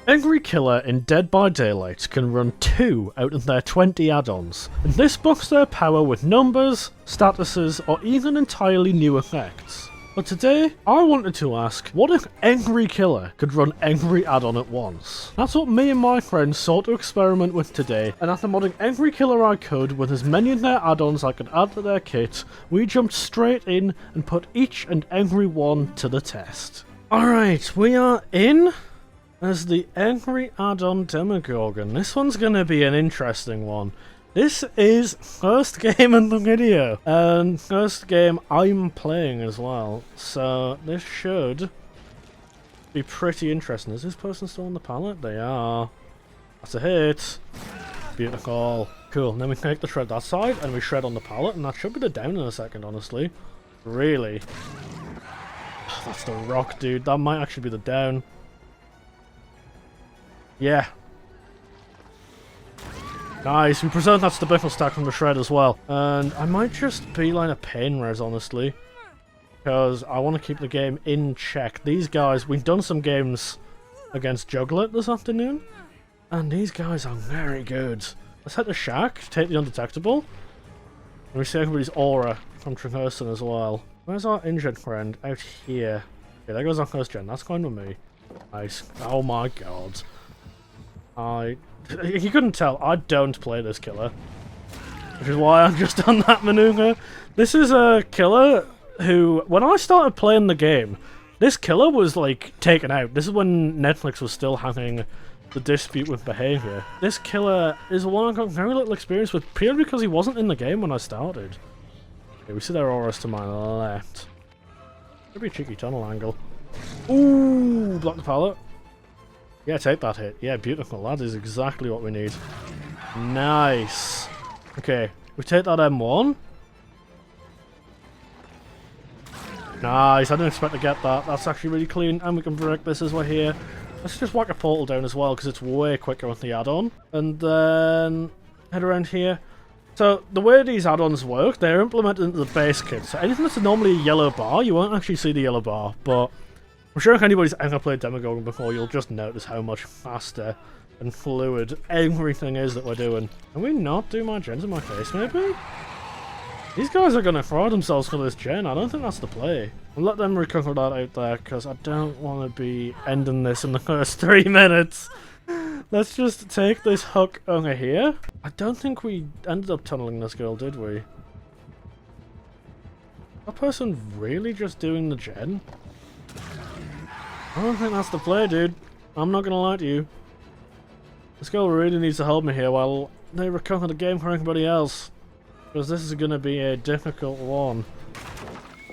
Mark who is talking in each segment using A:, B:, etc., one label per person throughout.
A: Angry Killer in Dead by Daylight can run 2 out of their 20 add-ons, and this buffs their power with numbers, statuses, or even entirely new effects. But today, I wanted to ask, what if Angry Killer could run every add-on at once? That's what me and my friends sought to experiment with today, and after modding Angry Killer I could with as many of their add-ons I could add to their kit, we jumped straight in and put each and every one to the test. Alright, we are in as the Angry Addon Demogorgon. This one's gonna be an interesting one. This is first game in the video, and first game I'm playing as well, so this should be pretty interesting. Is this person still on the pallet? They are. That's a hit. Beautiful. Cool, then we take the shred that side, and we shred on the pallet, and that should be the down in a second, honestly. Really. That's the rock, dude. That might actually be the down. Yeah. Nice, we preserved that stability stack from the shred as well. And I might just beeline a pain res, honestly. Because I want to keep the game in check. These guys, we've done some games against Jugglet this afternoon. And these guys are very good. Let's hit the shack, take the undetectable. And we see everybody's aura from traversing as well. Where's our injured friend? Out here. Okay, there goes our first gen. That's fine with me. Nice. Oh my god. You couldn't tell, I don't play this killer. Which is why I've just done that maneuver. This is a killer who, when I started playing the game, this killer was like taken out. This is when Netflix was still having the dispute with behavior. This killer is one I got very little experience with, purely because he wasn't in the game when I started. Okay, we see their auras to my left. Could be a cheeky tunnel angle. Ooh, block the pallet. Yeah, take that hit. Yeah, beautiful. That is exactly what we need. Nice. Okay, we take that M1. Nice, I didn't expect to get that. That's actually really clean. And we can break this as we're here. Let's just whack a portal down as well, because it's way quicker with the add-on. And then head around here. So, the way these add-ons work, they're implemented into the base kit. So anything that's normally a yellow bar, you won't actually see the yellow bar, but I'm sure if anybody's ever played Demogorgon before, you'll just notice how much faster and fluid everything is that we're doing. Can we not do my gens in my face, maybe? These guys are going to throw themselves for this gen. I don't think that's the play. I'll let them recover that out there, because I don't want to be ending this in the first 3 minutes. Let's just take this hook over here. I don't think we ended up tunneling this girl, did we? That person really just doing the gen? I don't think that's the play, dude. I'm not gonna lie to you. This girl really needs to help me here while they recover the game for everybody else. Because this is gonna be a difficult one.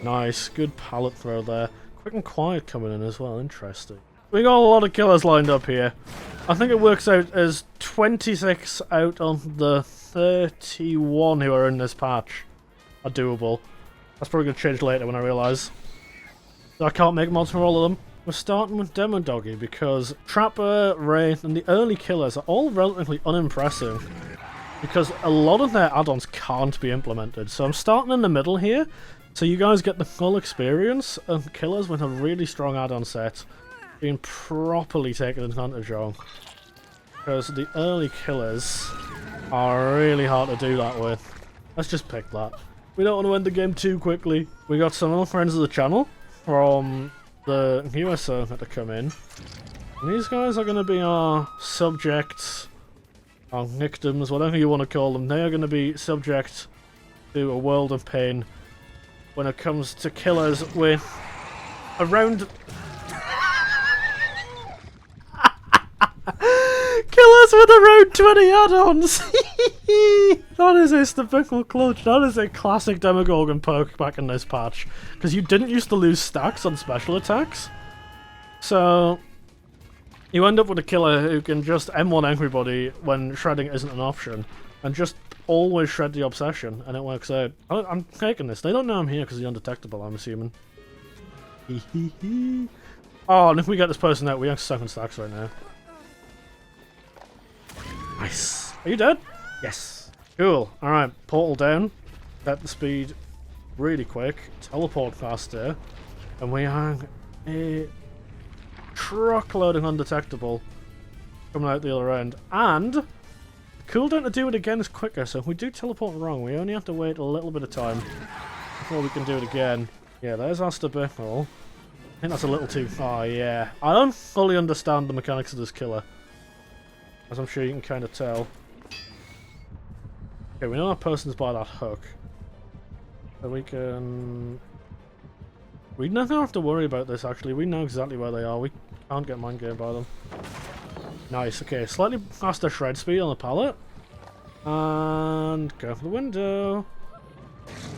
A: Nice, good pallet throw there. Quick and quiet coming in as well, interesting. We got a lot of killers lined up here. I think it works out as 26 out of the 31 who are in this patch are doable. That's probably gonna change later when I realise that I can't make mods for all of them. We're starting with Demo Doggy because Trapper, Wraith, and the early killers are all relatively unimpressive because a lot of their add-ons can't be implemented. So I'm starting in the middle here, so you guys get the full experience of killers with a really strong add-on set being properly taken advantage of. Because the early killers are really hard to do that with. Let's just pick that. We don't want to end the game too quickly. We got some other friends of the channel from the US circuit to come in. And these guys are going to be our subjects, our victims, whatever you want to call them. They are going to be subject to a world of pain when it comes to killers with around... Killers with around 20 add-ons! That is a typical clutch. That is a classic Demogorgon perk back in this patch. Because you didn't used to lose stacks on special attacks. So you end up with a killer who can just M1 everybody when shredding isn't an option. And just always shred the obsession, and it works out. I'm taking this. They don't know I'm here because he's undetectable, I'm assuming. Oh, and if we get this person out, we have 7 stacks right now. Nice. Are you dead? Yes. Cool. Alright, portal down. Set the speed really quick. Teleport faster. And we have a truckload of undetectable. coming out the other end. And the cooldown to do it again is quicker, so if we do teleport wrong, we only have to wait a little bit of time before we can do it again. Yeah, there's our Stabirthal. I think that's a little too far, yeah. I don't fully understand the mechanics of this killer, as I'm sure you can kind of tell. Okay, we know that person's by that hook. So we can... We don't have to worry about this, actually. We know exactly where they are. We can't get mind game by them. Nice, okay. Slightly faster shred speed on the pallet. And go for the window.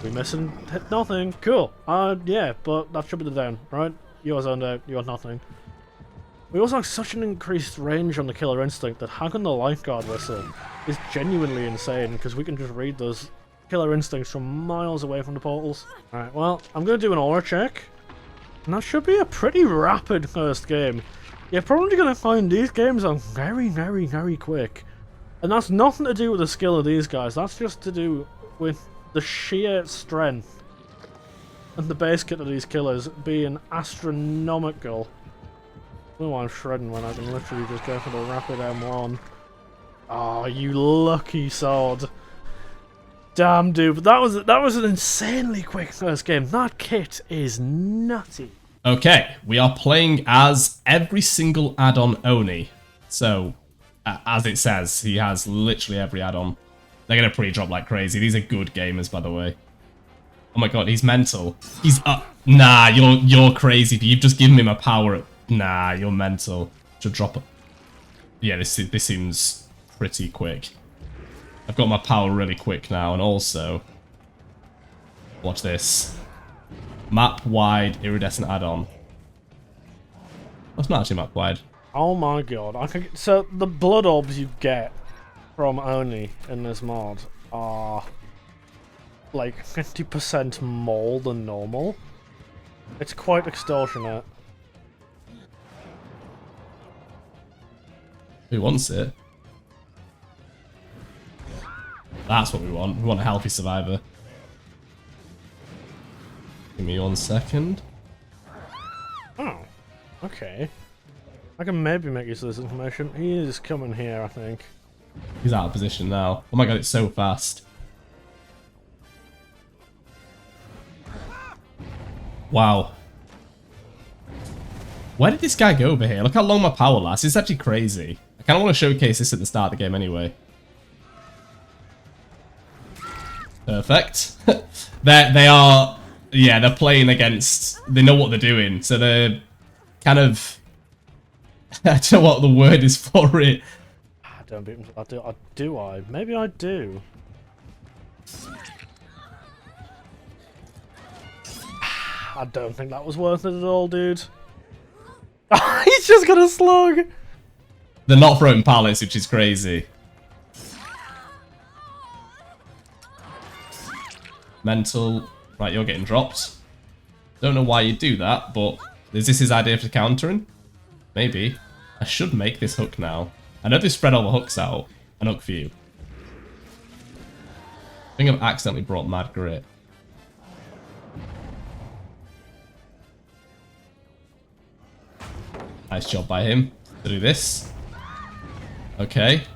A: We miss and hit nothing. Cool. Yeah, but that should be the down, right? You are zoned out. You are nothing. We also have such an increased range on the Killer Instinct that hacking the Lifeguard Whistle is genuinely insane, because we can just read those Killer Instincts from miles away from the portals. Alright, well, I'm going to do an aura check. And that should be a pretty rapid first game. You're probably going to find these games are very, very, very quick. And that's nothing to do with the skill of these guys. That's just to do with the sheer strength and the base kit of these killers being astronomical. I don't know why I'm shredding when I can literally just go for the rapid M1. Oh, you lucky sod. Damn, dude, but that was an insanely quick first game. That kit is nutty.
B: Okay, we are playing as every single add-on Oni. So, as it says, he has literally every add-on. They're going to pre-drop like crazy. These are good gamers, by the way. Oh my god, he's mental. He's nah, you're crazy. You've just given him a power. Nah, you're mental. Should drop it. Yeah, this seems pretty quick. I've got my power really quick now, and also... Watch this. Map-wide iridescent add-on. That's not actually map-wide.
A: Oh my god. So, the blood orbs you get from Oni in this mod are like 50% more than normal. It's quite extortionate.
B: Who wants it? That's what we want. We want a healthy survivor. Give me 1 second.
A: Oh, okay. I can maybe make use of this information. He is coming here, I think.
B: He's out of position now. Oh my god, it's so fast. Wow. Where did this guy go over here? Look how long my power lasts. It's actually crazy. I kind of want to showcase this at the start of the game anyway. Perfect. they are... Yeah, they're playing against... They know what they're doing. So they're kind of... I don't know what the word is for it.
A: I don't beat him. Do I? Maybe I do. I don't think that was worth it at all, dude. He's just got a slug!
B: They're not throwing pallets, which is crazy. Mental. Right, you're getting dropped. Don't know why you do that, but is this his idea for countering? Maybe. I should make this hook now. I know they spread all the hooks out. An hook for you. I think I've accidentally brought Mad Grit. Nice job by him to do this. Okay. Look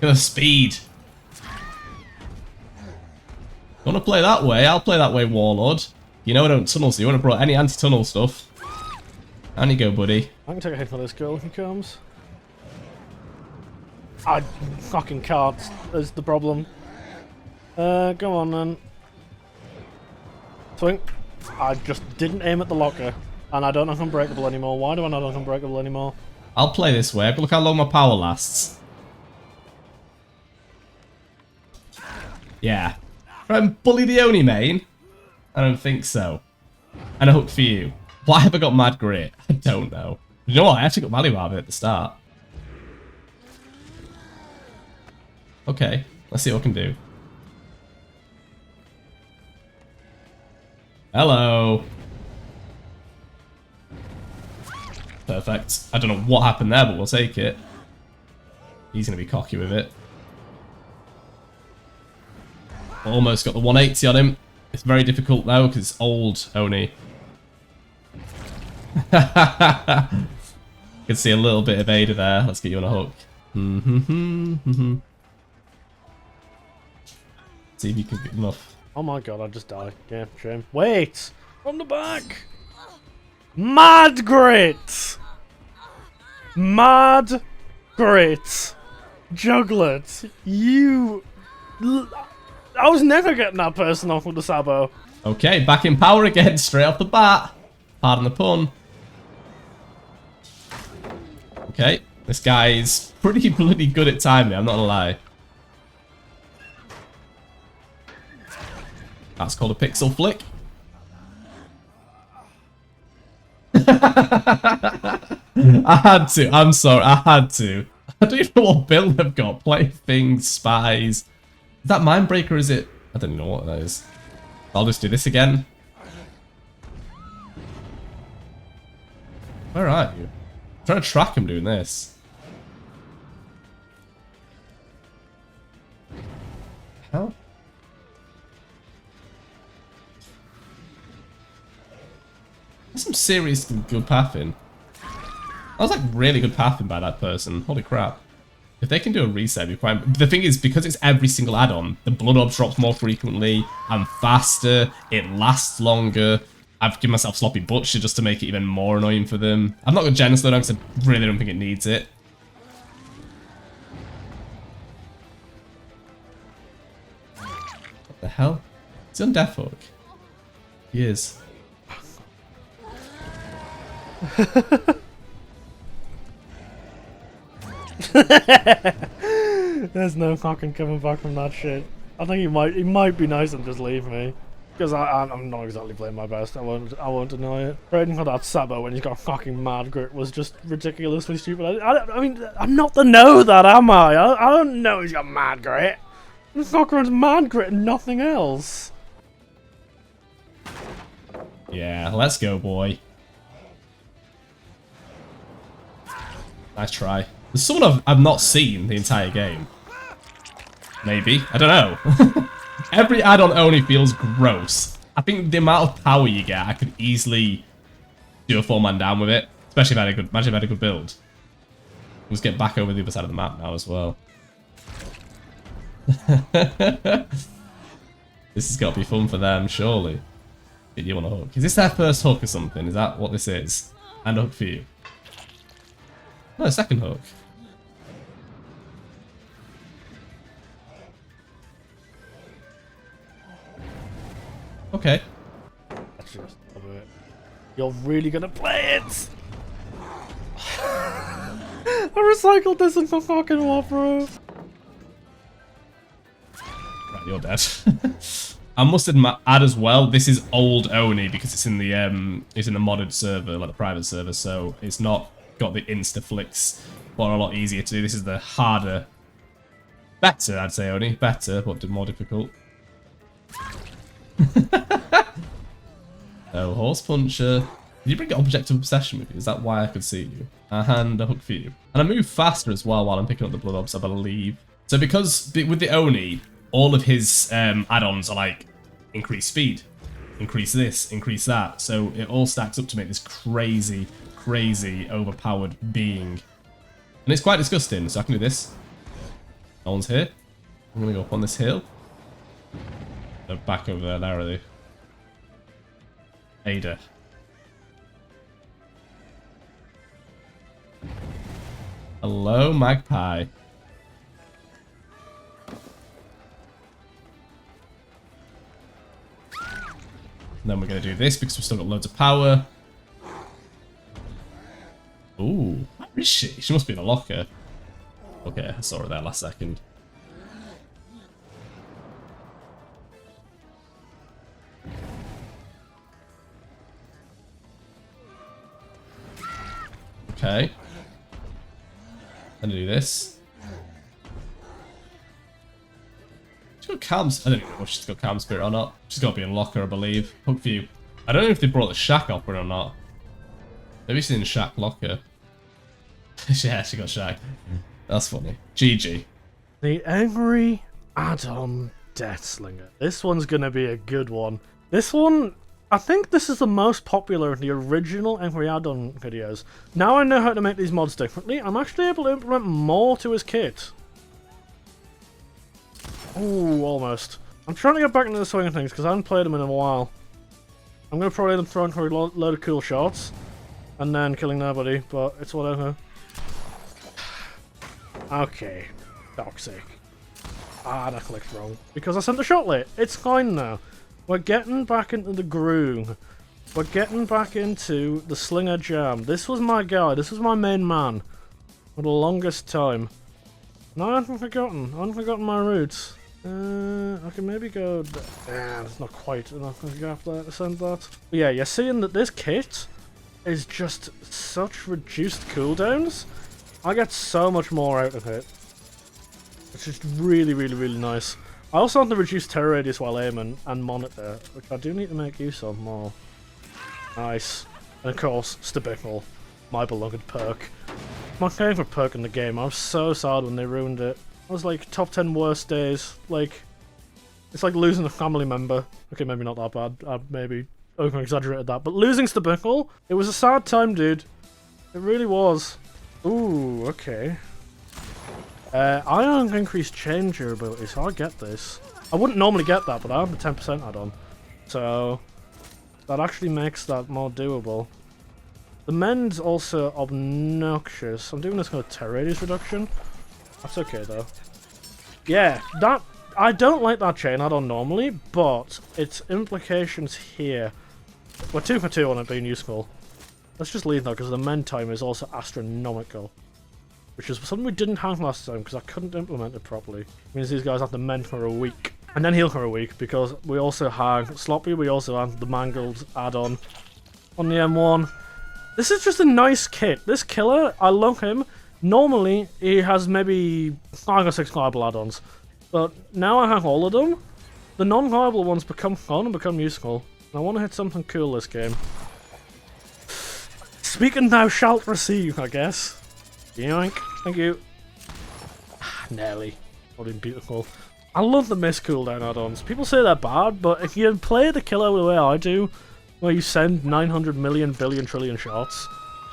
B: at the speed. You want to play that way? I'll play that way, Warlord. You know I don't tunnel, so you want to brought any anti-tunnel stuff. Down you go, buddy.
A: I can take a hit for this girl if he comes. I fucking can't. Is the problem. Go on then. Swing. I just didn't aim at the locker. And I don't know if I'm breakable anymore. Why do I not know if I'm breakable anymore?
B: I'll play this way. Look how long my power lasts. Yeah. Try and bully the Oni main? I don't think so. And a hook for you. Why have I got Mad Grit? I don't know. You know what? I actually got value out of it at the start. Okay. Let's see what I can do. Hello. Perfect. I don't know what happened there, but we'll take it. He's going to be cocky with it. Almost got the 180 on him. It's very difficult though, because it's old Oni. Can see a little bit of Ada there. Let's get you on a hook. See if you can get enough.
A: Oh my god, I just died. Yeah, shame. Wait! From the back! Mad Grit! Mad Grit! Jugglet! You... I was never getting that person off with the Sabo.
B: Okay, back in power again, straight off the bat. Pardon the pun. Okay, this guy's pretty bloody good at timing, I'm not gonna lie. That's called a pixel flick. I had to, I'm sorry, I had to. I don't even know what build they've got. Playthings, spies. Is that Mindbreaker, is it? I don't know what that is. I'll just do this again. Where are you? I'm trying to track him doing this. How? That's some serious good pathing. That was like really good pathing by that person. Holy crap. If they can do a reset, it'd be quite... The thing is, because it's every single add-on, the blood orb drops more frequently, I'm faster, it lasts longer. I've given myself Sloppy Butcher just to make it even more annoying for them. I'm not going to Gen slow down because I really don't think it needs it. What the hell? Is he on Death Hook? He is.
A: There's no fucking coming back from that shit. I think he might be nice and just leave me. Because I'm not exactly playing my best, I won't deny it. Trading for that Sabo when he's got fucking Mad Grit was just ridiculously stupid. I mean, I'm not to know that, am I? I don't know he's got Mad Grit. The fucker runs Mad Grit and nothing else.
B: Yeah, let's go, boy. Nice try. There's someone I've not seen the entire game. Maybe. I don't know. Every add-on only feels gross. I think the amount of power you get, I could easily do a 4-man down with it. Especially if I had a good, imagine if I had a good build. Let's get back over the other side of the map now as well. This has got to be fun for them, surely. Get you on a hook. Is this their first hook or something? Is that what this is? And a hook for you. No, a second hook. Okay.
A: That's just it. You're really gonna play it! I recycled this into fucking war, bro.
B: Right, you're dead. I must add as well, this is old Oni because it's in the modded server, like the private server, so it's not got the insta flicks, but a lot easier to do. This is the harder, better, I'd say, Oni, better, but more difficult. Oh, Horse Puncher. Did you bring Object of Obsession with you? Is that why I could see you? And a hook for you. And I move faster as well while I'm picking up the Blood Orbs, I believe. So because with the Oni, all of his add-ons are like increase speed, increase this, increase that. So it all stacks up to make this crazy, crazy overpowered being. And it's quite disgusting. So I can do this. No one's here. I'm going to go up on this hill. They're back over there, there are they? Ada. Hello, Magpie. And then we're going to do this because we've still got loads of power. Ooh, where is she? She must be in the locker. Okay, I saw her there last second. Okay. I'm gonna do this. She's got calm. I don't even know if she's got calm spirit or not. She's got to be in locker, I believe. Hook for you. I don't know if they brought the shack up or not. Maybe she's in shack locker. Yeah, she got shack. That's funny. GG.
A: The Angry Addon Deathslinger. This one's gonna be a good one. This one I think this is the most popular in the original Angry Addon videos. Now I know how to make these mods differently, I'm actually able to implement more to his kit. Ooh, almost. I'm trying to get back into the swing of things because I haven't played them in a while. I'm going to probably end up throwing for a load of cool shots and then killing nobody, but it's whatever. Okay. Toxic. Ah, that clicked wrong. Because I sent the shot late. It's fine now. We're getting back into the groove. We're getting back into the Slinger jam. This was my guy. This was my main man. For the longest time. No, I haven't forgotten. I haven't forgotten my roots. I can maybe go... it's not quite enough of a gap there to send that. But yeah, you're seeing that this kit is just such reduced cooldowns. I get so much more out of it. It's just really, really, really nice. I also want to reduce terror radius while aiming and monitor, which I do need to make use of more. Nice. And of course, Stabickle, my beloved perk. My favourite perk in the game. I was so sad when they ruined it. It was like top 10 worst days. Like, it's like losing a family member. Okay, maybe not that bad. I maybe over-exaggerated that. But losing Stabickle, it was a sad time, dude. It really was. Ooh, okay. I have increased chain durability, so I get this. I wouldn't normally get that, but I have the 10% add-on. So, that actually makes that more doable. The mend's also obnoxious. I'm doing this kind of terror radius reduction. That's okay, though. Yeah, that... I don't like that chain add-on normally, but its implications here... We're 2 for 2 on it being useful. Let's just leave that, because the mend time is also astronomical. Which is something we didn't have last time, because I couldn't implement it properly. It means these guys have to mend for a week. And then heal for a week, because we also have Sloppy, we also have the Mangled add-on on the M1. This is just a nice kit. This killer, I love him. Normally, he has maybe 5 or 6 viable add-ons. But now I have all of them. The non-viable ones become fun and become useful. And I want to hit something cool this game. Speaking thou shalt receive, I guess. Yoink. Thank you. Nearly. Probably beautiful. I love the miss cooldown add-ons. People say they're bad, but if you play the killer the way I do, where you send 900 million billion trillion shots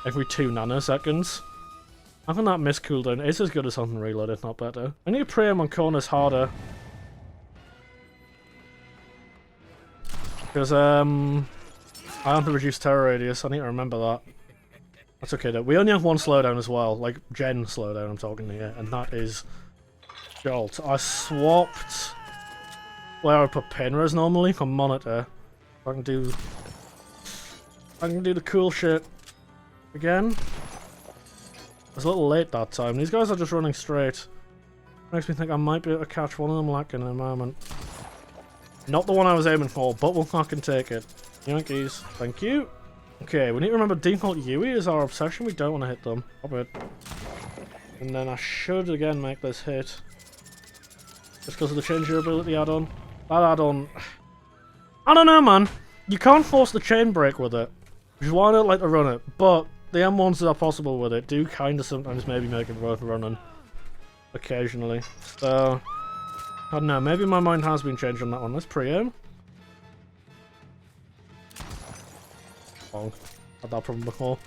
A: every 2 nanoseconds, having that miss cooldown is as good as something reload, if not better. I need to pray him on corners harder. Because, I have to reduce terror radius, I need to remember that. That's okay though. We only have one slowdown as well, like gen slowdown I'm talking here, and that is Jolt. I swapped where I put pin res normally for monitor. I can do the cool shit again. I was a little late that time. These guys are just running straight. Makes me think I might be able to catch one of them lacking in a moment. Not the one I was aiming for, but we'll fucking take it. Yankees, thank you. Okay, we need to remember default Yui is our obsession. We don't want to hit them. Pop it. And then I should again make this hit. Just because of the change durability add-on. That add-on... I don't know, man. You can't force the chain break with it. Which is why I don't like to run it. But the M1s that are possible with it do kind of sometimes maybe make it worth running. Occasionally. So... I don't know. Maybe my mind has been changed on that one. Let's pre-aim. Had that problem before.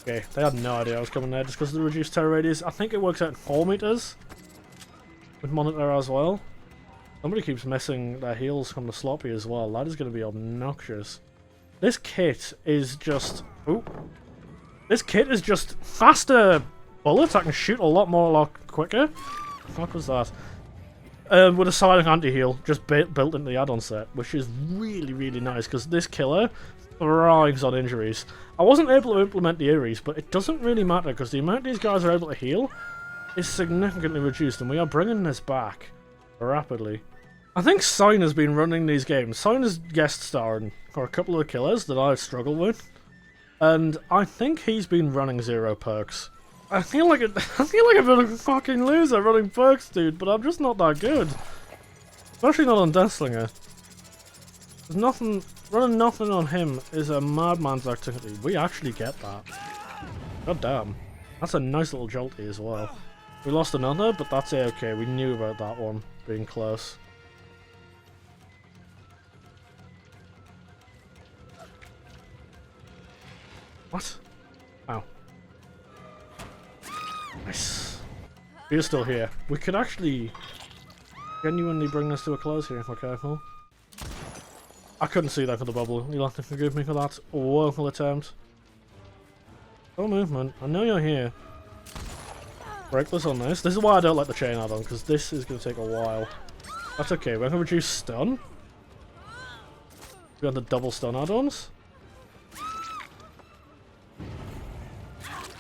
A: Okay, they had no idea I was coming there just because of the reduced terror radius. I think it works out in 4 meters with monitor as well. Somebody keeps missing their heals from the sloppy as well. That is going to be obnoxious. This kit is just... Ooh. This kit is just faster bullets. I can shoot a lot quicker. What the fuck was that? With a silent anti-heal just built into the add-on set, which is really, really nice, because this killer thrives on injuries. I wasn't able to implement the Ares, but it doesn't really matter, because the amount these guys are able to heal is significantly reduced, and we are bringing this back rapidly. I think Seine has been running these games. Seine is guest starring for a couple of the killers that I struggle with, and I think he's been running 0 perks. I feel like I've been a fucking loser running perks, dude, but I'm just not that good. Especially not on Deathslinger. There's nothing... Running nothing on him is a madman's activity. We actually get that. God damn. That's a nice little jolty as well. We lost another, but that's okay. We knew about that one being close. What? Ow. Nice. We're still here. We could actually genuinely bring this to a close here if we're careful. I couldn't see that for the bubble. You'll have to forgive me for that woeful attempt. No movement. I know you're here. Breakless on this. This is why I don't like the chain add-on, because this is going to take a while. That's okay. We're going to reduce stun. We got the double stun add-ons.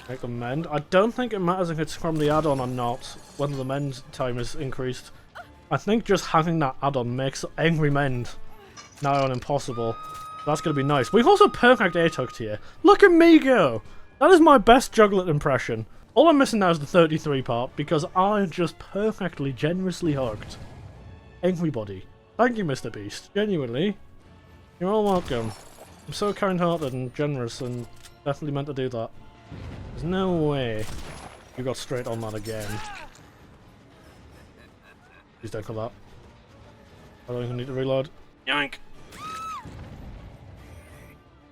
A: Make them mend. I don't think it matters if it's from the add-on or not, whether the mend time is increased. I think just having that add-on makes angry mend now on impossible. That's going to be nice. We've also perfect A-tucked here. Look at me go! That is my best Jugglet impression. All I'm missing now is the 33 part, because I just perfectly, generously hugged everybody. Thank you, Mr. Beast. Genuinely. You're all welcome. I'm so kind-hearted and generous and definitely meant to do that. There's no way you got straight on that again. Please don't come up. I don't even need to reload. Yank!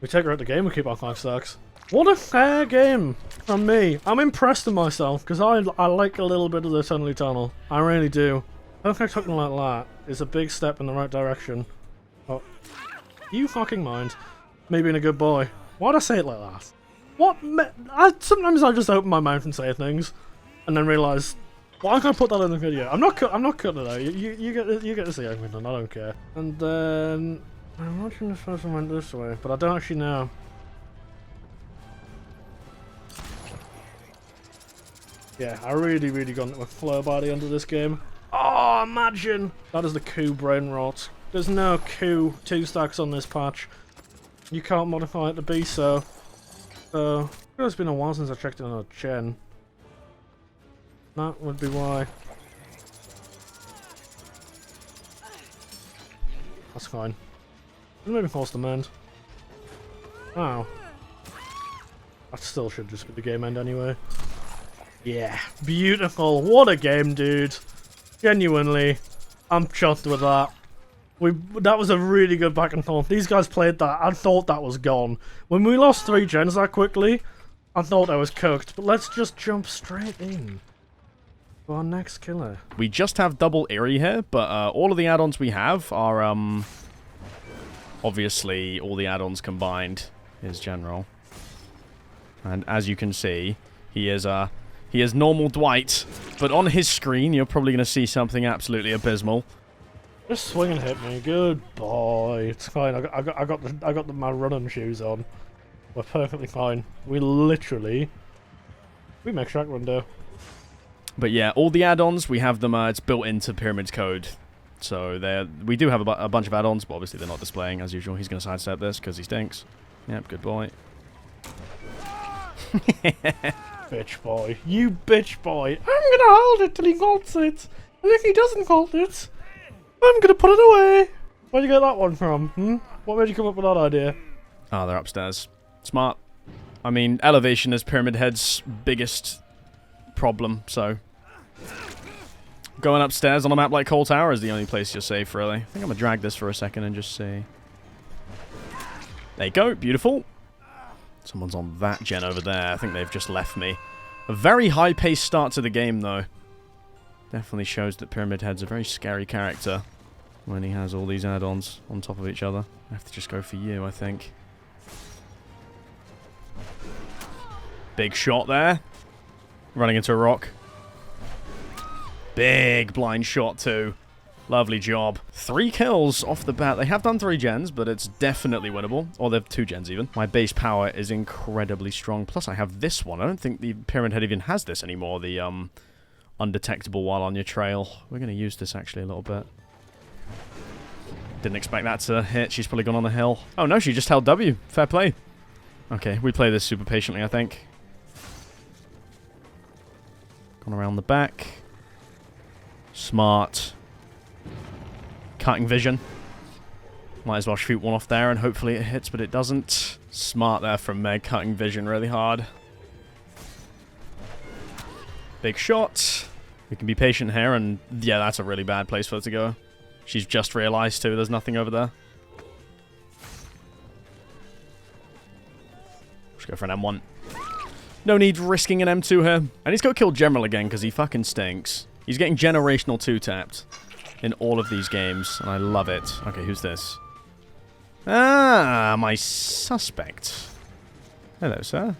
A: We take her out the game, we keep our 5 stacks. What a fair game from me. I'm impressed with myself, because I like a little bit of the Tunnely Tunnel. I really do. Perfect hooking like that is a big step in the right direction. Oh. You fucking mind. Me being a good boy. Why'd I say it like that? What? Sometimes I just open my mouth and say things, and then realise, why can't I put that in the video? I'm not cutting it out. You get to see everything. I don't care. And then I'm watching this person went this way, but I don't actually know. Yeah, I really got into a flow by the end of this game. Oh, imagine! That is the coup brain rot. There's no coup 2 stacks on this patch. You can't modify it to be so. So, it's been a while since I checked in on a gen. That would be why. That's fine. Maybe force the mend. Wow. That still should just be the game end anyway. Yeah, beautiful. What a game, dude. Genuinely, I'm chuffed with that. That was a really good back and forth. These guys played that. I thought that was gone. When we lost 3 gens that quickly, I thought I was cooked. But let's just jump straight in to our next killer.
C: We just have double Eerie here, but all of the add-ons we have are, obviously, all the add-ons combined is general. And as you can see, he is normal Dwight, but on his screen, you're probably going to see something absolutely abysmal.
A: Just swing and hit me. Good boy. It's fine. I got my running shoes on. We're perfectly fine. We make Shrek window.
C: But yeah, all the add-ons, we have them, it's built into Pyramid's code. So we do have a bunch of add-ons, but obviously they're not displaying as usual. He's going to sidestep this because he stinks. Yep, good boy.
A: Bitch boy. You bitch boy. I'm going to hold it till he holds it. And if he doesn't hold it, I'm gonna put it away! Where'd you get that one from, What made you come up with that idea?
C: Oh, they're upstairs. Smart. I mean, elevation is Pyramid Head's biggest problem, so... Going upstairs on a map like Coal Tower is the only place you're safe, really. I think I'm gonna drag this for a second and just see. There you go, beautiful. Someone's on that gen over there. I think they've just left me. A very high-paced start to the game, though. Definitely shows that Pyramid Head's a very scary character when he has all these add-ons on top of each other. I have to just go for you, I think. Big shot there. Running into a rock. Big blind shot too. Lovely job. 3 kills off the bat. They have done 3 gens, but it's definitely winnable. Or they've 2 gens even. My base power is incredibly strong. Plus I have this one. I don't think the Pyramid Head even has this anymore. The undetectable while on your trail. We're going to use this actually a little bit. Didn't expect that to hit. She's probably gone on the hill. Oh no, she just held W. Fair play. Okay, we play this super patiently, I think. Gone around the back. Smart. Cutting vision. Might as well shoot one off there and hopefully it hits, but it doesn't. Smart there from Meg, cutting vision really hard. Big shot. We can be patient here, and yeah, that's a really bad place for her to go. She's just realized too, there's nothing over there. Let's go for an M1. No need risking an M2 here. I need to go kill General again, because he fucking stinks. He's getting generational 2-tapped in all of these games, and I love it. Okay, who's this? Ah, my suspect. Hello, sir.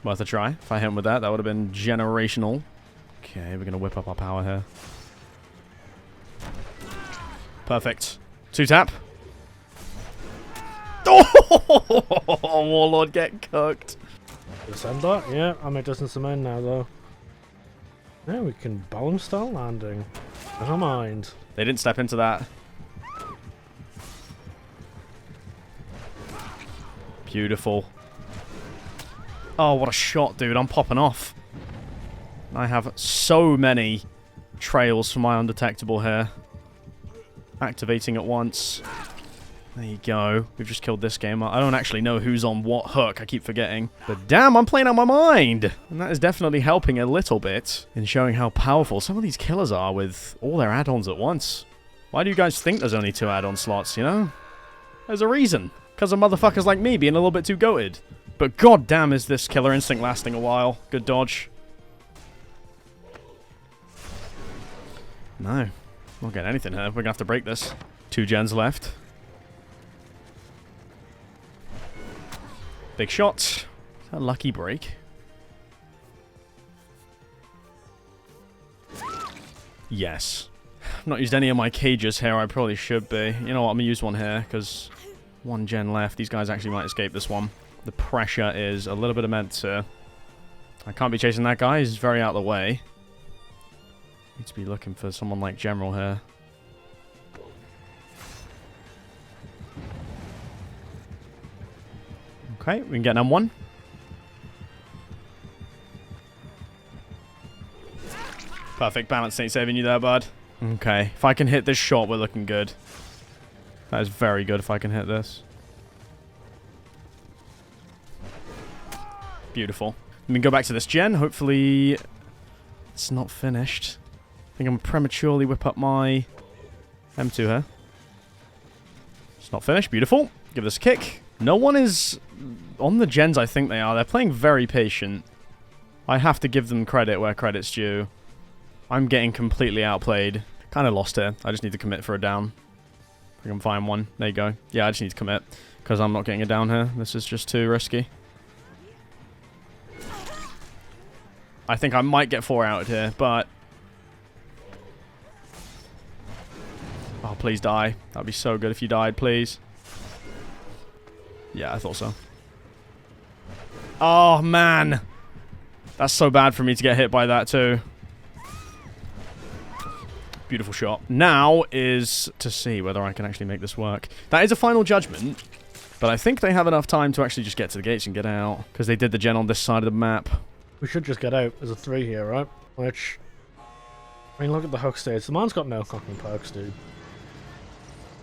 C: Worth a try. If I hit him with that, that would have been generational. Okay, we're going to whip up our power here. Perfect. 2-tap. Oh, Warlord get cooked.
A: Send that? Yeah, I may distance them in now, though. Yeah, we can balance style landing. I don't mind.
C: They didn't step into that. Beautiful. Oh, what a shot, dude. I'm popping off. I have so many trails for my undetectable here. Activating at once. There you go. We've just killed this game. I don't actually know who's on what hook. I keep forgetting. But damn, I'm playing out my mind. And that is definitely helping a little bit in showing how powerful some of these killers are with all their add-ons at once. Why do you guys think there's only 2 add-on slots, you know? There's a reason. Because of motherfuckers like me being a little bit too goated. But goddamn is this killer instinct lasting a while. Good dodge. No. Not getting anything here. We're going to have to break this. 2 gens left. Big shot. A lucky break. Yes. I've not used any of my cages here. I probably should be. You know what? I'm going to use one here because 1 gen left. These guys actually might escape this one. The pressure is a little bit immense here. I can't be chasing that guy. He's very out of the way. Need to be looking for someone like General here. Okay, we can get an M1. Perfect balance, ain't saving you there, bud. Okay, if I can hit this shot, we're looking good. That is very good if I can hit this. Beautiful. Let me go back to this gen. Hopefully it's not finished. I think I'm prematurely whip up my M2 here. It's not finished. Beautiful. Give this a kick. No one is on the gens, I think they are. They're playing very patient. I have to give them credit where credit's due. I'm getting completely outplayed. Kind of lost here. I just need to commit for a down. I can find one. There you go. Yeah, I just need to commit because I'm not getting a down here. This is just too risky. I think I might get 4 out here, but... Oh, please die. That'd be so good if you died, please. Yeah, I thought so. Oh, man. That's so bad for me to get hit by that, too. Beautiful shot. Now is to see whether I can actually make this work. That is a final judgment, but I think they have enough time to actually just get to the gates and get out, because they did the gen on this side of the map.
A: We should just get out. There's a 3 here, right? Which... I mean, look at the hook stage. The man's got no fucking perks, dude.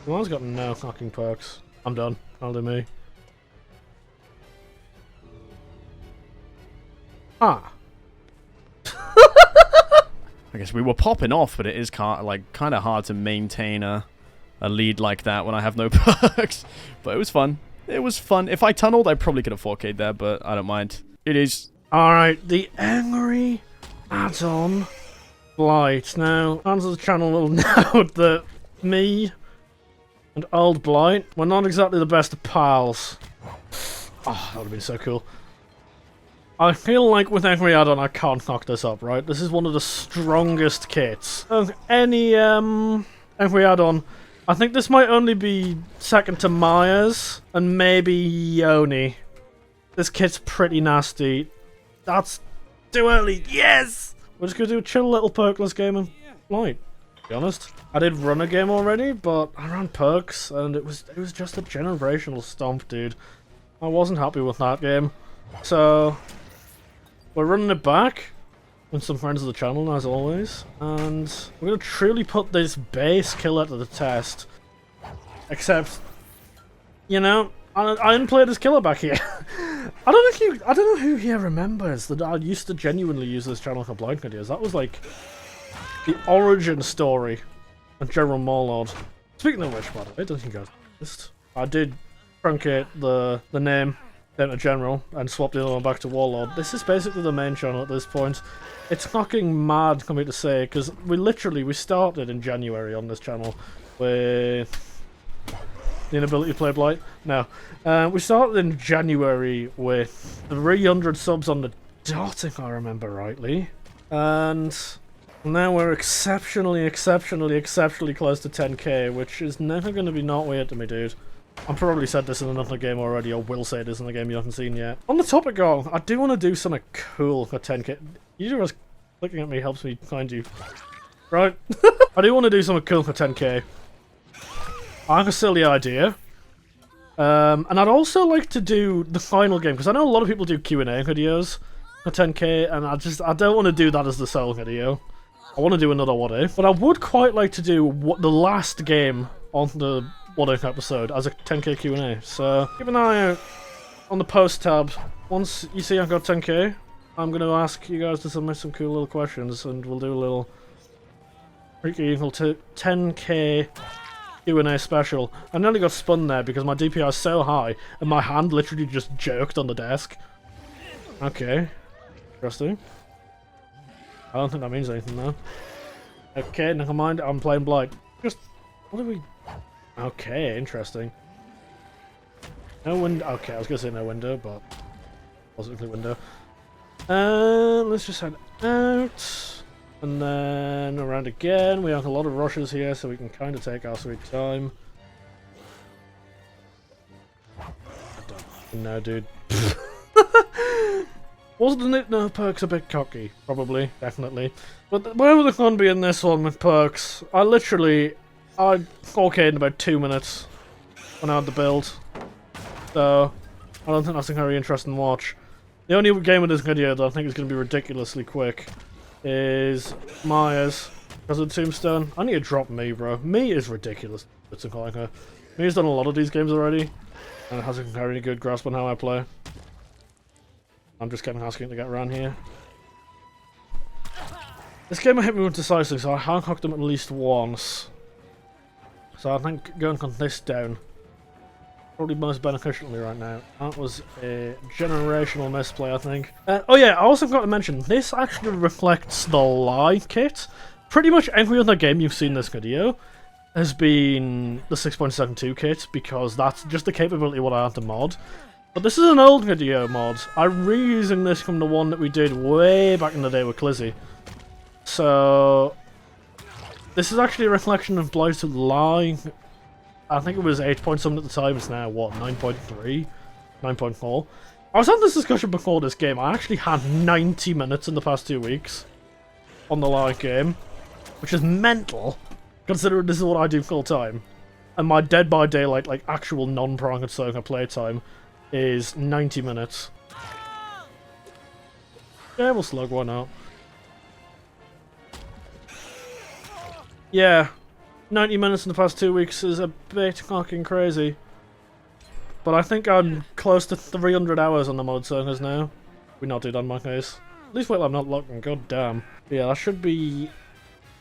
A: The man's got no fucking perks. I'm done. I'll do me. Ah.
C: I guess we were popping off, but it is kind of hard to maintain a lead like that when I have no perks. But it was fun. It was fun. If I tunneled, I probably could have 4K'd there, but I don't mind. It is.
A: Alright, the angry add-on Blight. Now, fans of the channel will know that me and old Blight, we're not exactly the best of pals. Oh, that would have been so cool. I feel like with angry add-on, I can't knock this up, right? This is one of the strongest kits of any angry add-on. I think this might only be second to Maya's and maybe Yoni. This kit's pretty nasty. That's too early. Yes! We're just gonna do a chill little perkless game of Blight, to be honest. I did run a game already, but I ran perks and it was just a generational stomp, dude. I wasn't happy with that game. So we're running it back with some friends of the channel, as always, and we're gonna truly put this base killer to the test. Except, you know, I didn't play this killer back here. I don't know who here remembers that I used to genuinely use this channel for Blight videos. That was like the origin story of General Warlord. Speaking of which, by the way, don't you guys noticed? I did truncate the name down to General and swapped the other one back to Warlord. This is basically the main channel at this point. It's fucking mad coming to say, because we started in January on this channel with the inability to play Blight. No. We started in January with 300 subs on the dot, if I remember rightly. And now we're exceptionally close to 10k, which is never going to be not weird to me, dude. I've probably said this in another game already, or will say this in a game you haven't seen yet. On the topic of, I do want to do something cool for 10k. You just looking at me helps me find you. Right? I do want to do something cool for 10k. I have a silly idea. And I'd also like to do the final game, because I know a lot of people do Q&A videos for 10k, and I don't want to do that as the sole video. I want to do another What If, but I would quite like to do the last game on the What If episode as a 10k Q&A. So keep an eye out on the post tab. Once you see I've got 10k, I'm going to ask you guys to submit some cool little questions, and we'll do a little freaky equal to 10k Q&A special. I nearly got spun there because my DPI is so high and my hand literally just jerked on the desk. Okay. Interesting. I don't think that means anything though. Okay, never mind, I'm playing Blight. What are we... Okay, interesting. No window... Okay, I was gonna say no window, but... wasn't really window. Let's just head out. And then around again. We have a lot of rushes here, so we can kind of take our sweet time. I don't know, dude. Wasn't it? No, perks a bit cocky. Probably. Definitely. But where would the fun be in this one with perks? I 4K'd in about 2 minutes when I had the build. So, I don't think that's a very interesting watch. The only game in this video that I think is going to be ridiculously quick is Maya's. Because of Tombstone. I need to drop me, bro. Me is ridiculous. It's a her. Me's done a lot of these games already, and has a very good grasp on how I play. I'm just getting asking to get around here. This game hit me with Decisive, so I Hancocked them at least once. So I think going on this down probably most beneficially right now. That was a generational misplay, I think. Oh yeah, I also forgot to mention, this actually reflects the Lie kit. Pretty much every other game you've seen in this video has been the 6.72 kit, because that's just the capability of what I had to mod. But this is an old video mod. I'm reusing this from the one that we did way back in the day with Clizzy. So this is actually a reflection of Blight's Lie. I think it was 8 point something at the time. It's now, what, 9.3? 9.4? I was having this discussion before this game. I actually had 90 minutes in the past 2 weeks on the Lie game, which is mental, considering this is what I do full time. And my Dead by Daylight, like, actual non-pronged Soga playtime is 90 minutes. Yeah, we'll slug one out. Yeah, 90 minutes in the past 2 weeks is a bit fucking crazy. But I think I'm close to 300 hours on the mod servers now. We not do that in my case. At least wait, I'm not looking, god damn. Yeah, that should be...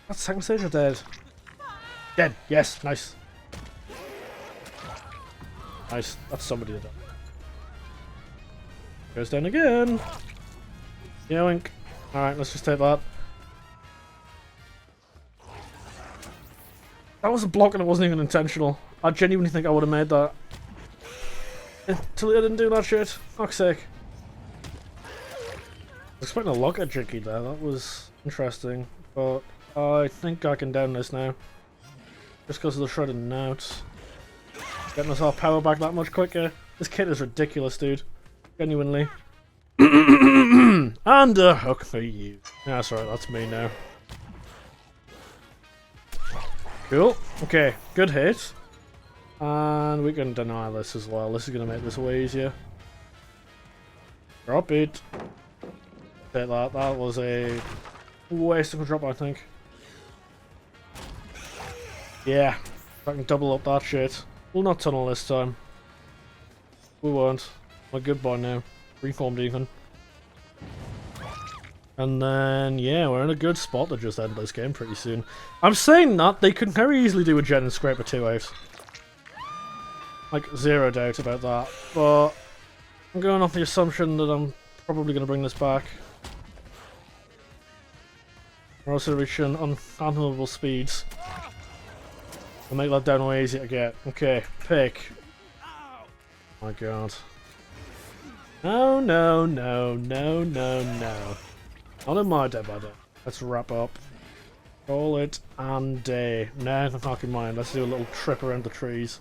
A: That's second stage or dead? Dead, yes, nice. Nice, that's somebody that... Goes down again. Yoink. Alright, let's just take that. That was a block and it wasn't even intentional. I genuinely think I would have made that. Until I didn't do that shit. Fuck's sake. I was expecting a locket tricky there. That was interesting. But I think I can down this now. Just because of the shredded notes. Getting us our power back that much quicker. This kit is ridiculous, dude. Genuinely. And a hook for you. That's right, that's me now. Cool. Okay, good hit. And we can deny this as well. This is going to make this way easier. Drop it. Take that. That was a waste of a drop, I think. Yeah. If I can double up that shit. We'll not tunnel this time. We won't. I'm a good boy now. Reformed even. And then, yeah, we're in a good spot to just end this game pretty soon. I'm saying that, they could very easily do a gen and scrape a 2-8. Like, zero doubt about that. But I'm going off the assumption that I'm probably going to bring this back. We're also reaching unfathomable speeds. I'll make that down way easier to get. Okay, pick. My god. No, no, no, no, no, no. Not in my Dead by Day. Let's wrap up. Call it and day. Nah, I'm not in mind. Let's do a little trip around the trees.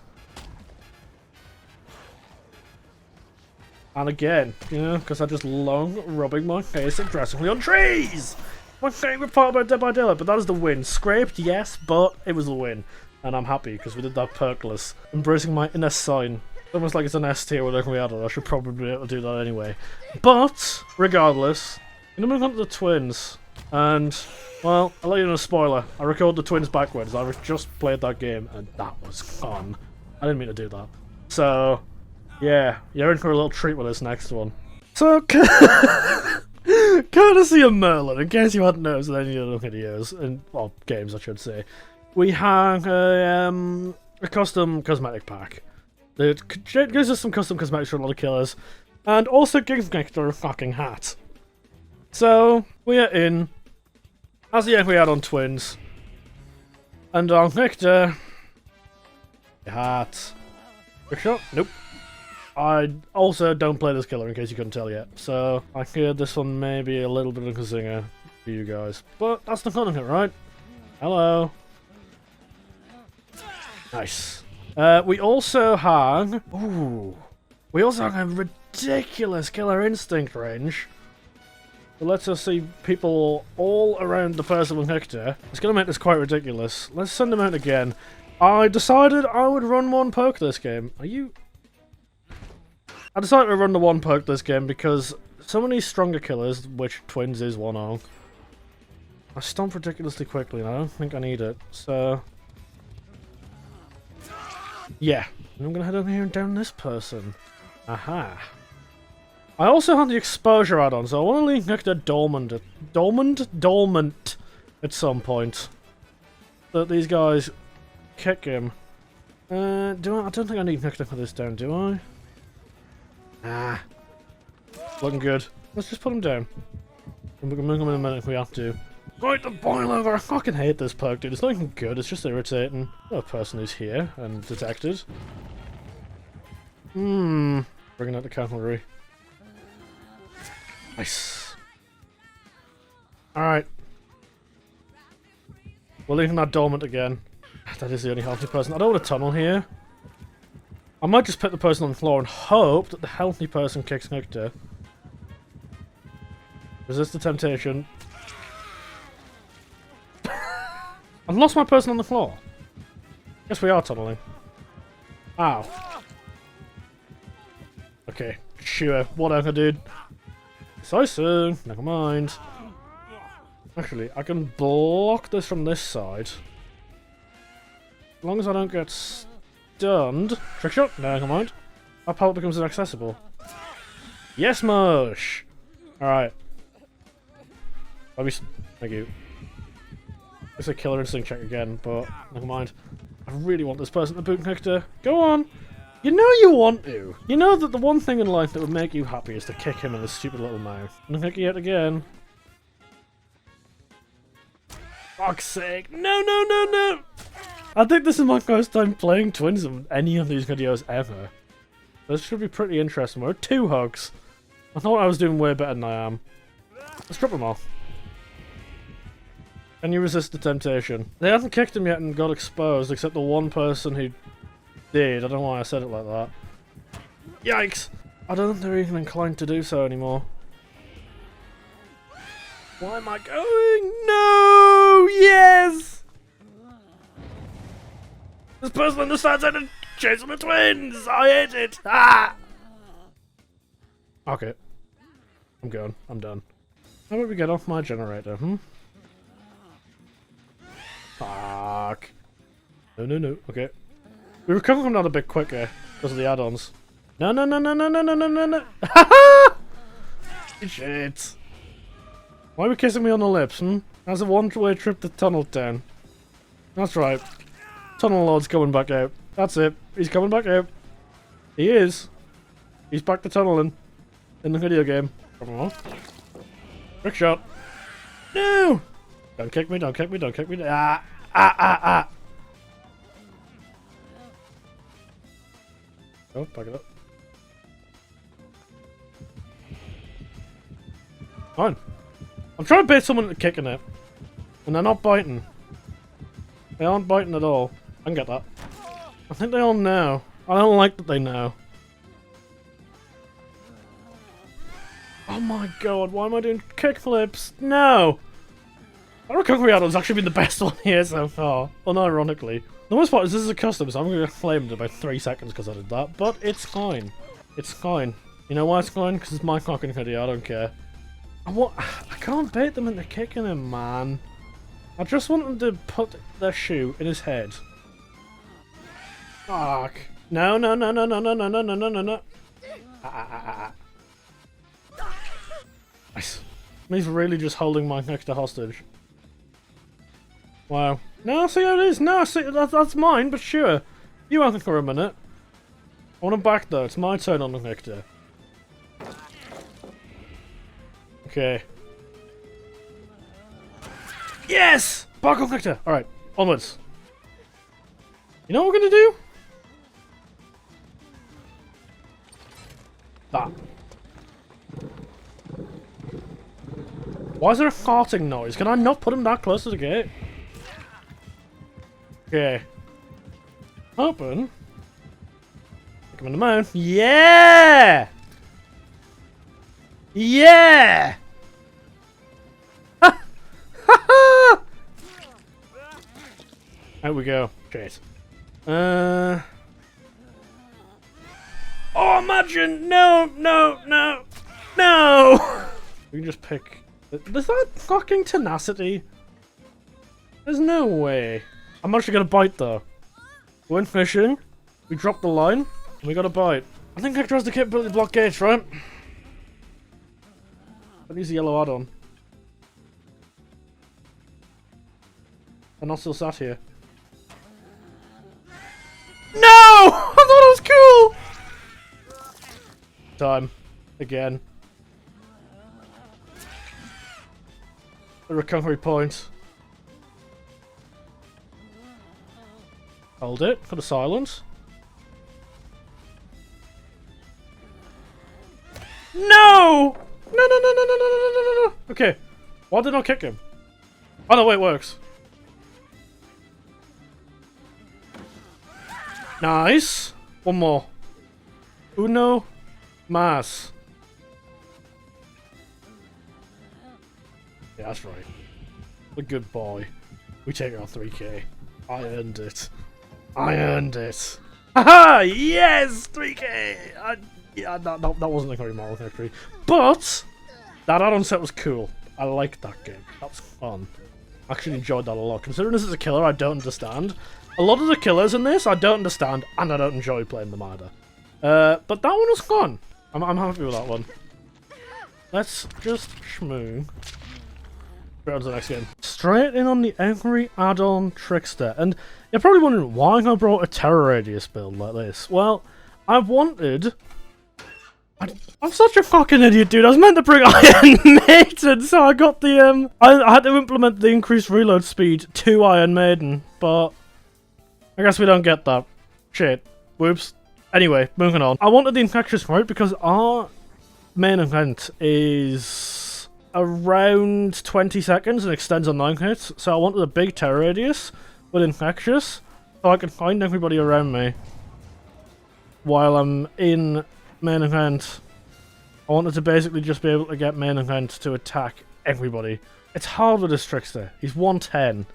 A: And again, you know, because I just love rubbing my face aggressively on trees! My favourite part about Dead by Daylight, but that is the win. Scraped, yes, but it was the win. And I'm happy, because we did that perkless. Embracing my inner Seine. Almost like it's an S tier where we added. I should probably be able to do that anyway. But, regardless, I'm going to move on to the twins. And, well, I'll let you know a spoiler. I recorded the twins backwards. I just played that game, and that was fun. I didn't mean to do that. So, yeah, you're in for a little treat with this next one. So, courtesy of Merlin, in case you hadn't noticed in any other videos, well, games I should say, we have a custom cosmetic pack. It gives us some custom cosmetics for a lot of killers, and also gives Nectar a fucking hat. So, we are in, as the end we had on twins, and on Nectar, a hat. Quick shot? Nope. I also don't play this killer in case you couldn't tell yet, so I feared this one may be a little bit of a zinger for you guys. But that's the fun of it, right? Hello. Nice. We also have... Ooh. We also have a ridiculous killer instinct range. It lets us see people all around the person with Nectar. It's going to make this quite ridiculous. Let's send them out again. I decided I would run one poke this game. Are you... I decided to run the one poke this game because some of these stronger killers, which twins is one of, I stomp ridiculously quickly and I don't think I need it, so... Yeah, I'm gonna head over here and down this person. Aha. I also have the exposure add-on, so I want to leave Nectar dormant at some point. So that these guys kick him. I don't think I need Nectar for this down, do I? Ah. Looking good. Let's just put him down. And we can move him in a minute if we have to. Right, the boil over! I fucking hate this perk, dude. It's not even good, it's just irritating. A person who's here and detected. Bringing out the cavalry. Nice. Alright. We're leaving that dormant again. That is the only healthy person. I don't want to tunnel here. I might just put the person on the floor and hope that the healthy person kicks Nectar. Resist the temptation. I've lost my person on the floor. Guess we are tunneling. Ow. Okay, sure, whatever, dude. So soon, never mind. Actually, I can block this from this side. As long as I don't get stunned. Trick shot? No, never mind. Our pallet becomes inaccessible. Yes, Mosh! Alright. Thank you. It's a killer instinct check again, but never mind. I really want this person to boot Nectar. Go on! You know you want to! You know that the one thing in life that would make you happy is to kick him in his stupid little mouth. And kick yet again. Fuck's sake! No, no, no, no! I think this is my first time playing twins in any of these videos ever. This should be pretty interesting. We're 2 hugs. I thought I was doing way better than I am. Let's drop them off. Can you resist the temptation? They haven't kicked him yet and got exposed, except the one person who did. I don't know why I said it like that. Yikes! I don't think they're even inclined to do so anymore. Why am I going? No! Yes! This person understands how to chase the twins! I hate it! Ah! Okay. I'm going. I'm done. How about we get off my generator, Fuck. No, no, no. Okay. We recover from that a bit quicker because of the add-ons. No, no, no, no, no, no, no, no, no, no. Shit. Why are we kissing me on the lips, hmm? That's a one-way trip to Tunnel Town. That's right. Tunnel Lord's coming back out. That's it. He's coming back out. He is. He's back to tunneling. In the video game. Come on. Trick shot. No! Don't kick me, don't kick me, don't kick me. Ah! Ah, ah, ah! Oh, back it up. Fine. I'm trying to bait someone into kicking it. And they're not biting. They aren't biting at all. I can get that. I think they all know. I don't like that they know. Oh my god, why am I doing kickflips? No! I recovery addon's actually been the best one here so far. Unironically. The worst part is this is a custom, so I'm going to get flamed in about 3 seconds because I did that. But it's fine. It's fine. You know why it's fine? Because it's my fucking hoodie, I don't care. I can't bait them into kicking him, man. I just want them to put their shoe in his head. Fuck. No, no, no, no, no, no, no, no, no, no, no, no. Nice. He's really just holding my next to hostage. Wow. No, see how it is. No, see, that's mine, but sure. You have it for a minute. I want him back though. It's my turn on the Victor. Okay. Yes! Back on Victor! Alright, onwards. You know what we're gonna do? That. Why is there a farting noise? Can I not put him that close to the gate? Okay. Open. Pick him in the mouth. Yeah! Yeah! Out we go. Shit. Oh, imagine! No, no, no, no! We can just pick. Is that fucking tenacity? There's no way. I'm actually gonna bite though. We went fishing. We dropped the line. And we got a bite. I think Hector has the capability to block gates, right? I use the yellow add-on. I'm not still sat here. No! I thought it was cool! Time. Again. A recovery point. Hold it for the silence. No! No, no, no, no, no, no, no, no, no, no. Okay. Why did I not kick him? Oh, no, wait, it works. Nice. One more. Uno mas. Yeah, that's right. A good boy. We take our 3k. I earned it. I earned it. Haha! Yes! 3k! Yeah, that wasn't a very moral victory. But that add-on set was cool. I liked that game. That was fun. I actually enjoyed that a lot. Considering this is a killer I don't understand. A lot of the killers in this I don't understand, and I don't enjoy playing them either. But that one was fun. I'm happy with that one. Let's just schmoo. Straight on to the next game. Straight in on the every add-on Trickster. And you're probably wondering why I brought a Terror Radius build like this. Well, I wanted... I'm such a fucking idiot, dude. I was meant to bring Iron Maiden, so I got the, I had to implement the increased reload speed to Iron Maiden, but I guess we don't get that. Shit. Whoops. Anyway, moving on. I wanted the Infectious Route because our main event is around 20 seconds and extends on 9 hits, so I wanted a big Terror Radius with Infectious, so I can find everybody around me while I'm in main event. I wanted to basically just be able to get main event to attack everybody. It's hard with this Trickster. He's 110.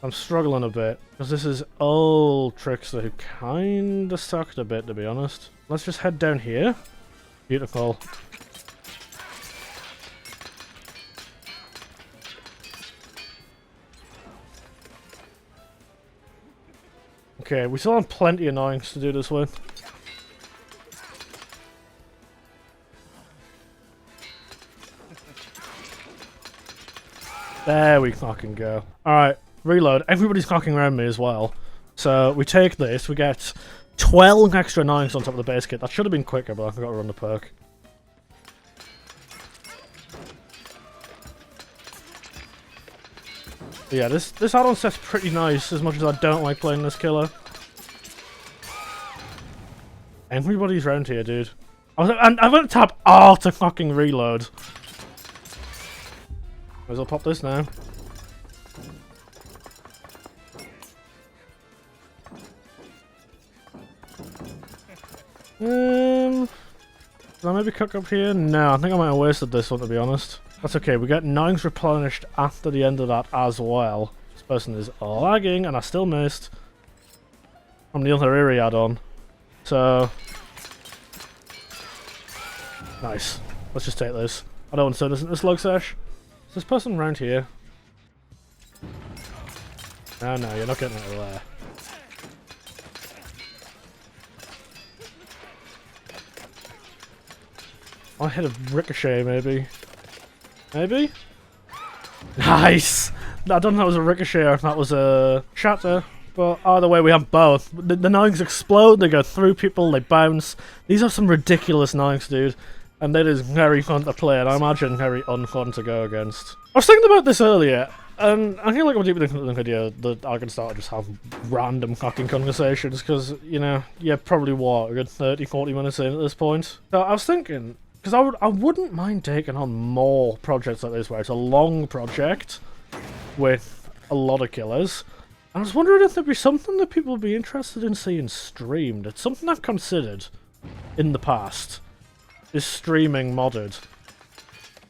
A: I'm struggling a bit because this is old Trickster who kinda sucked a bit, to be honest. Let's just head down here. Beautiful. Okay, we still have plenty of annoyings to do this with. There we fucking go. Alright, reload. Everybody's knocking around me as well. So we take this, we get 12 extra 9s on top of the base kit. That should have been quicker, but I forgot to run the perk. But yeah, this add-on set's pretty nice, as much as I don't like playing this killer. Everybody's round here, dude. I'm gonna tap R to fucking reload. Might as well pop this now. Did I maybe cook up here? No, I think I might have wasted this one, to be honest. That's okay, we get 9s replenished after the end of that as well. This person is lagging, and I still missed from the other area add-on. So... nice. Let's just take this. I don't want to turn this into a slug sesh. Is this person around here? Oh no, you're not getting out of there. I hit a ricochet, maybe. Maybe? Nice! I don't know if that was a ricochet or if that was a shatter, but either way we have both. The 9s explode, they go through people, they bounce. These are some ridiculous 9s, dude. And it is very fun to play, and I imagine very unfun to go against. I was thinking about this earlier, and I feel like I'm deep in the video that I can start to just have random fucking conversations, because, you know, yeah, probably what, a good 30-40 minutes in at this point. So I was thinking... because I wouldn't mind taking on more projects like this where it's a long project with a lot of killers. And I was wondering if there'd be something that people would be interested in seeing streamed. It's something I've considered in the past, is streaming modded.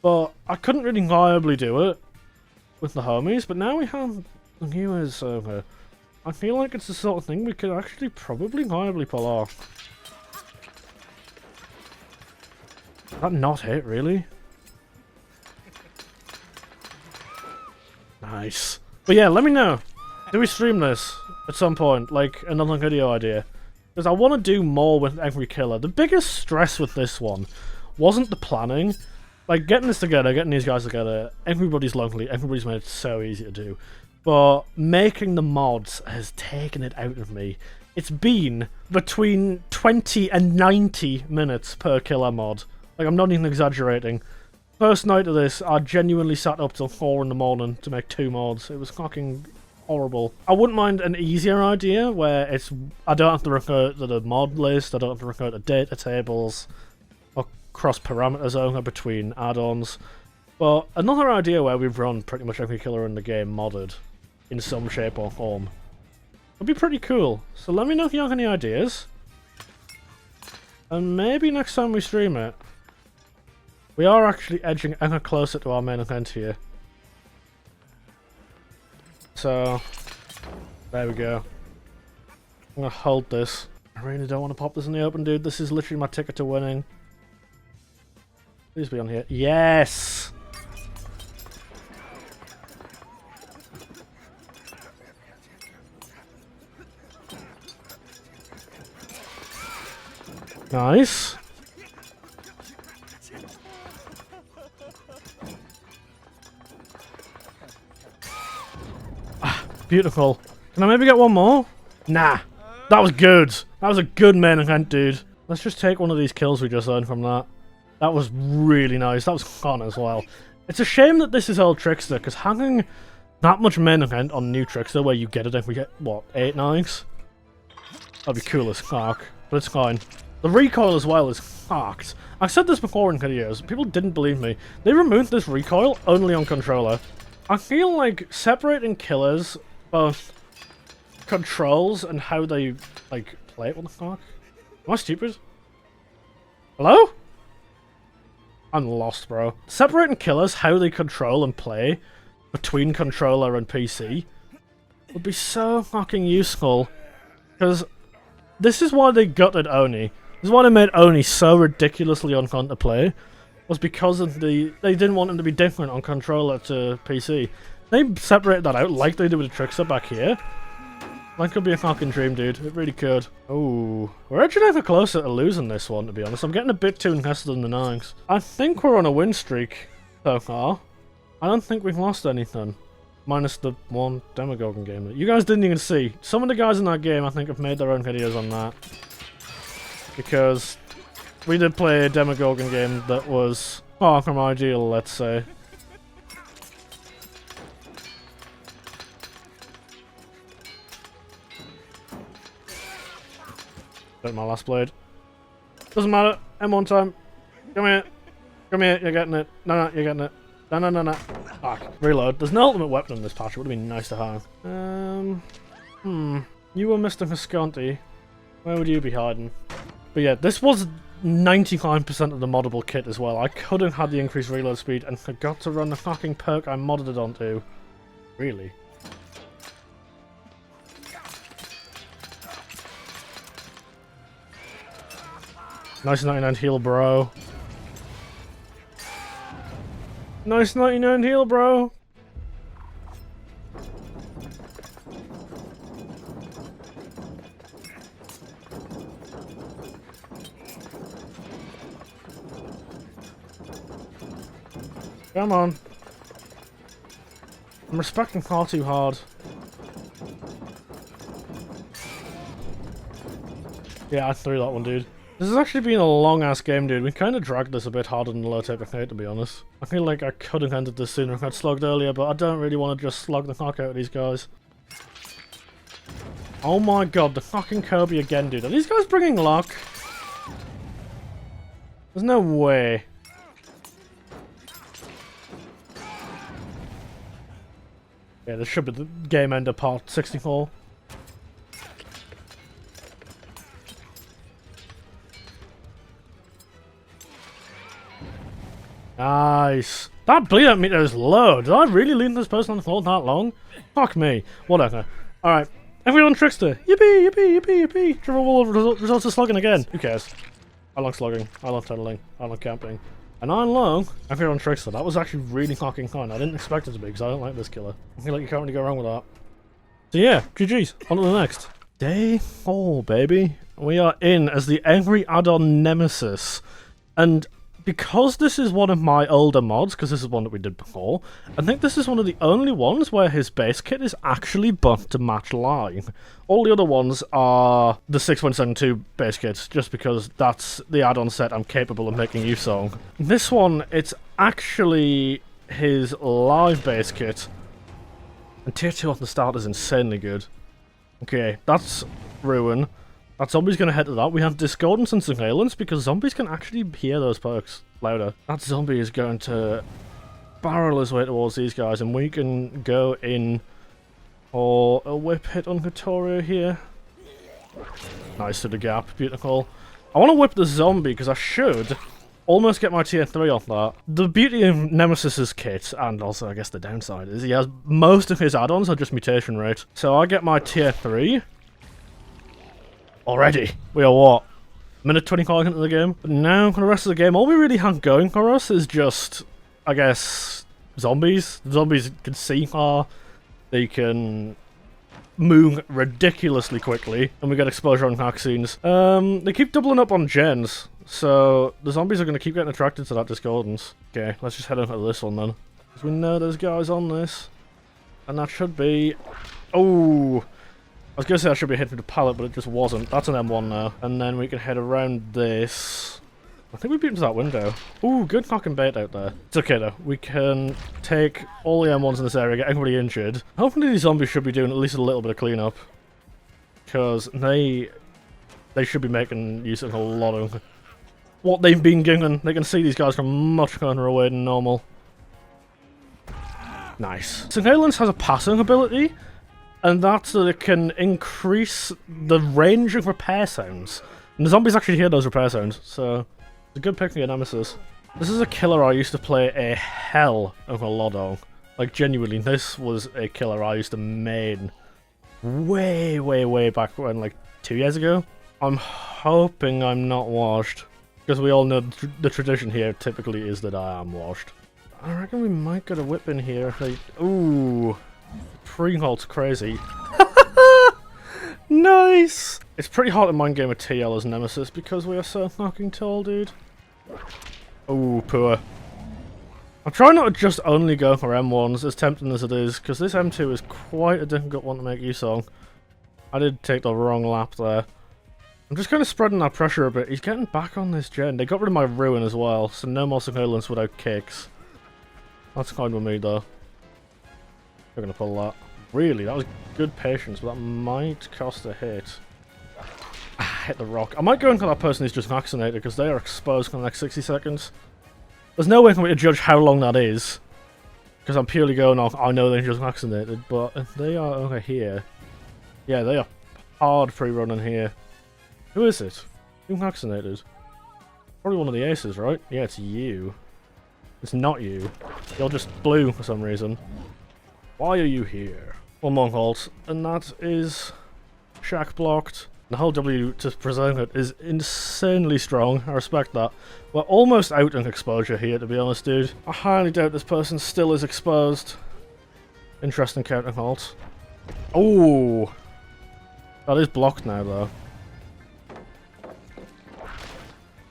A: But I couldn't really viably do it with the homies, but now we have the new server. I feel like it's the sort of thing we could actually probably viably pull off. Did that not hit, really? Nice. But yeah, let me know. Do we stream this at some point? Like, another video idea? Because I want to do more with every killer. The biggest stress with this one wasn't the planning. Like, getting this together, getting these guys together, everybody's lonely, everybody's made it so easy to do. But making the mods has taken it out of me. It's been between 20 and 90 minutes per killer mod. Like, I'm not even exaggerating. First night of this, I genuinely sat up till 4 in the morning to make 2 mods. It was fucking horrible. I wouldn't mind an easier idea where it's... I don't have to refer to the mod list, I don't have to refer to data tables, or cross parameters over between add-ons. But another idea where we've run pretty much every killer in the game modded, in some shape or form, would be pretty cool. So let me know if you have any ideas. And maybe next time we stream it, we are actually edging ever closer to our main event here. So, there we go. I'm gonna hold this. I really don't want to pop this in the open, dude. This is literally my ticket to winning. Please be on here. Yes! Nice. Beautiful. Can I maybe get one more? Nah. That was good. That was a good main event, dude. Let's just take one of these kills we just earned from that. That was really nice. That was fun as well. It's a shame that this is old Trickster, because having that much main event on new Trickster where you get it if we get, what, 8 9s? That'd be cool as fuck. But it's fine. The recoil as well is fucked. I've said this before in videos. People didn't believe me. They removed this recoil only on controller. I feel like separating killers, both controls and how they, like, play it. What the fuck? Am I stupid? Hello? I'm lost, bro. Separating killers, how they control and play between controller and PC would be so fucking useful. Because this is why they gutted Oni. This is why they made Oni so ridiculously unfun to play. Was because of they didn't want him to be different on controller to PC. They separated that out like they did with the Trickster back here. That could be a fucking dream, dude. It really could. Oh, we're actually ever closer to losing this one, to be honest. I'm getting a bit too invested in the 9s. I think we're on a win streak so far. I don't think we've lost anything. Minus the one Demogorgon game that you guys didn't even see. Some of the guys in that game, I think, have made their own videos on that. Because we did play a Demogorgon game that was far from ideal, let's say. Got my last blade. Doesn't matter. M1 time. Come here. Come here. You're getting it. No, you're getting it. No. Fuck. Reload. There's no ultimate weapon in this patch. It would have been nice to have. You were Mr. Visconti. Where would you be hiding? But yeah, this was 95% of the moddable kit as well. I could have had the increased reload speed and forgot to run the fucking perk I modded it onto. Really? Nice 99 heal, bro. Nice 99 heal, bro. Come on. I'm respecting far too hard. Yeah, I threw that one, dude. This has actually been a long-ass game, dude. We kind of dragged this a bit harder than low tech to be honest. I feel like I could have ended this sooner if I'd slogged earlier, but I don't really want to just slog the fuck out of these guys. Oh my god, the fucking Kobe again, dude. Are these guys bringing luck? There's no way. Yeah, this should be the game ender part 64. Nice. That bleed out meter is low. Did I really leave this person on the floor that long? Fuck me. Whatever. Alright. Everyone Trickster. Yippee, yippee, yippee, yippee. Triple wall results of slugging again. Who cares? I love slugging. I love tunneling. I love camping. And I love everyone Trickster. That was actually really fucking fun. I didn't expect it to be because I don't like this killer. I feel like you can't really go wrong with that. So yeah, GG's. On to the next. Day 4, baby. We are in as the angry addon Nemesis. And because this is one of my older mods, because this is one that we did before, I think this is one of the only ones where his base kit is actually buffed to match line. All the other ones are the 6.72 base kits, just because that's the add-on set I'm capable of making use of. This one, it's actually his live base kit, and tier 2 on the start is insanely good. Okay, that's Ruin. That zombie's going to head to that. We have Discordance and Surveillance because zombies can actually hear those perks louder. That zombie is going to barrel his way towards these guys, and we can go in for a whip hit on Vittorio here. Nice to the gap. Beautiful. I want to whip the zombie because I should almost get my tier 3 off that. The beauty of Nemesis's kit, and also I guess the downside, is he has most of his add-ons are just mutation rate. So I get my tier 3. Already, we are what? Minute 25 into the game? But now, for the rest of the game, all we really have going for us is just, I guess, zombies. The zombies can see far, they can move ridiculously quickly, and we get exposure on vaccines. They keep doubling up on gens, so the zombies are going to keep getting attracted to that discordance. Okay, let's just head over to this one then. Because we know there's guys on this, and that should be... Oh! I was going to say I should be hitting the pallet, but it just wasn't. That's an M1 now. And then we can head around this. I think we beat into that window. Ooh, good fucking bait out there. It's okay though. We can take all the M1s in this area, get everybody injured. Hopefully these zombies should be doing at least a little bit of cleanup. Because they should be making use of a lot of what they've been given. They can see these guys from much further away than normal. Nice. Surveillance has a passing ability. And that's that it can increase the range of repair sounds. And the zombies actually hear those repair sounds, so it's a good pick for your Nemesis. This is a killer I used to play a hell of a lot of. Like, genuinely, this was a killer I used to main way, way, way back when, like, 2 years ago. I'm hoping I'm not washed, because we all know the tradition here typically is that I am washed. I reckon we might get a whip in here. Like, ooh. Pre-halt's crazy. Nice! It's pretty hard to mind game with TL as Nemesis because we are so fucking tall, dude. Oh, poor. I'm trying not to just only go for M1s, as tempting as it is, because this M2 is quite a difficult one to make use of. I did take the wrong lap there. I'm just kind of spreading that pressure a bit. He's getting back on this gen. They got rid of my ruin as well, so no more surveillance without kicks. That's fine with me though. We're going to pull that. Really, that was good patience, but that might cost a hit. Hit the rock. I might go in for that person who's just vaccinated, because they are exposed for the next 60 seconds. There's no way for me to judge how long that is, because I'm purely going off, I know they're just vaccinated, but if they are over here, yeah, they are hard pre-running here. Who is it? Who vaccinated? Probably one of the aces, right? Yeah, it's you. It's not you. You're just blue for some reason. Why are you here? One more halt, and that is Shack blocked. The whole W to present it is insanely strong. I respect that. We're almost out in exposure here, to be honest, dude. I highly doubt this person still is exposed. Interesting counter halt. Oh, that is blocked now, though.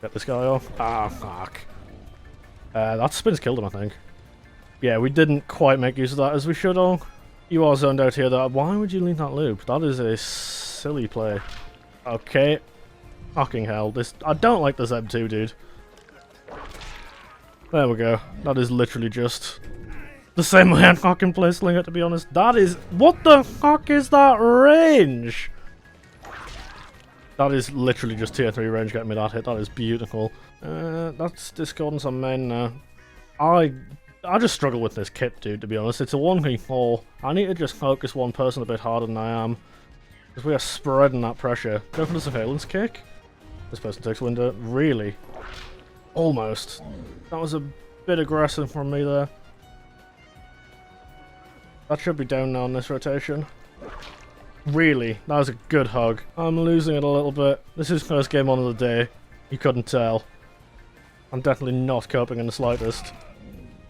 A: Get this guy off. Ah, fuck. That spin's killed him, I think. Yeah, we didn't quite make use of that as we should have. You are zoned out here, though. Why would you leave that loop? That is a silly play. Okay. Fucking hell. I don't like this M2, dude. There we go. That is literally just the same way I fucking play Slinger, to be honest. That is... What the fuck is that range? That is literally just tier 3 range getting me that hit. That is beautiful. That's discordance on main now. I just struggle with this kit, dude, to be honest. It's a 1v4. I need to just focus one person a bit harder than I am. Because we are spreading that pressure. Go for the surveillance kick. This person takes window. Really? Almost. That was a bit aggressive from me there. That should be down now on this rotation. Really? That was a good hug. I'm losing it a little bit. This is first game on of the day. You couldn't tell. I'm definitely not coping in the slightest.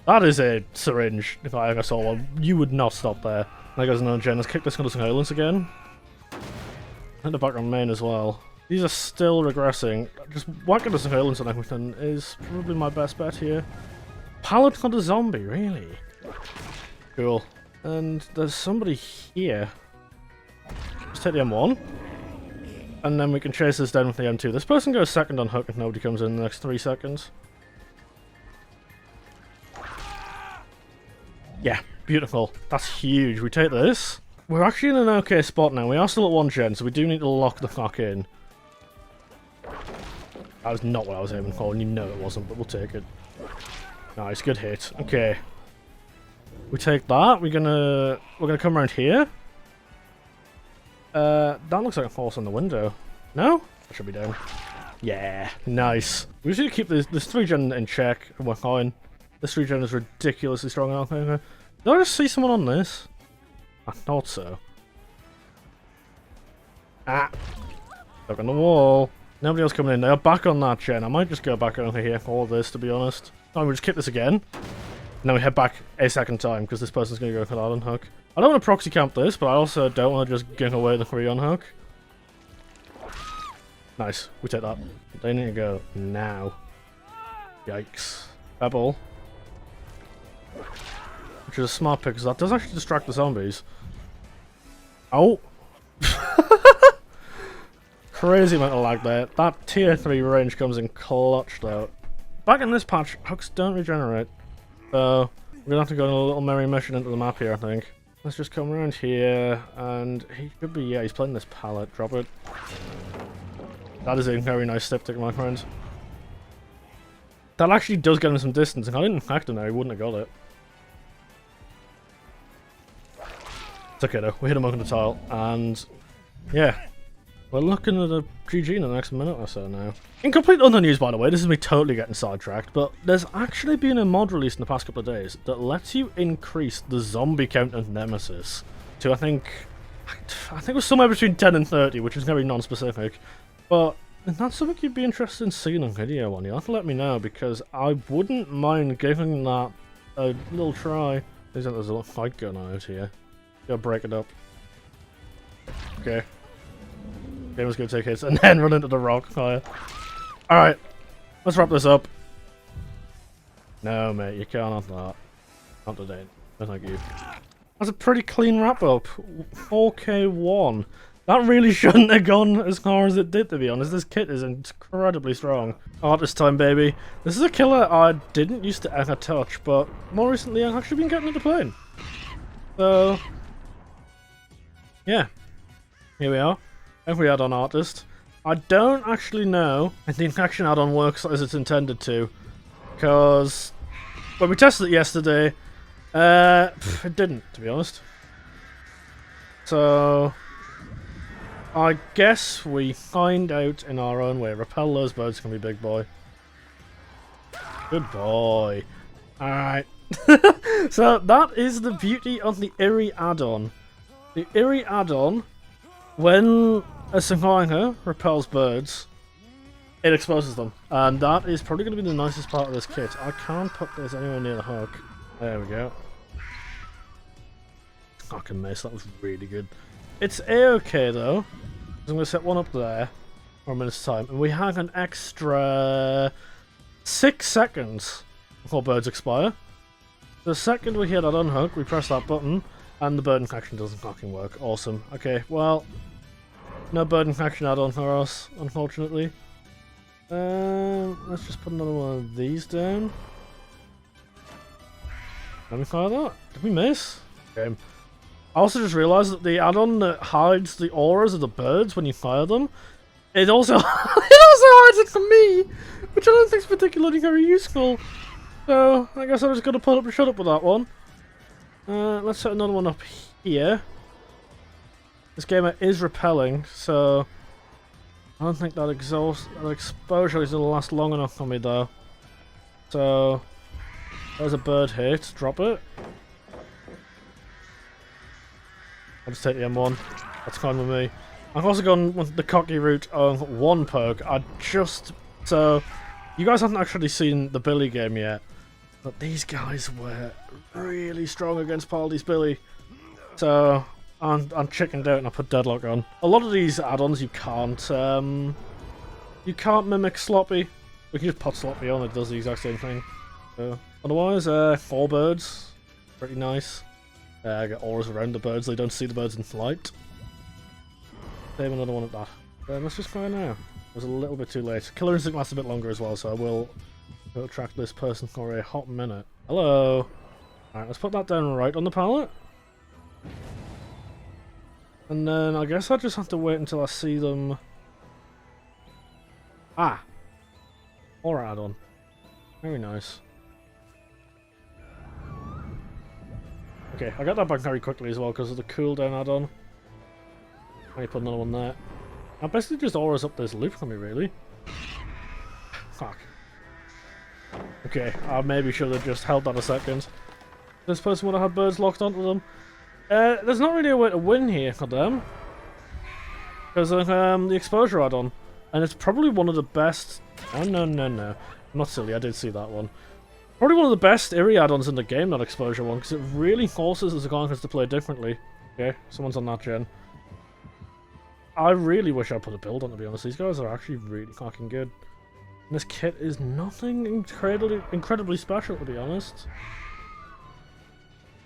A: That is a syringe, if I ever saw one. You would not stop there. There goes another gen. Let's kick this into surveillance again. Hit the back on main as well. These are still regressing. Just whacking the surveillance and everything is probably my best bet here. Pallet for the zombie, really? Cool. And there's somebody here. Just hit the M1. And then we can chase this down with the M2. This person goes second on hook if nobody comes in the next 3 seconds. Yeah, beautiful. That's huge. We take this. We're actually in an okay spot now. We are still at 1 gen, so we do need to lock the fuck in. That was not what I was aiming for, and you know it wasn't, but we'll take it. Nice, good hit. Okay. We take that. We're gonna come around here. That looks like a force on the window. No? That should be down. Yeah, nice. We just need to keep this 3 gen in check, and we're fine. This 3 gen is ridiculously strong. Did I just see someone on this? I thought so. Ah! Stuck on the wall. Nobody else coming in. They're back on that gen. I might just go back over here for all of this, to be honest. Oh, we just kick this again. And then we head back a second time, because this person's going to go for that on hook. I don't want to proxy camp this, but I also don't want to just give away the 3 on hook. Nice. We take that. They need to go now. Yikes. Pebble. Which is a smart pick, because that does actually distract the zombies. Oh! Crazy amount of lag there. That tier 3 range comes in clutch, though. Back in this patch, hooks don't regenerate. So, we're going to have to go on a little merry mission into the map here, I think. Let's just come around here, and he should be, yeah, he's playing this pallet. Drop it. That is a very nice step my friend. That actually does get him some distance, and I didn't hack him there, he wouldn't have got it. It's okay though, we hit him up on the tile, and yeah, we're looking at a GG in the next minute or so now. In complete other news, by the way, this is me totally getting sidetracked, but there's actually been a mod released in the past couple of days that lets you increase the zombie count of Nemesis to, I think it was somewhere between 10 and 30, which is very non-specific, but if that's something you'd be interested in seeing on video one, you'll have to let me know, because I wouldn't mind giving that a little try. There's a little fight going on out here. Gotta break it up. Okay. Gamer's gonna take hits and then run into the rock fire. Alright. Let's wrap this up. No, mate, you can't have that. Not today. No, thank you. That's a pretty clean wrap-up. 4K1. That really shouldn't have gone as far as it did, to be honest. This kit is incredibly strong. Artist time, baby. This is a killer I didn't used to ever touch, but more recently I've actually been getting into playing. So, yeah. Here we are. Every add-on artist. I don't actually know if the infection add-on works as it's intended to, because when we tested it yesterday, it didn't, to be honest. So, I guess we find out in our own way. Repel those birds can be big boy. Good boy. Alright. So, that is the beauty of the Eerie add-on. The Eerie add-on, when a survivor repels birds, it exposes them. And that is probably going to be the nicest part of this kit. I can't put this anywhere near the hook. There we go. Fucking mace, that was really good. It's a-okay though. I'm going to set one up there for a minute's time. And we have an extra 6 seconds before birds expire. The second we hear that unhook, we press that button, and the bird infection doesn't fucking work. Awesome. Okay, well, no bird infection add-on for us, unfortunately. Let's just put another one of these down. Let me fire that. Did we miss? Okay. I also just realised that the add-on that hides the auras of the birds when you fire them, it also it also hides it from me, which I don't think is particularly very useful. So I guess I'm just gonna put up and shut up with that one. Let's set another one up here. This gamer is repelling, so I don't think that exposure is gonna last long enough for me though. So there's a bird hit. Drop it. I'll just take the M1. That's fine with me. I've also gone with the cocky route of one perk. So you guys haven't actually seen the Billy game yet, but these guys were really strong against Paldi's Billy. So I'm chickened out and I put Deadlock on. A lot of these add-ons you can't mimic Sloppy. We can just put Sloppy on, it does the exact same thing. So otherwise, 4 birds, pretty nice. I get auras around the birds, they don't see the birds in flight. Save another one at that. Let's just fire now. It was a little bit too late. Killer Instinct lasts a bit longer as well, so I will track this person for a hot minute. Hello! Alright, let's put that down right on the pallet. And then I guess I just have to wait until I see them. Ah! Aura add-on. Very nice. Okay, I got that back very quickly as well because of the cooldown add-on. Let me put another one there. I basically just auras up this loop for me, really. Fuck. Okay, I maybe should have just held that a second. This person would have had birds locked onto them. There's not really a way to win here for them. Because of the exposure add-on. And it's probably one of the best... Oh, no. I'm not silly, I did see that one. Probably one of the best Eerie add-ons in the game, that exposure one, because it really forces the Gargants to play differently. Okay, someone's on that gen. I really wish I put a build on, to be honest. These guys are actually really fucking good. And this kit is nothing incredibly special, to be honest.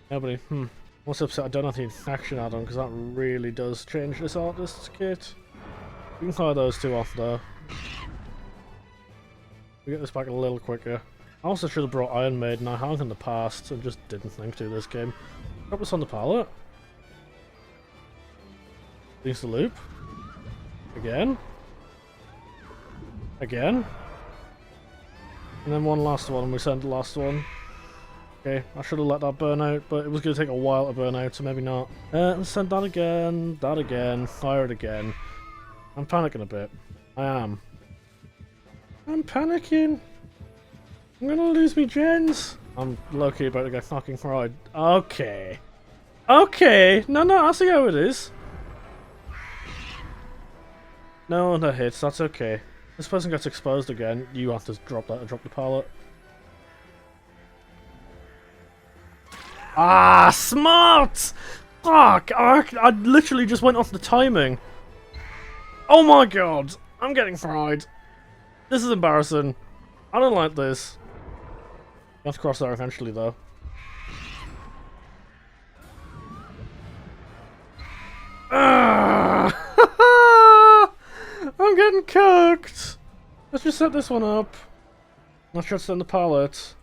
A: Nobody, I'm also upset I don't have the infection add-on, because that really does change this artist's kit. We can fire those 2 off, though. We get this back a little quicker. I also should have brought Iron Maiden. I have in the past and just didn't think to this game. Drop this on the pallet. Use the loop. Again. Again. And then one last one. We send the last one. Okay, I should have let that burn out, but it was going to take a while to burn out, so maybe not. Let's send that again, fire it again. I'm panicking a bit. I am. I'm panicking. I'm gonna lose me gens. I'm low-key about to get fucking fried. Okay. Okay. No, I see how it is. No, that hits. That's okay. This person gets exposed again. You have to drop that and drop the pallet. Ah, smart! Fuck! I literally just went off the timing. Oh my god! I'm getting fried. This is embarrassing. I don't like this. You have to cross there eventually, though. Ah! I'm getting cooked! Let's just set this one up. Not sure to send the pallet.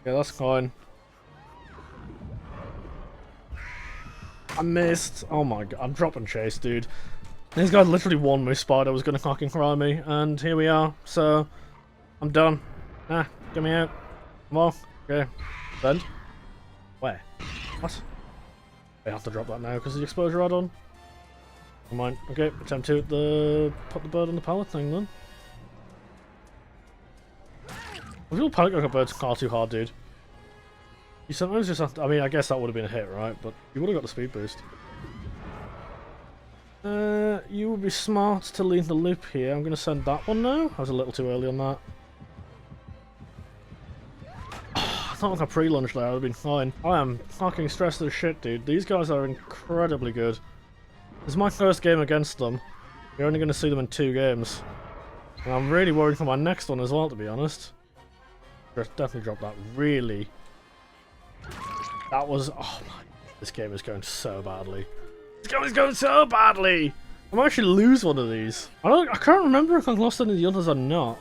A: Yeah, that's fine. I missed. Oh my god, I'm dropping chase, dude. These guys literally warned me Spider was gonna fucking cry me, and here we are. So, I'm done. Ah, get me out. Come on. Okay. Send. Where? What? I have to drop that now because of the exposure add-on. Never mind. Okay, attempt to put the bird on the pallet thing then. I feel panic like a bird's far too hard, dude. You sometimes just have to, I mean, I guess that would have been a hit, right? But you would have got the speed boost. You would be smart to leave the loop here. I'm going to send that one now. I was a little too early on that. I thought like a pre-lunch there, I would have been fine. I am fucking stressed as shit, dude. These guys are incredibly good. This is my first game against them. You're only going to see them in 2 games. And I'm really worried for my next one as well, to be honest. Definitely dropped that. Really? That was... Oh my... This game is going so badly. This game is going so badly! I might actually lose one of these. I can't remember if I've lost any of the others or not.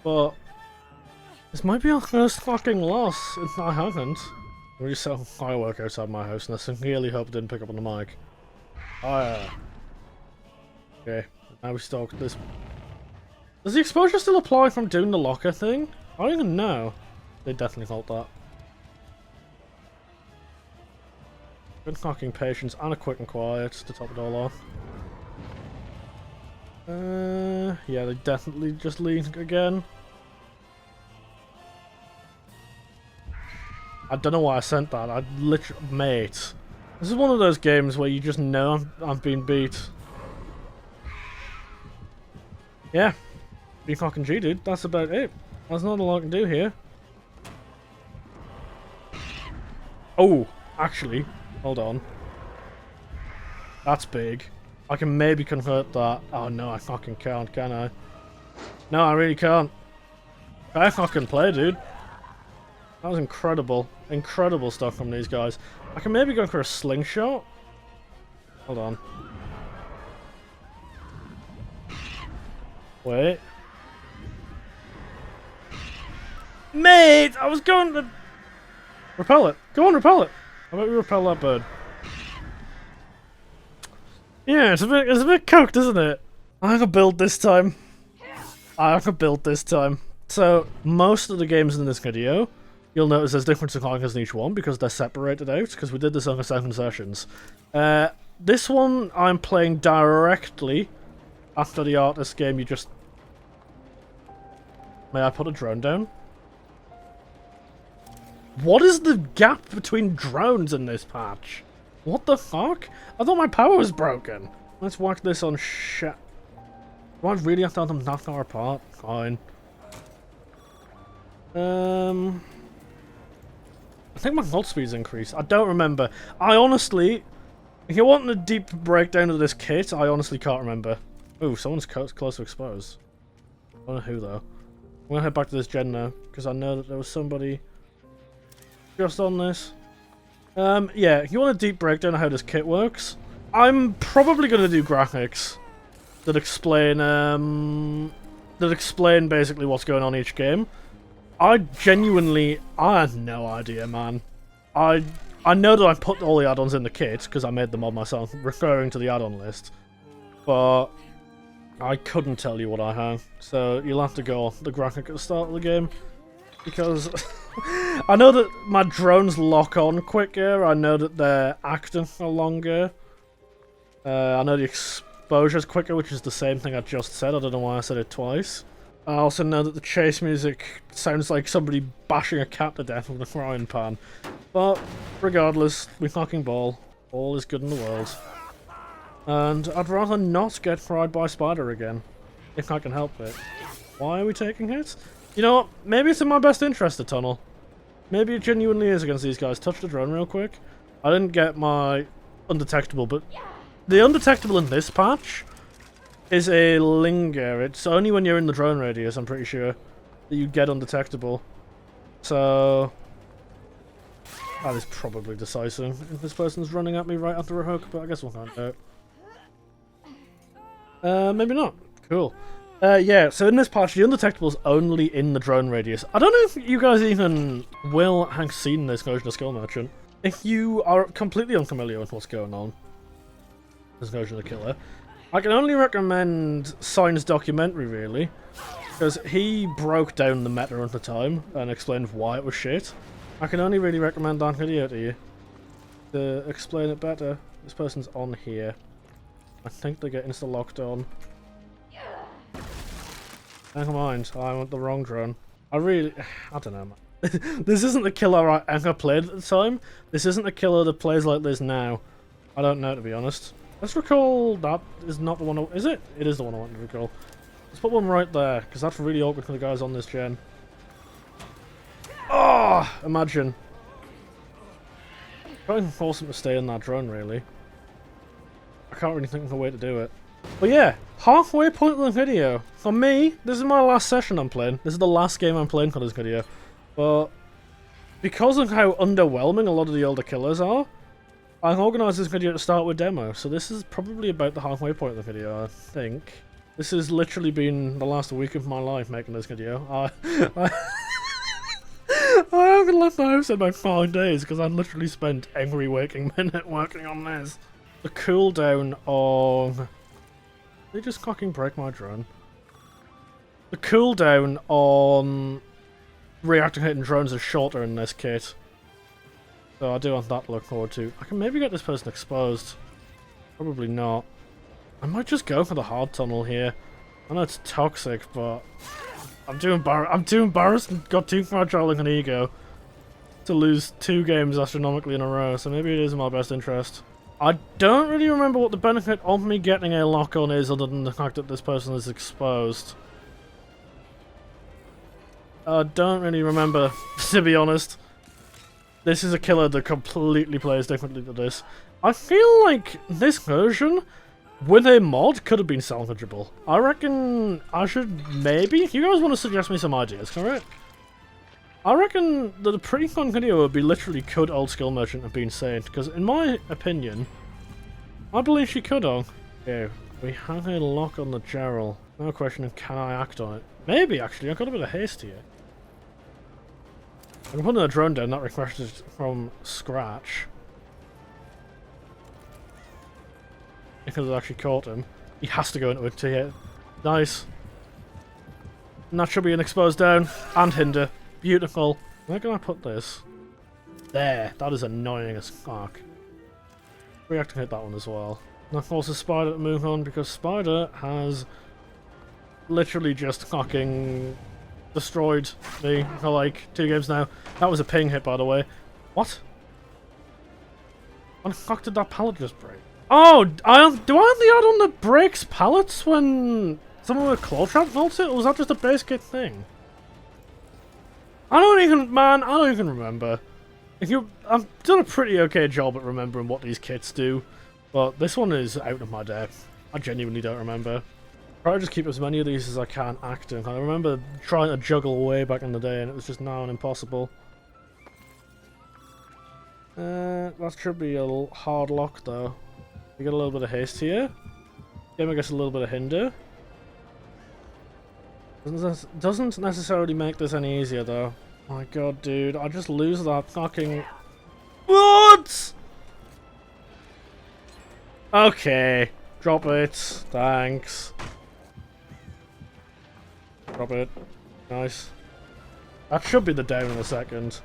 A: But... This might be our first fucking loss if I haven't. I'm just set a firework outside my house and I sincerely hope it didn't pick up on the mic. Oh yeah. Okay, now we stalk this. Does the exposure still apply from doing the locker thing? I don't even know. They definitely halt that. Good fucking patience and a quick and quiet to top it all off. Yeah, they definitely just leave again. I don't know why I sent that. I literally... Mate. This is one of those games where you just know I'm being beat. Yeah. Be fucking G, dude. That's about it. There's not a lot I can do here. Oh, actually. Hold on. That's big. I can maybe convert that. Oh no, I fucking can't, can I? No, I really can't. I fucking play, dude. That was incredible. Incredible stuff from these guys. I can maybe go for a slingshot. Hold on. Wait. Mate! I was going to... Repel it. Go on, repel it. How about we repel that bird? Yeah, it's a bit cooked, isn't it? I can build this time. I can build this time. So, most of the games in this video, you'll notice there's different characters in each one because they're separated out, because we did this over 7 sessions. This one I'm playing directly after the artist game. You just... May I put a drone down? What is the gap between drones in this patch? What the fuck? I thought my power was broken. Let's work this on shit. Do I really have to have them that far apart? Fine. I think my hold speed's increased. I don't remember. I honestly... If you want a deep breakdown of this kit, I honestly can't remember. Ooh, someone's close to expose. I don't know who, though. I'm gonna head back to this gen now, because I know that there was somebody just on this. Yeah, if you want a deep breakdown of how this kit works, I'm probably gonna do graphics that explain basically what's going on each game. I have no idea, man. I know that I put all the add-ons in the kit because I made the mod myself, referring to the add-on list, but I couldn't tell you what I have. So you'll have to go off the graphic at the start of the game, because I know that my drones lock on quicker. I know that they're active for longer. I know the exposure's quicker, which is the same thing I just said. I don't know why I said it twice. I also know that the chase music sounds like somebody bashing a cat to death with a frying pan. But, regardless, we fucking ball. All is good in the world. And I'd rather not get fried by Spider again, if I can help it. Why are we taking hits? You know what? Maybe it's in my best interest to tunnel. Maybe it genuinely is against these guys. Touch the drone real quick. I didn't get my undetectable, but the undetectable in this patch is a linger. It's only when you're in the drone radius, I'm pretty sure, that you get undetectable. So... that is probably decisive if this person's running at me right after a hook, but I guess we'll find out. Maybe not. Cool. Yeah, so in this patch, the undetectable's only in the drone radius. I don't know if you guys even will have seen this version of Skill Merchant. If you are completely unfamiliar with what's going on, this version of the killer, I can only recommend Seine's documentary, really, because he broke down the meta at the time and explained why it was shit. I can only really recommend that video to you to explain it better. This person's on here. I think they get insta-locked on. Never mind, I want the wrong drone. I don't know, man. This isn't the killer I ever played at the time. This isn't the killer that plays like this now. I don't know, to be honest. Let's recall that is not the one. Is it? It is the one I want to recall. Let's put one right there, because that's really awkward for the guys on this gen. Oh, imagine. Can't even force him to stay in that drone, really. I can't really think of a way to do it. But yeah, halfway point of the video. For me, this is my last session I'm playing. This is the last game I'm playing for this video. But because of how underwhelming a lot of the older killers are, I've organised this video to start with demo. So this is probably about the halfway point of the video, I think. This has literally been the last week of my life making this video. I haven't left the house in about 5 days because I literally spent every waking minute working on this. The cooldown on... They just fucking break my drone. The cooldown on reactivating drones is shorter in this kit. So I do have that to look forward to. I can maybe get this person exposed. Probably not. I might just go for the hard tunnel here. I know it's toxic, but I'm too embarrassed and got too fragile an ego to lose 2 games astronomically in a row, so maybe it is in my best interest. I don't really remember what the benefit of me getting a lock-on is other than the fact that this person is exposed. I don't really remember, to be honest. This is a killer that completely plays differently to this. I feel like this version, with a mod, could have been salvageable. I reckon I should maybe... You guys want to suggest me some ideas, correct? I reckon that a pretty fun video would be literally could old Skill Merchant have been saved, because in my opinion, I believe she could have. Okay, we have a lock on the Gerald. No question of can I act on it. Maybe, actually, I've got a bit of haste here. I can put a drone down, that refreshes from scratch. Because it actually caught him. He has to go into it to hit. Nice. And that should be an exposed down and hinder. Beautiful. Where can I put this? There. That is annoying as fuck. Reactivate that one as well. And that forces Spider to move on because Spider has literally just fucking destroyed me for like 2 games now. That was a ping hit, by the way. What? When the fuck did that pallet just break? Oh, do I have the add-on that breaks pallets when someone with a claw trap vaults it? Or was that just a base kit thing? I don't even remember. I've done a pretty okay job at remembering what these kits do, but this one is out of my depth. I genuinely don't remember. Try to just keep as many of these as I can active. I remember trying to juggle way back in the day and it was just now impossible. That should be a hard lock though. We get a little bit of haste here. Game I guess a little bit of hinder. Doesn't necessarily make this any easier though. My god, dude, I just lose that fucking... What? Okay. Drop it. Thanks. Drop it. Nice. That should be the down in a second.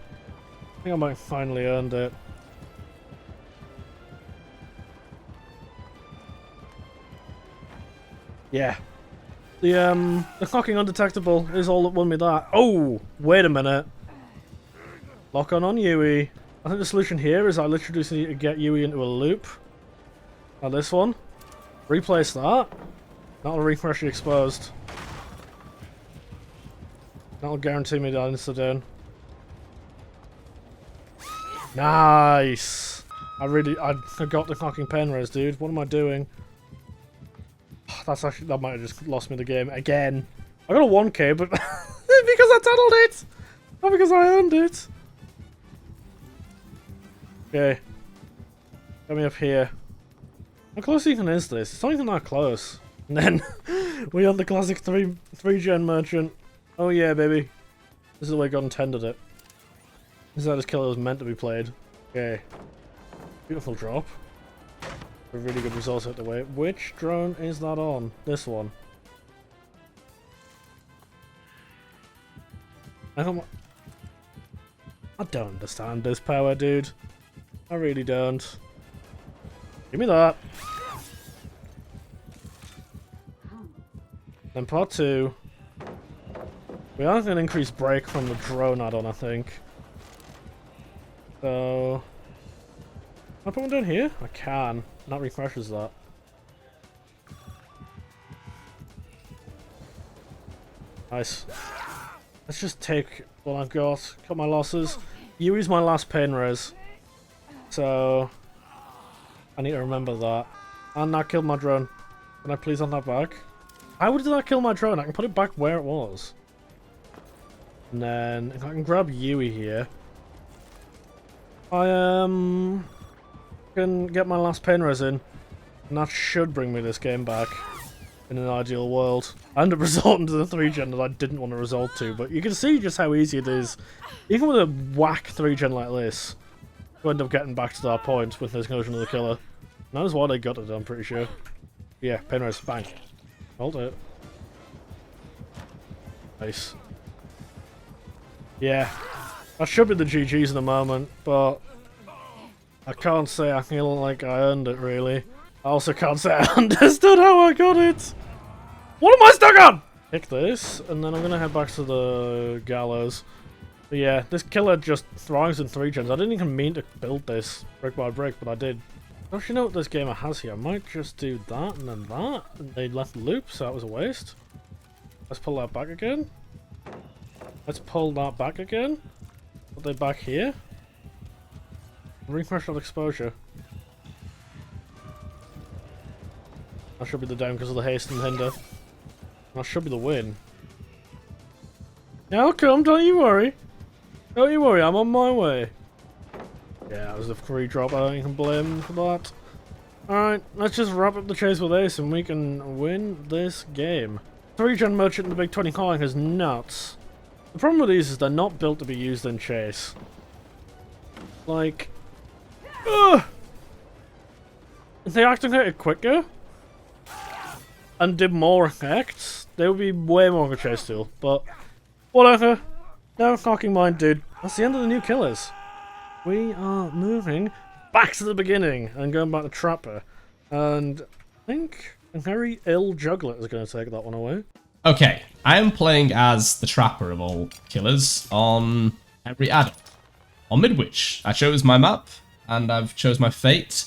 A: I think I might have finally earned it. Yeah. The fucking undetectable is all that won me that. Oh! Wait a minute. Lock on Yui. I think the solution here is I literally just need to get Yui into a loop. Now this one. Replace that. That'll refresh the exposed. That'll guarantee me that insta-down. Nice! I forgot the fucking pen res, dude. What am I doing? Oh, that might have just lost me the game again. I got a 1k, but because I tunneled it, not because I earned it. Okay, get me up here. How close even is this? It's not even that close. And then we have the classic 3-gen merchant. Oh yeah, baby. This is the way God intended it. This is how this killer was meant to be played. Okay. Beautiful drop. A really good result out the way. Which drone is that on? This one. I don't understand this power, dude. I really don't. Give me that. Then part 2. We are going to increase break from the drone add-on, I think. So... Can I put one down here? I can. That refreshes that. Nice. Let's just take what I've got. Cut my losses. Yui's my last pain res. So... I need to remember that. And that killed my drone. Can I please have that back? How did that kill my drone? I can put it back where it was. And then, if I can grab Yui here, I can get my last pain res in, and that should bring me this game back in an ideal world. I ended up resorting to the 3-gen that I didn't want to resort to, but you can see just how easy it is, even with a whack 3-gen like this, to end up getting back to that point with this notion of the killer. And that is what I got it, I'm pretty sure. Yeah, pain res, bang. Hold it. Nice. Yeah, that should be the GG's in the moment, but I can't say I feel like I earned it, really. I also can't say I understood how I got it! What am I stuck on?! Pick this, and then I'm gonna head back to the gallows. But yeah, this killer just thrives in 3-gens. I didn't even mean to build this brick by brick, but I did. Don't you know what this gamer has here? I might just do that, and then that, and they left the loop, so that was a waste. Let's pull that back again. Let's pull that back again. Put they back here. Refresh that exposure. That should be the down because of the haste and hinder. That should be the win. Yeah, I'll come, don't you worry. Don't you worry, I'm on my way. Yeah, that was a free drop, I don't even blame him for that. Alright, let's just wrap up the chase with Ace and we can win this game. 3-gen merchant in the Big 20 calling is nuts. The problem with these is they're not built to be used in chase. Like... if they activated quicker and did more effects, they would be way more of a chase tool, but whatever. Never fucking mind, dude. That's the end of the new killers. We are moving back to the beginning and going back to Trapper. And I think a very ill Jugglet is going to take that one away.
B: Okay, I am playing as the Trapper of all killers on every addon. On Midwich, I chose my map, and I've chose my fate.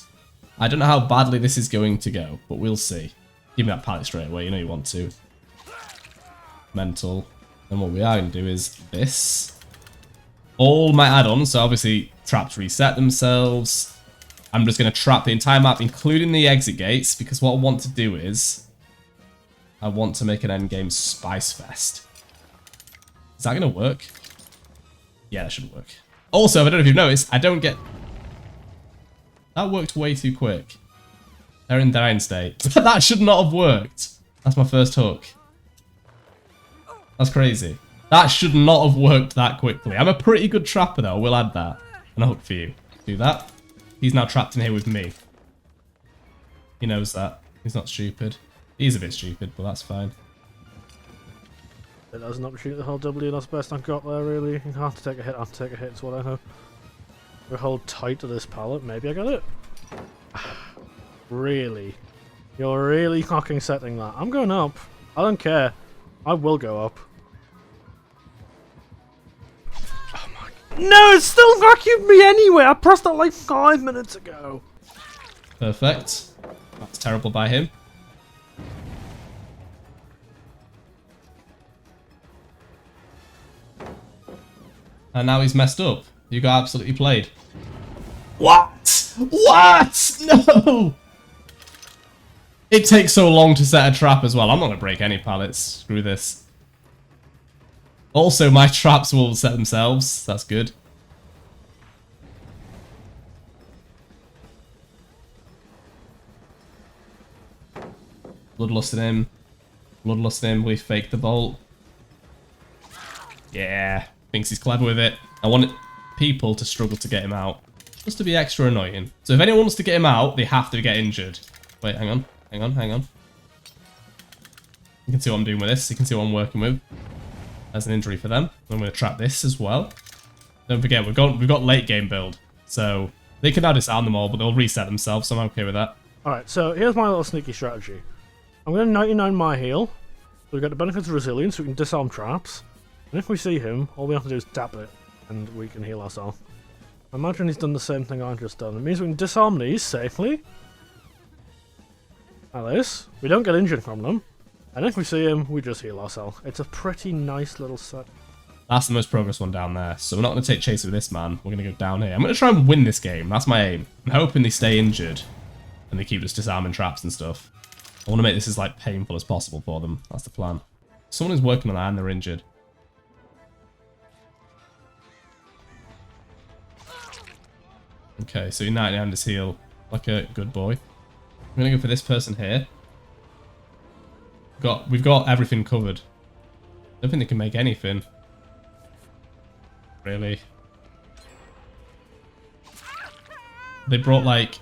B: I don't know how badly this is going to go, but we'll see. Give me that pallet straight away, you know you want to. Mental. And what we are going to do is this. All my add-ons, so obviously traps reset themselves. I'm just going to trap the entire map, including the exit gates, because what I want to do is... I want to make an endgame Spice Fest. Is that going to work? Yeah, that should work. Also, I don't know if you've noticed, I don't get... That worked way too quick. They're in dying state. That should not have worked. That's my first hook. That's crazy. That should not have worked that quickly. I'm a pretty good trapper though, I will add that. And a hook for you. Do that. He's now trapped in here with me. He knows that. He's not stupid. He's a bit stupid, but that's fine.
A: It doesn't opportunity the whole W, that's the best I've got there, really. You have to take a hit, I have to take a hit, it's what I know. We hold tight to this pallet, maybe I got it. Really? You're really fucking setting that. I'm going up. I don't care. I will go up. Oh my god. No, it's still vacuumed me anyway! I pressed that like 5 minutes ago!
B: Perfect. That's terrible by him. And now he's messed up. You got absolutely played. What? What? No! It takes so long to set a trap as well. I'm not going to break any pallets. Screw this. Also, my traps will set themselves. That's good. Bloodlust him. Bloodlust him. We fake the bolt. Yeah. Thinks he's clever with it. I want people to struggle to get him out. Just to be extra annoying. So if anyone wants to get him out, they have to get injured. Wait, hang on. Hang on, hang on. You can see what I'm doing with this. You can see what I'm working with. That's an injury for them. I'm going to trap this as well. Don't forget, we've got late game build. So they can now disarm them all, but they'll reset themselves, so I'm okay with that.
A: Alright, so here's my little sneaky strategy. I'm going to 99 my heal. So we've got the benefits of resilience, so we can disarm traps. And if we see him, all we have to do is tap it, and we can heal ourselves. I imagine he's done the same thing I've just done. It means we can disarm these safely. Like this. We don't get injured from them. And if we see him, we just heal ourselves. It's a pretty nice little set.
B: That's the most progress one down there. So we're not going to take chase with this man. We're going to go down here. I'm going to try and win this game. That's my aim. I'm hoping they stay injured. And they keep just disarming traps and stuff. I want to make this as like painful as possible for them. That's the plan. Someone is working on that and they're injured. Okay, so you're 99 his heal like a good boy. I'm going to go for this person here. We've got everything covered. I don't think they can make anything. Really. They brought like...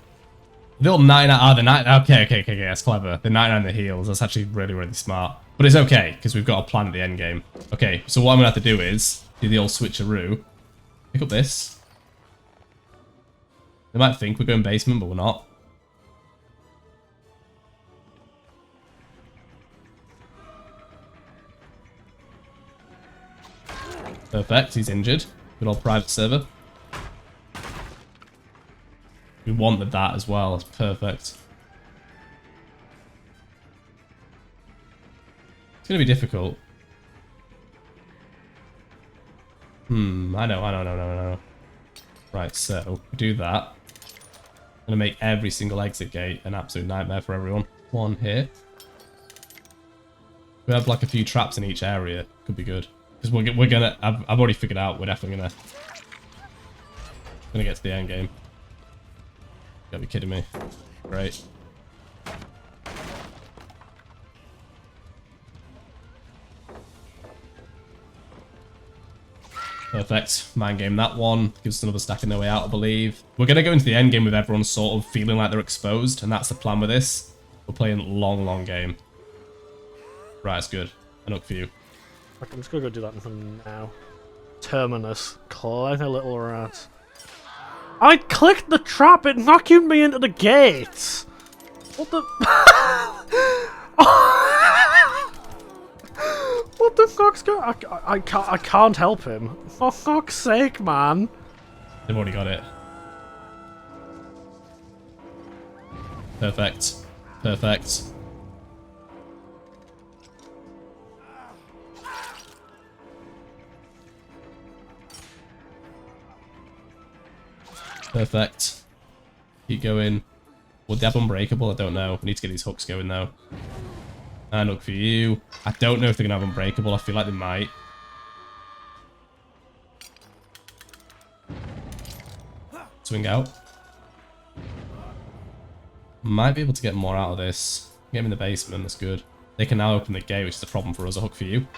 B: They're all 99... the 9... Okay, that's clever. They're 99 the heals. That's actually really, really smart. But it's okay, because we've got a plan at the end game. Okay, so what I'm going to have to do is do the old switcheroo. Pick up this. They might think we're going basement, but we're not. Perfect, he's injured. Good old private server. We wanted that as well, that's perfect. It's going to be difficult. I know. Right, so, do that. I'm going to make every single exit gate an absolute nightmare for everyone. One here. We have like a few traps in each area. Could be good. Because we're gonna... I've already figured out we're definitely gonna get to the end game. You gotta be kidding me. Great. Perfect. Mind game that one. Gives us another stack in their way out, I believe. We're gonna go into the end game with everyone sort of feeling like they're exposed, and that's the plan with this. We're playing long game. Right, it's good. Enough for you.
A: I'm just gonna go do that for now. Terminus. Clever little rat. I clicked the trap, it vacuumed me into the gate! What the... What the fuck's going on? I can't help him. For fuck's sake, man.
B: They've already got it. Perfect. Perfect. Perfect. Keep going. Would they have Unbreakable? I don't know. We need to get these hooks going though. And look for you. I don't know if they're going to have Unbreakable. I feel like they might. Swing out. Might be able to get more out of this. Get them in the basement. That's good. They can now open the gate, which is a problem for us. A hook for you.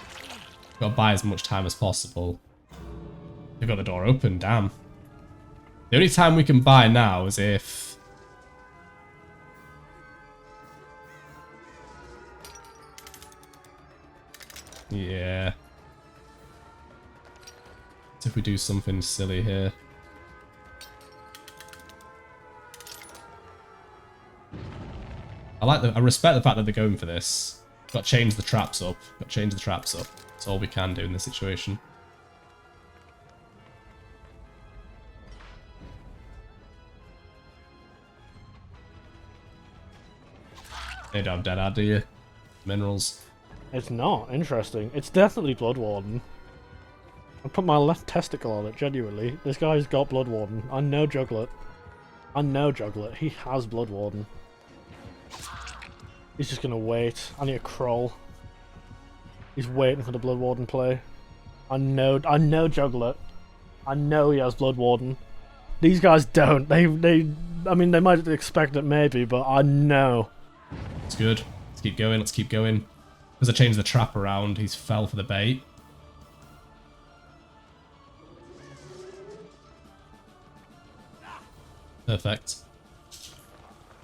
B: Got to buy as much time as possible. They've got the door open. Damn. The only time we can buy now is if... Yeah. It's if we do something silly here. I respect the fact that they're going for this. Got to change the traps up. Got to change the traps up. That's all we can do in this situation. You don't have dead ad, do you? Minerals.
A: It's not. Interesting. It's definitely Blood Warden. I put my left testicle on it, genuinely. This guy's got Blood Warden. I know Jugglet. I know Jugglet. He has Blood Warden. He's just gonna wait. I need a crawl. He's waiting for the Blood Warden play. I know Jugglet. I know he has Blood Warden. These guys don't. I mean, they might expect it maybe, but I know.
B: It's good. Let's keep going. Let's keep going. Because I changed the trap around, he's fell for the bait. Perfect.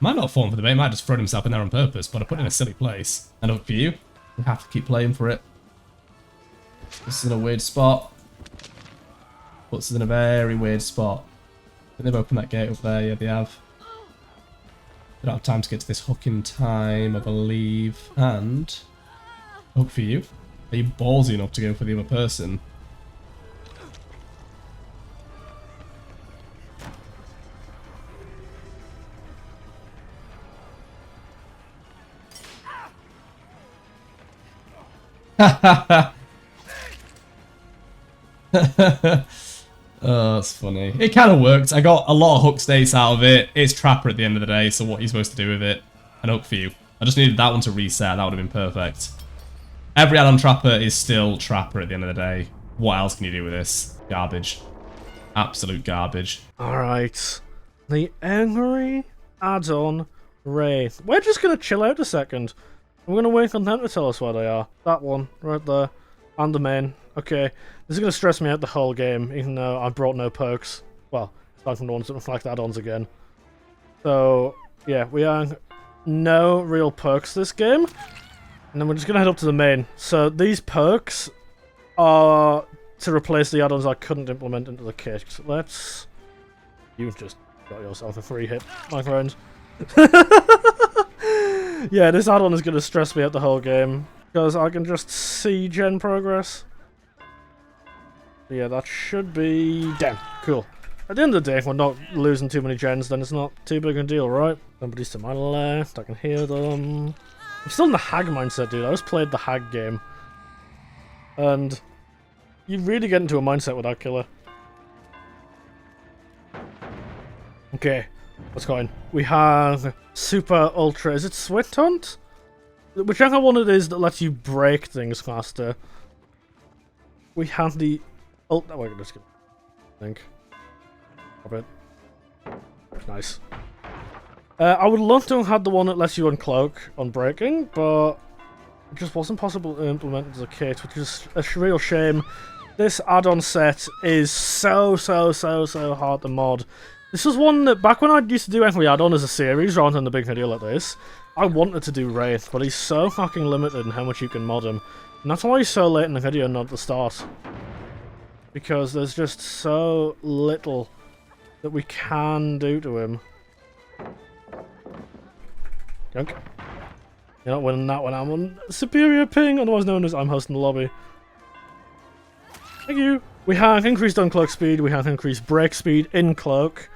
B: Might not have fallen for the bait, might have just thrown himself in there on purpose, but I put it in a silly place. And up for you. We have to keep playing for it. This is in a weird spot. Puts us in a very weird spot. I think they've opened that gate up there, yeah they have. They don't have time to get to this hook in time, I believe. And hook for you. Are you ballsy enough to go for the other person? Oh, that's funny. It kind of worked. I got a lot of hook states out of it. It's Trapper at the end of the day, so what are you supposed to do with it? And hook for you. I just needed that one to reset. That would have been perfect. Every add-on Trapper is still Trapper at the end of the day. What else can you do with this? Garbage. Absolute garbage.
A: Alright. The Angry Addon Wraith. We're just going to chill out a second. We're going to wait on them to tell us where they are. That one, right there. And the main. Okay. This is going to stress me out the whole game, even though I brought no perks. Well, aside from the ones that reflect add-ons again. So, yeah, we have no real perks this game. And then we're just going to head up to the main. So, these perks are to replace the add-ons I couldn't implement into the kit. So let's... You just got yourself a free hit, my friend. Yeah, this add-on is going to stress me out the whole game. Because I can just see gen progress. Yeah, that should be... Damn, cool. At the end of the day, if we're not losing too many gens, then it's not too big a deal, right? Somebody's to my left, I can hear them. I'm still in the hag mindset, dude. I just played the hag game. And you really get into a mindset with that killer. Okay, what's going? We have Super Ultra... Is it Swift Hunt? Whichever one it is that lets you break things faster. We have the... Oh, that way, just I think. Drop it. Nice. I would love to have had the one that lets you uncloak on breaking, but it just wasn't possible to implement as a kit, which is a real shame. This add-on set is so hard to mod. This was one that, back when I used to do every add-on as a series rather than a big video like this, I wanted to do Wraith, but he's so fucking limited in how much you can mod him. And that's why he's so late in the video, not at the start. Because there's just so little that we can do to him. Gunk. You're not winning that one. I'm on superior ping, otherwise known as I'm hosting the lobby. Thank you. We have increased uncloak speed. We have increased break speed in cloak.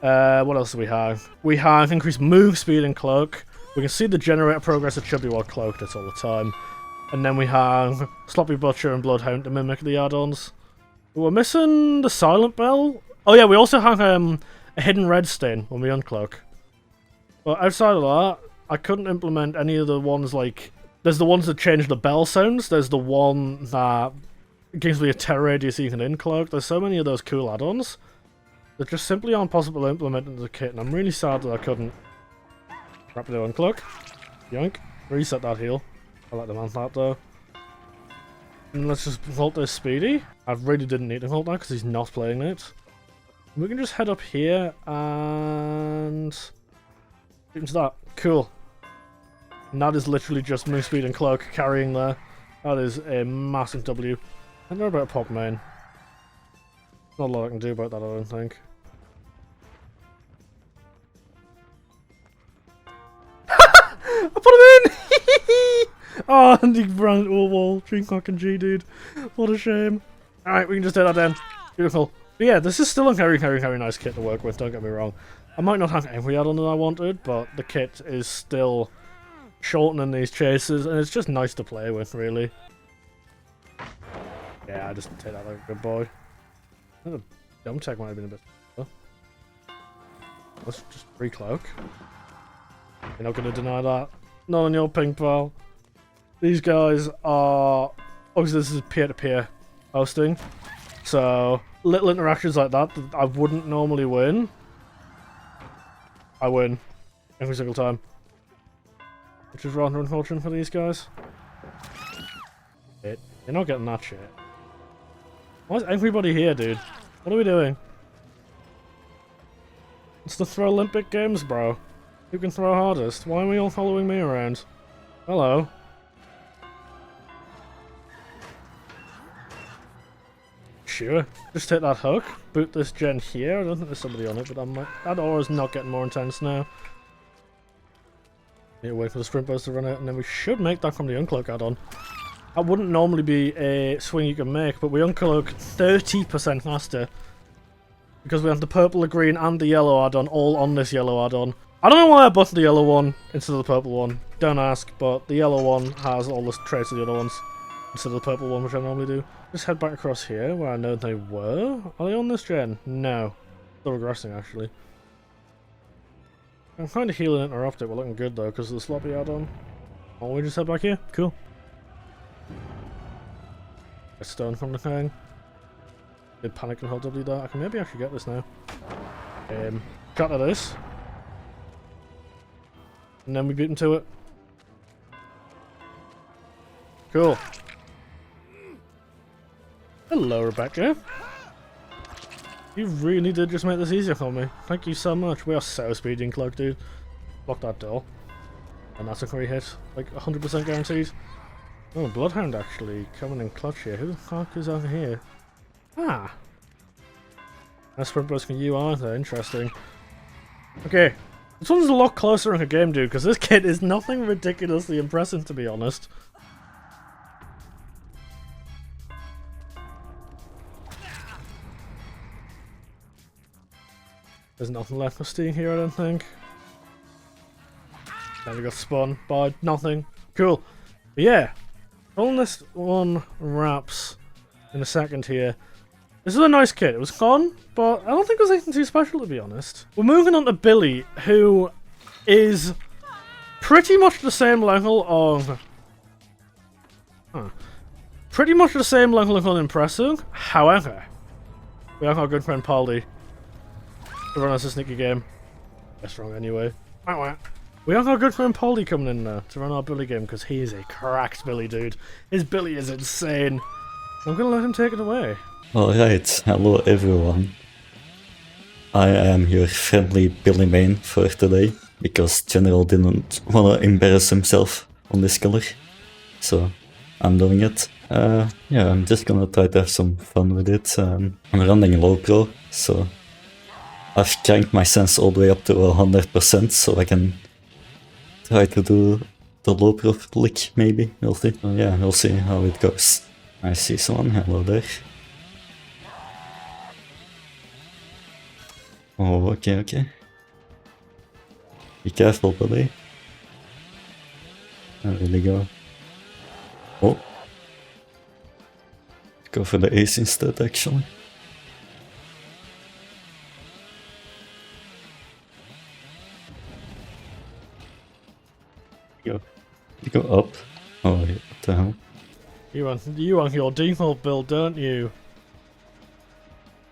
A: What else do we have? We have increased move speed in cloak. We can see the generator progress. It should be while cloaked. It's all the time. And then we have Sloppy Butcher and Bloodhound to mimic the add-ons. We're missing the Silent Bell. Oh yeah, we also have a hidden red stain when we uncloak. But outside of that, I couldn't implement any of the ones like... There's the ones that change the bell sounds. There's the one that gives me a terror radius even in cloak. There's so many of those cool add-ons that just simply aren't possible to implement into the kit, and I'm really sad that I couldn't. Rapido uncloak. Yoink. Reset that heal. I like the man that though. And let's just vault this Speedy. I really didn't need to vault that because he's not playing it. We can just head up here and... get into that. Cool. And that is literally just move speed and cloak carrying there. That is a massive W. I don't know about pop main. Not a lot I can do about that, I don't think. I put him in! Oh, and he ran into a wall. Dreamcock and G, dude. What a shame. Alright, we can just do that then. Beautiful. But yeah, this is still a very nice kit to work with, don't get me wrong. I might not have every add-on that I wanted, but the kit is still shortening these chases, and it's just nice to play with, really. Yeah, I just take that like a good boy. I think the dumb tech might have been a bit better. Let's just re-cloak. You're not going to deny that. Not on your ping, pal. These guys are... Obviously, this is peer-to-peer hosting. So, little interactions like that I wouldn't normally win. I win. Every single time. Which is rather unfortunate for these guys. You're not getting that shit. Why is everybody here, dude? What are we doing? It's the Throw Olympic Games, bro. Who can throw hardest? Why are we all following me around? Hello. Sure. Just hit that hook. Boot this gen here. I don't think there's somebody on it, but that aura's not getting more intense now. Need to wait for the sprint burst to run out, and then we should make that from the uncloak add-on. That wouldn't normally be a swing you can make, but we uncloak 30% faster. Because we have the purple, the green, and the yellow add-on all on this yellow add-on. I don't know why I buttoned the yellow one instead of the purple one. Don't ask, but the yellow one has all the traits of the other ones instead of the purple one, which I normally do. Just head back across here, where I know they were. Are they on this gen? No. They're regressing, actually. I'm trying to heal and interrupt it. We're looking good, though, because of the sloppy add-on. Oh, we just head back here? Cool. A stone from the thing. Did panic and hold W there. I can maybe actually get this now. Cut to this. And then we beat him to it. Cool. Hello, Rebecca. You really did just make this easier for me. Thank you so much. We are so speedy in cloak, dude. Lock that door. And that's a free hit. Like 100% guaranteed. Oh, Bloodhound actually coming in clutch here. Who the fuck is over here? Ah. That's sprint burst from you, aren't they? Interesting. Okay. This one's a lot closer in a game, dude, because this kid is nothing ridiculously impressive, to be honest. There's nothing left for Sting here, I don't think. Then we got spun by nothing. Cool. But yeah. Rolling this one wraps in a second here. This is a nice kit. It was fun, but I don't think it was anything too special, to be honest. We're moving on to Billy, who is pretty much the same level of... Pretty much the same level of unimpressive. However, we have our good friend Paldi to run us a sneaky game. That's wrong anyway. We have our good friend Paldi coming in now to run our Billy game, because he is a cracked Billy, dude. His Billy is insane. I'm gonna let him take it away.
D: Alright, hello everyone. I am your friendly Billy main for today, because General didn't wanna embarrass himself on this color, so I'm doing it. Yeah, I'm just gonna try to have some fun with it. I'm running low pro, so I've cranked my sense all the way up to 100%, so I can try to do the low pro flick, maybe. We'll see. Yeah, we'll see how it goes. I see someone, hello there. Oh, okay. Be careful, buddy. I really go. Oh. Go for the ace instead, actually. You go up. Oh, what the hell?
A: You want your default build, don't you?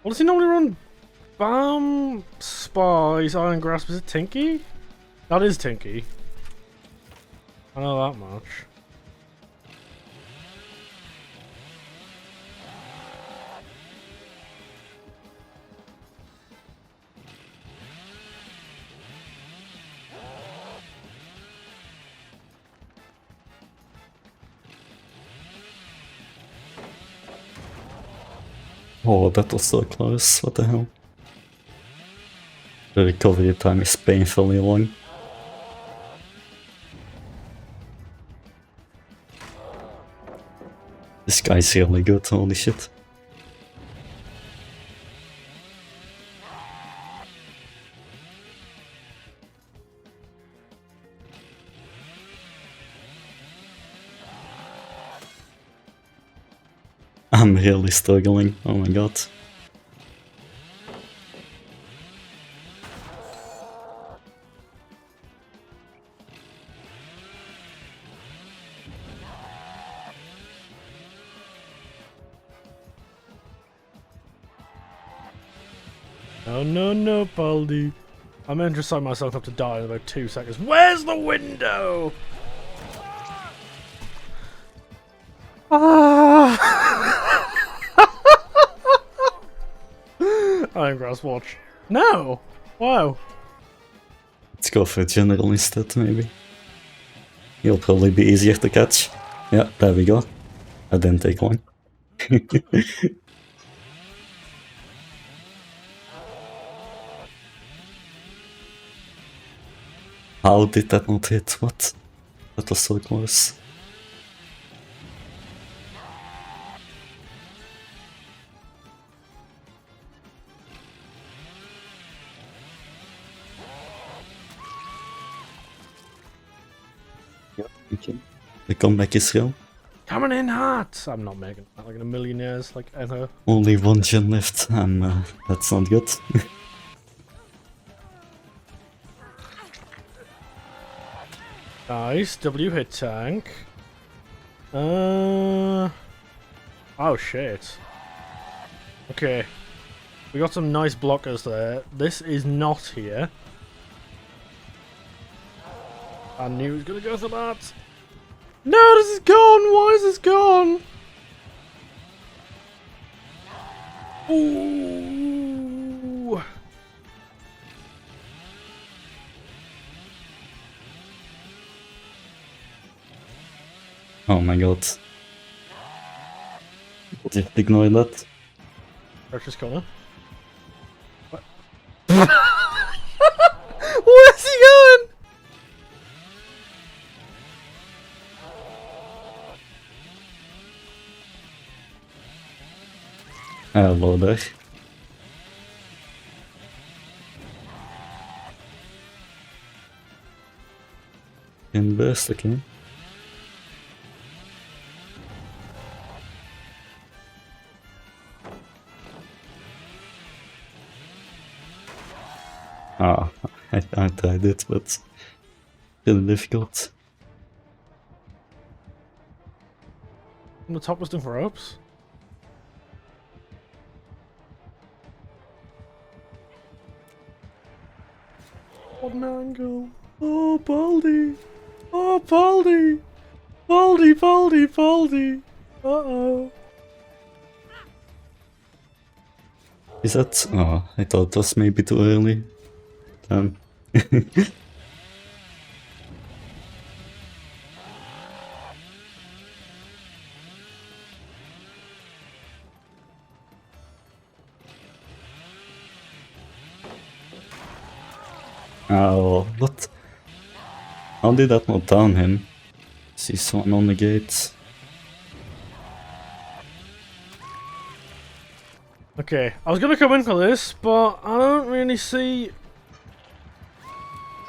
A: What does he normally run? Bam, Spies, Iron Grasp. Is it Tinky? That is Tinky. I know that much.
D: Oh, that was so close. What the hell? The recovery time is painfully long. This guy's really good, holy shit. I'm really struggling, oh my god.
A: No, no, no, Paldi. I'm going to just sign myself up to die in about 2 seconds. Where's the window? Ah! I'm grass watch. No! Wow.
D: Let's go for general instead, maybe. He'll probably be easier to catch. Yeah, there we go. I didn't take one. How did that not hit? What? That was so close. Yep, okay. The comeback is real.
A: Coming in hot! I'm not making that like in a million years, like ever.
D: Only one gen left, and that's not good.
A: Nice, W hit tank. Oh shit. Okay. We got some nice blockers there. This is not here. I knew he was gonna go for that. No, this is gone! Why is this gone? Ooh.
D: Oh my god. Just ignore that.
A: Purchase corner. What? Where's he going?
D: Hello there. In burst, okay. Ah, I tried it, but really difficult.
A: On the top was doing for ropes. What an angle. Oh, Paldi. Oh, Paldi. Paldi, Paldi, Paldi. Uh-oh.
D: Is that? Oh, I thought it was maybe too early. Oh, what? How did that not down him? See someone on the gates.
A: Okay, I was gonna come in for this, but I don't really see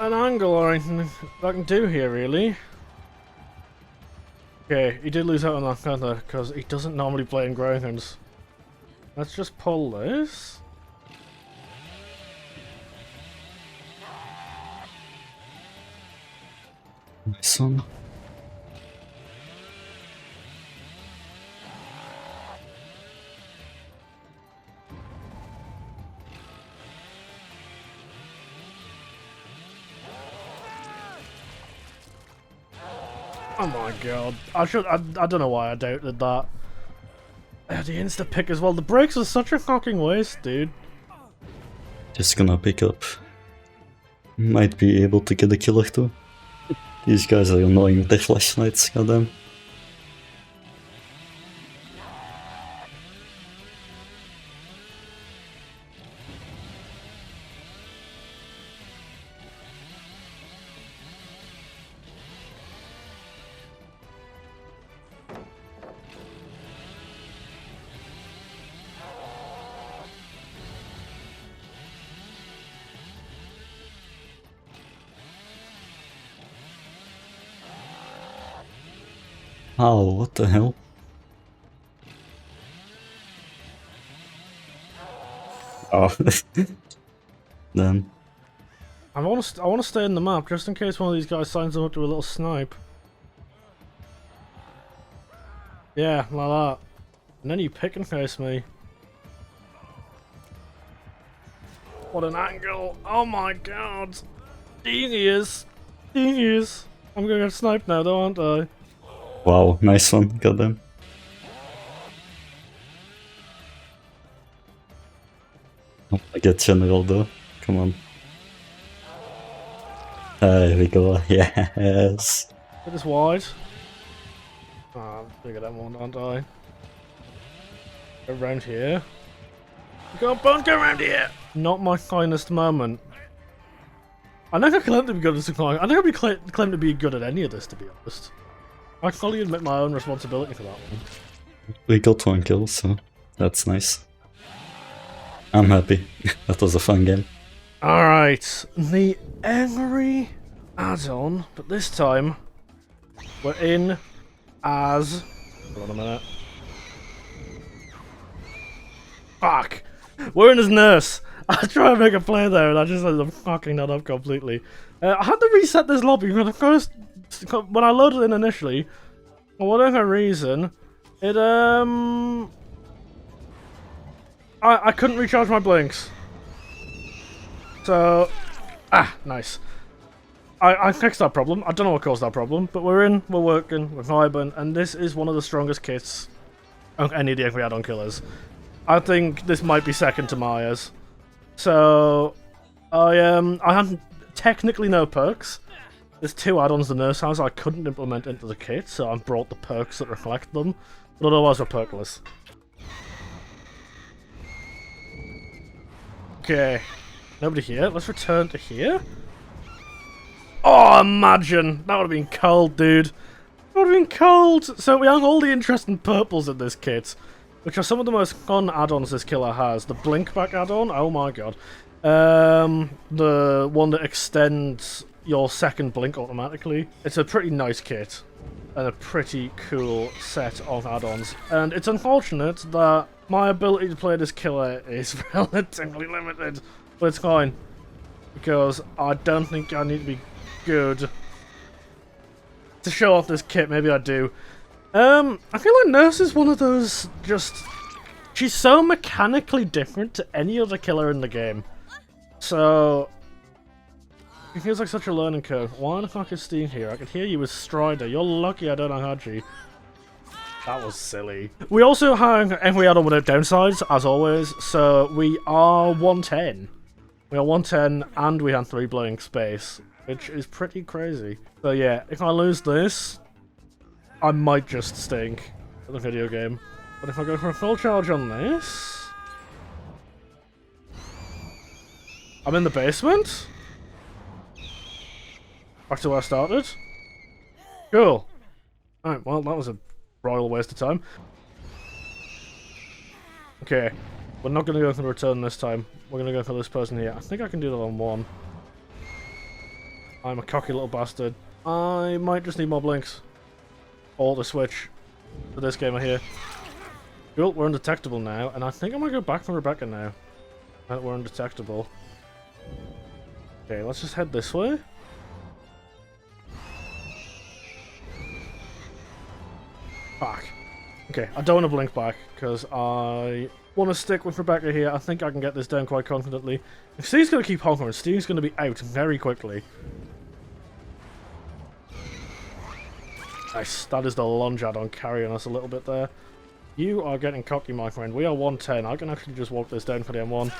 A: an angle or anything that I can do here, really. Okay, he did lose out on that counter, because he doesn't normally play in groundhounds. Let's just pull this.
D: Nice one.
A: Oh my god. I don't know why I doubted that. The insta pick as well. The brakes are such a fucking waste, dude.
D: Just gonna pick up. Might be able to get a killer too. These guys are annoying with their flashlights, goddamn. Oh, what the hell? Oh, then.
A: I want to stay in the map just in case one of these guys signs up to a little snipe. Yeah, like that. And then you pick and face me. What an angle. Oh my god. Genius. Genius. I'm gonna get sniped now though, aren't I?
D: Wow, nice one. Got them. I get general though. Come on. There we go. Yes.
A: It is wide. I'm bigger than one, aren't I? Go around here. Go around here! Not my finest moment. I never claimed to be good at this. I never claimed to be good at any of this, to be honest. I fully admit my own responsibility for that one.
D: We got 1 kill, so that's nice. I'm happy. That was a fun game.
A: Alright, the Angry Addon, but this time we're in as... Hold on a minute. Fuck! We're in as Nurse! I tried to make a play there and I just ended up fucking that up completely. I had to reset this lobby because of course, when I loaded it in initially, for whatever reason, it I couldn't recharge my blinks. So, nice. I fixed that problem. I don't know what caused that problem, but we're in, we're working, we're vibing, and this is one of the strongest kits of any of the Angry Addon killers. I think this might be second to Maya's. So, I had technically no perks. There's 2 add-ons the Nurse has I couldn't implement into the kit, so I brought the perks that reflect them, but otherwise we're perkless. Okay, nobody here. Let's return to here. Oh, imagine! That would have been cold, dude. That would have been cold! So we have all the interesting purples in this kit, which are some of the most fun add-ons this killer has. The blink back add-on, oh my god. The one that extends your second blink automatically. It's a pretty nice kit, and a pretty cool set of add-ons. And it's unfortunate that my ability to play this killer is relatively limited, but it's fine. Because I don't think I need to be good to show off this kit. Maybe I do. I feel like Nurse is one of those she's so mechanically different to any other killer in the game. So, it feels like such a learning curve. Why the fuck is Steve here? I could hear you with Strider. You're lucky I don't know Haji. That was silly. We also have Angry Addon without downsides, as always, so we are 110. We are 110 and we have 3 blank space, which is pretty crazy. So yeah, if I lose this, I might just stink at the video game. But if I go for a full charge on this... I'm in the basement? Back to where I started? Cool. Alright, well that was a royal waste of time. Okay, we're not going to go for the return this time. We're going to go for this person here. I think I can do that on 1. I'm a cocky little bastard. I might just need more blinks. Or the switch for this gamer here. Cool, we're undetectable now, and I think I might go back for Rebecca now. Now that we're undetectable. Okay, let's just head this way. Fuck. Okay, I don't want to blink back, because I want to stick with Rebecca here. I think I can get this down quite confidently. If Steve's going to keep honkering, Steve's going to be out very quickly. Nice, that is the lunge add-on carrying us a little bit there. You are getting cocky, my friend. We are 110. I can actually just walk this down for the M1.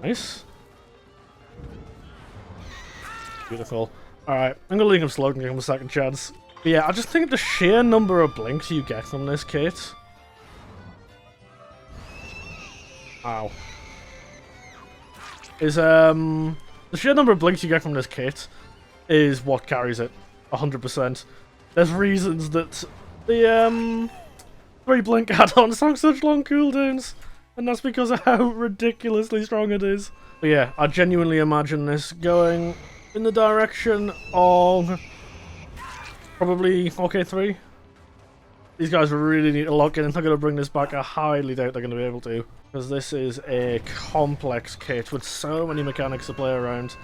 A: Nice. Beautiful. Alright, I'm going to leave him slow and give him a second chance. But yeah, I just think the sheer number of blinks you get from this kit... Ow. Is, the sheer number of blinks you get from this kit is what carries it. 100%. There's reasons that the, 3 blink add-ons have such long cooldowns, and that's because of how ridiculously strong it is. But yeah, I genuinely imagine this going in the direction of probably 4K3. These guys really need to lock in, and they're going to bring this back. I highly doubt they're going to be able to, because this is a complex kit with so many mechanics to play around.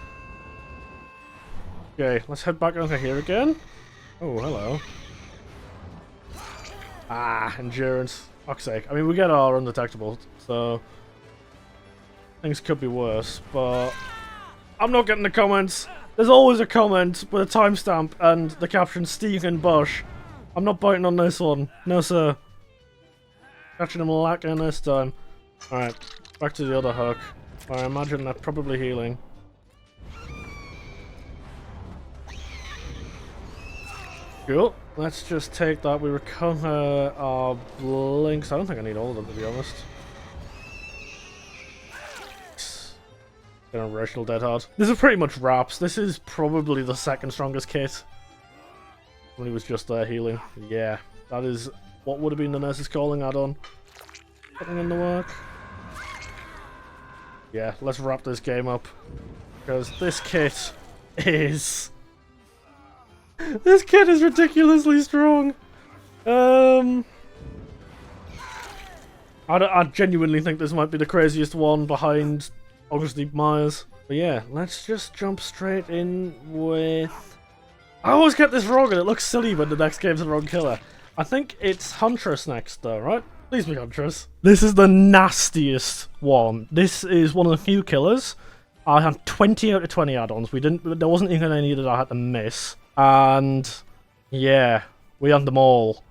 A: Okay, let's head back over here again. Oh, hello. Ah, endurance. Fuck's sake. I mean, we get our undetectable, so... things could be worse, but I'm not getting the comments. There's always a comment with a timestamp and the caption Stephen Bush. I'm not biting on this one. No, sir. Catching him lacking this time. Alright, back to the other hook. I imagine that's probably healing. Cool. Let's just take that. We recover our blinks. I don't think I need all of them, to be honest. Generational Dead Hard. This is pretty much wraps. This is probably the second strongest kit. When he was just there healing. Yeah, that is what would have been the Nurse's Calling add-on. Putting in the work. Yeah, let's wrap this game up. Because this kit is... This kit is ridiculously strong. I genuinely think this might be the craziest one behind obviously Myers. But yeah, let's just jump straight in with... I always get this wrong and it looks silly when the next game's the wrong killer. I think it's Huntress next though, right? Please be Huntress. This is the nastiest one. This is one of the few killers. I had 20 out of 20 add-ons. There wasn't even any that I had to miss. And yeah, we had them all,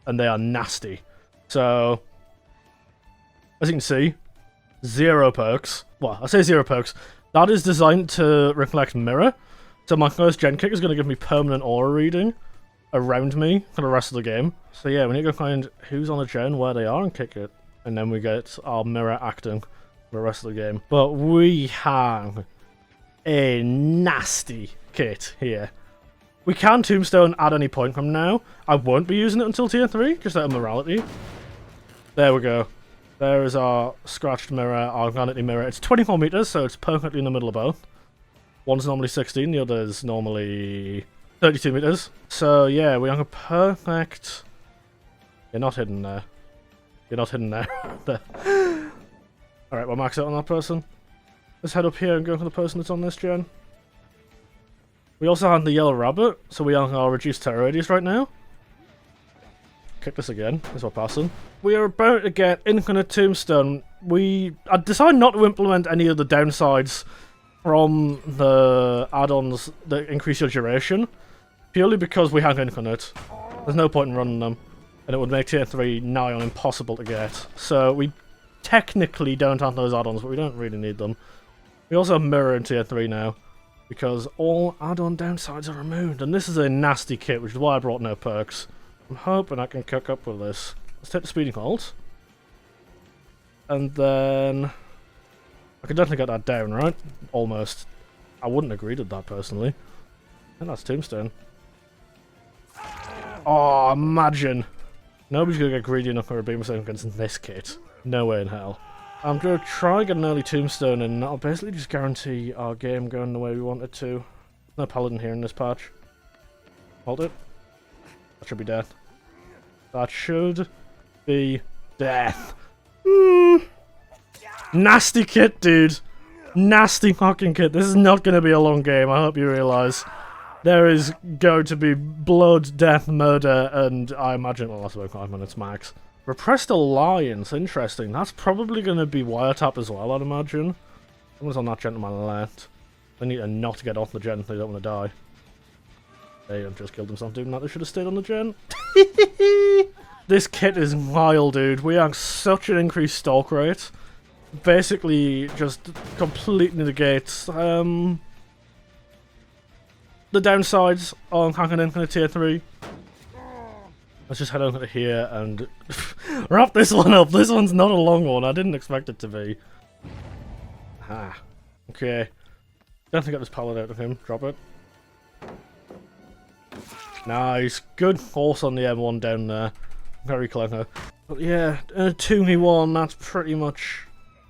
A: and they are nasty. So, as you can see, 0 perks. Well, I say 0 perks. That is designed to reflect mirror. So my first gen kick is going to give me permanent aura reading around me for the rest of the game. So yeah, we need to go find who's on the gen, where they are, and kick it. And then we get our mirror acting for the rest of the game. But we have a nasty kit here. We can tombstone at any point from now. I won't be using it until tier 3, just out of morality. There we go. There is our scratched mirror, our vanity mirror. It's 24 meters, so it's perfectly in the middle of both. One's normally 16, the other is normally 32 meters. So yeah, we have a perfect... You're not hidden there. You're not hidden there. There. Alright, we'll max out on that person. Let's head up here and go for the person that's on this gen. We also have the yellow rabbit, so we have our reduced terror radius right now. Kick this again, as we're passing. We are about to get infinite tombstone. I decided not to implement any of the downsides from the add-ons that increase your duration, purely because we have infinite. There's no point in running them, and it would make tier 3 nigh on impossible to get. So we technically don't have those add-ons, but we don't really need them. We also have mirror in tier 3 now, because all add-on downsides are removed, and this is a nasty kit, which is why I brought no perks. I'm hoping I can cook up with this. Let's take the speeding halt. And then... I can definitely get that down, right? Almost. I wouldn't agree to that, personally. And that's tombstone. Oh, imagine! Nobody's gonna get greedy enough for a beam stone against this kit. No way in hell. I'm gonna try and get an early tombstone, and that'll basically just guarantee our game going the way we want it to. No paladin here in this patch. Hold it. That should be death. That should be death. Nasty kit, dude. Nasty fucking kit. This is not going to be a long game, I hope you realise. There is going to be blood, death, murder, and I imagine it'll last about 5 minutes max. Repressed Alliance, interesting. That's probably going to be wiretap as well, I'd imagine. Someone's on that gen to my left. They need to not get off the gen if they don't want to die. They have just killed themselves doing that. They should have stayed on the gen. This kit is wild, dude. We have such an increased stalk rate. Basically, just completely negates the downsides on hacking infinite tier 3. Let's just head over to here and wrap this one up. This one's not a long one. I didn't expect it to be. Ah. Okay. Definitely get this pallet out of him. Drop it. Nice. Good force on the M1 down there. Very clever. But yeah, 2v1, that's pretty much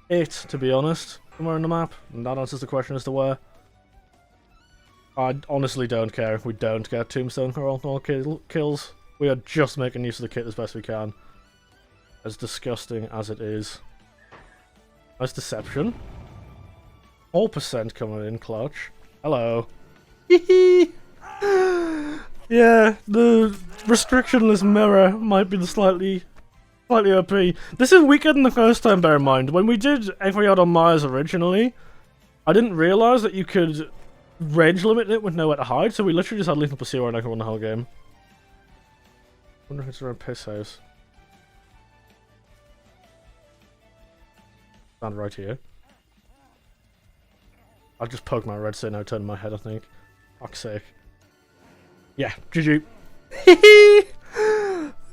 A: it, to be honest. Somewhere on the map. And that answers the question as to where. I honestly don't care if we don't get tombstone for all kills. We are just making use of the kit as best we can. As disgusting as it is. Nice deception. 4% coming in clutch. Hello. Yeah, the restrictionless mirror might be the slightly Slightly OP. This is weaker than the first time, bear in mind. When we did every add-on Myers originally, I didn't realise that you could range limit it with nowhere to hide, so we literally just had lethal pursuit and I could run the whole game. Wonder if it's around Piss House. Stand right here. I'll just poke my red so now turn my head, I think. Fuck's sake. Yeah, GG.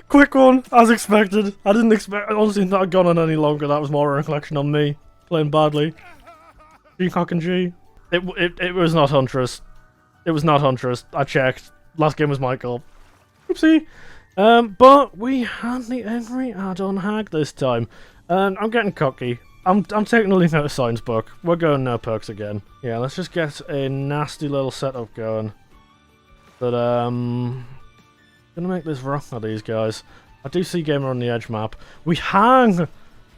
A: Quick one, as expected. I didn't expect. I honestly thought I'd gone on any longer. That was more a reflection on me playing badly. G cock and G. It was not Huntress. It was not Huntress. I checked. Last game was Michael. Oopsie. But we had the every add-on hag this time, and I'm getting cocky. I'm taking a leaf out of Seine's book. We're going no perks again. Yeah, let's just get a nasty little setup going. But gonna make this rough for these guys. I do see Gamer on the Edge map. We hang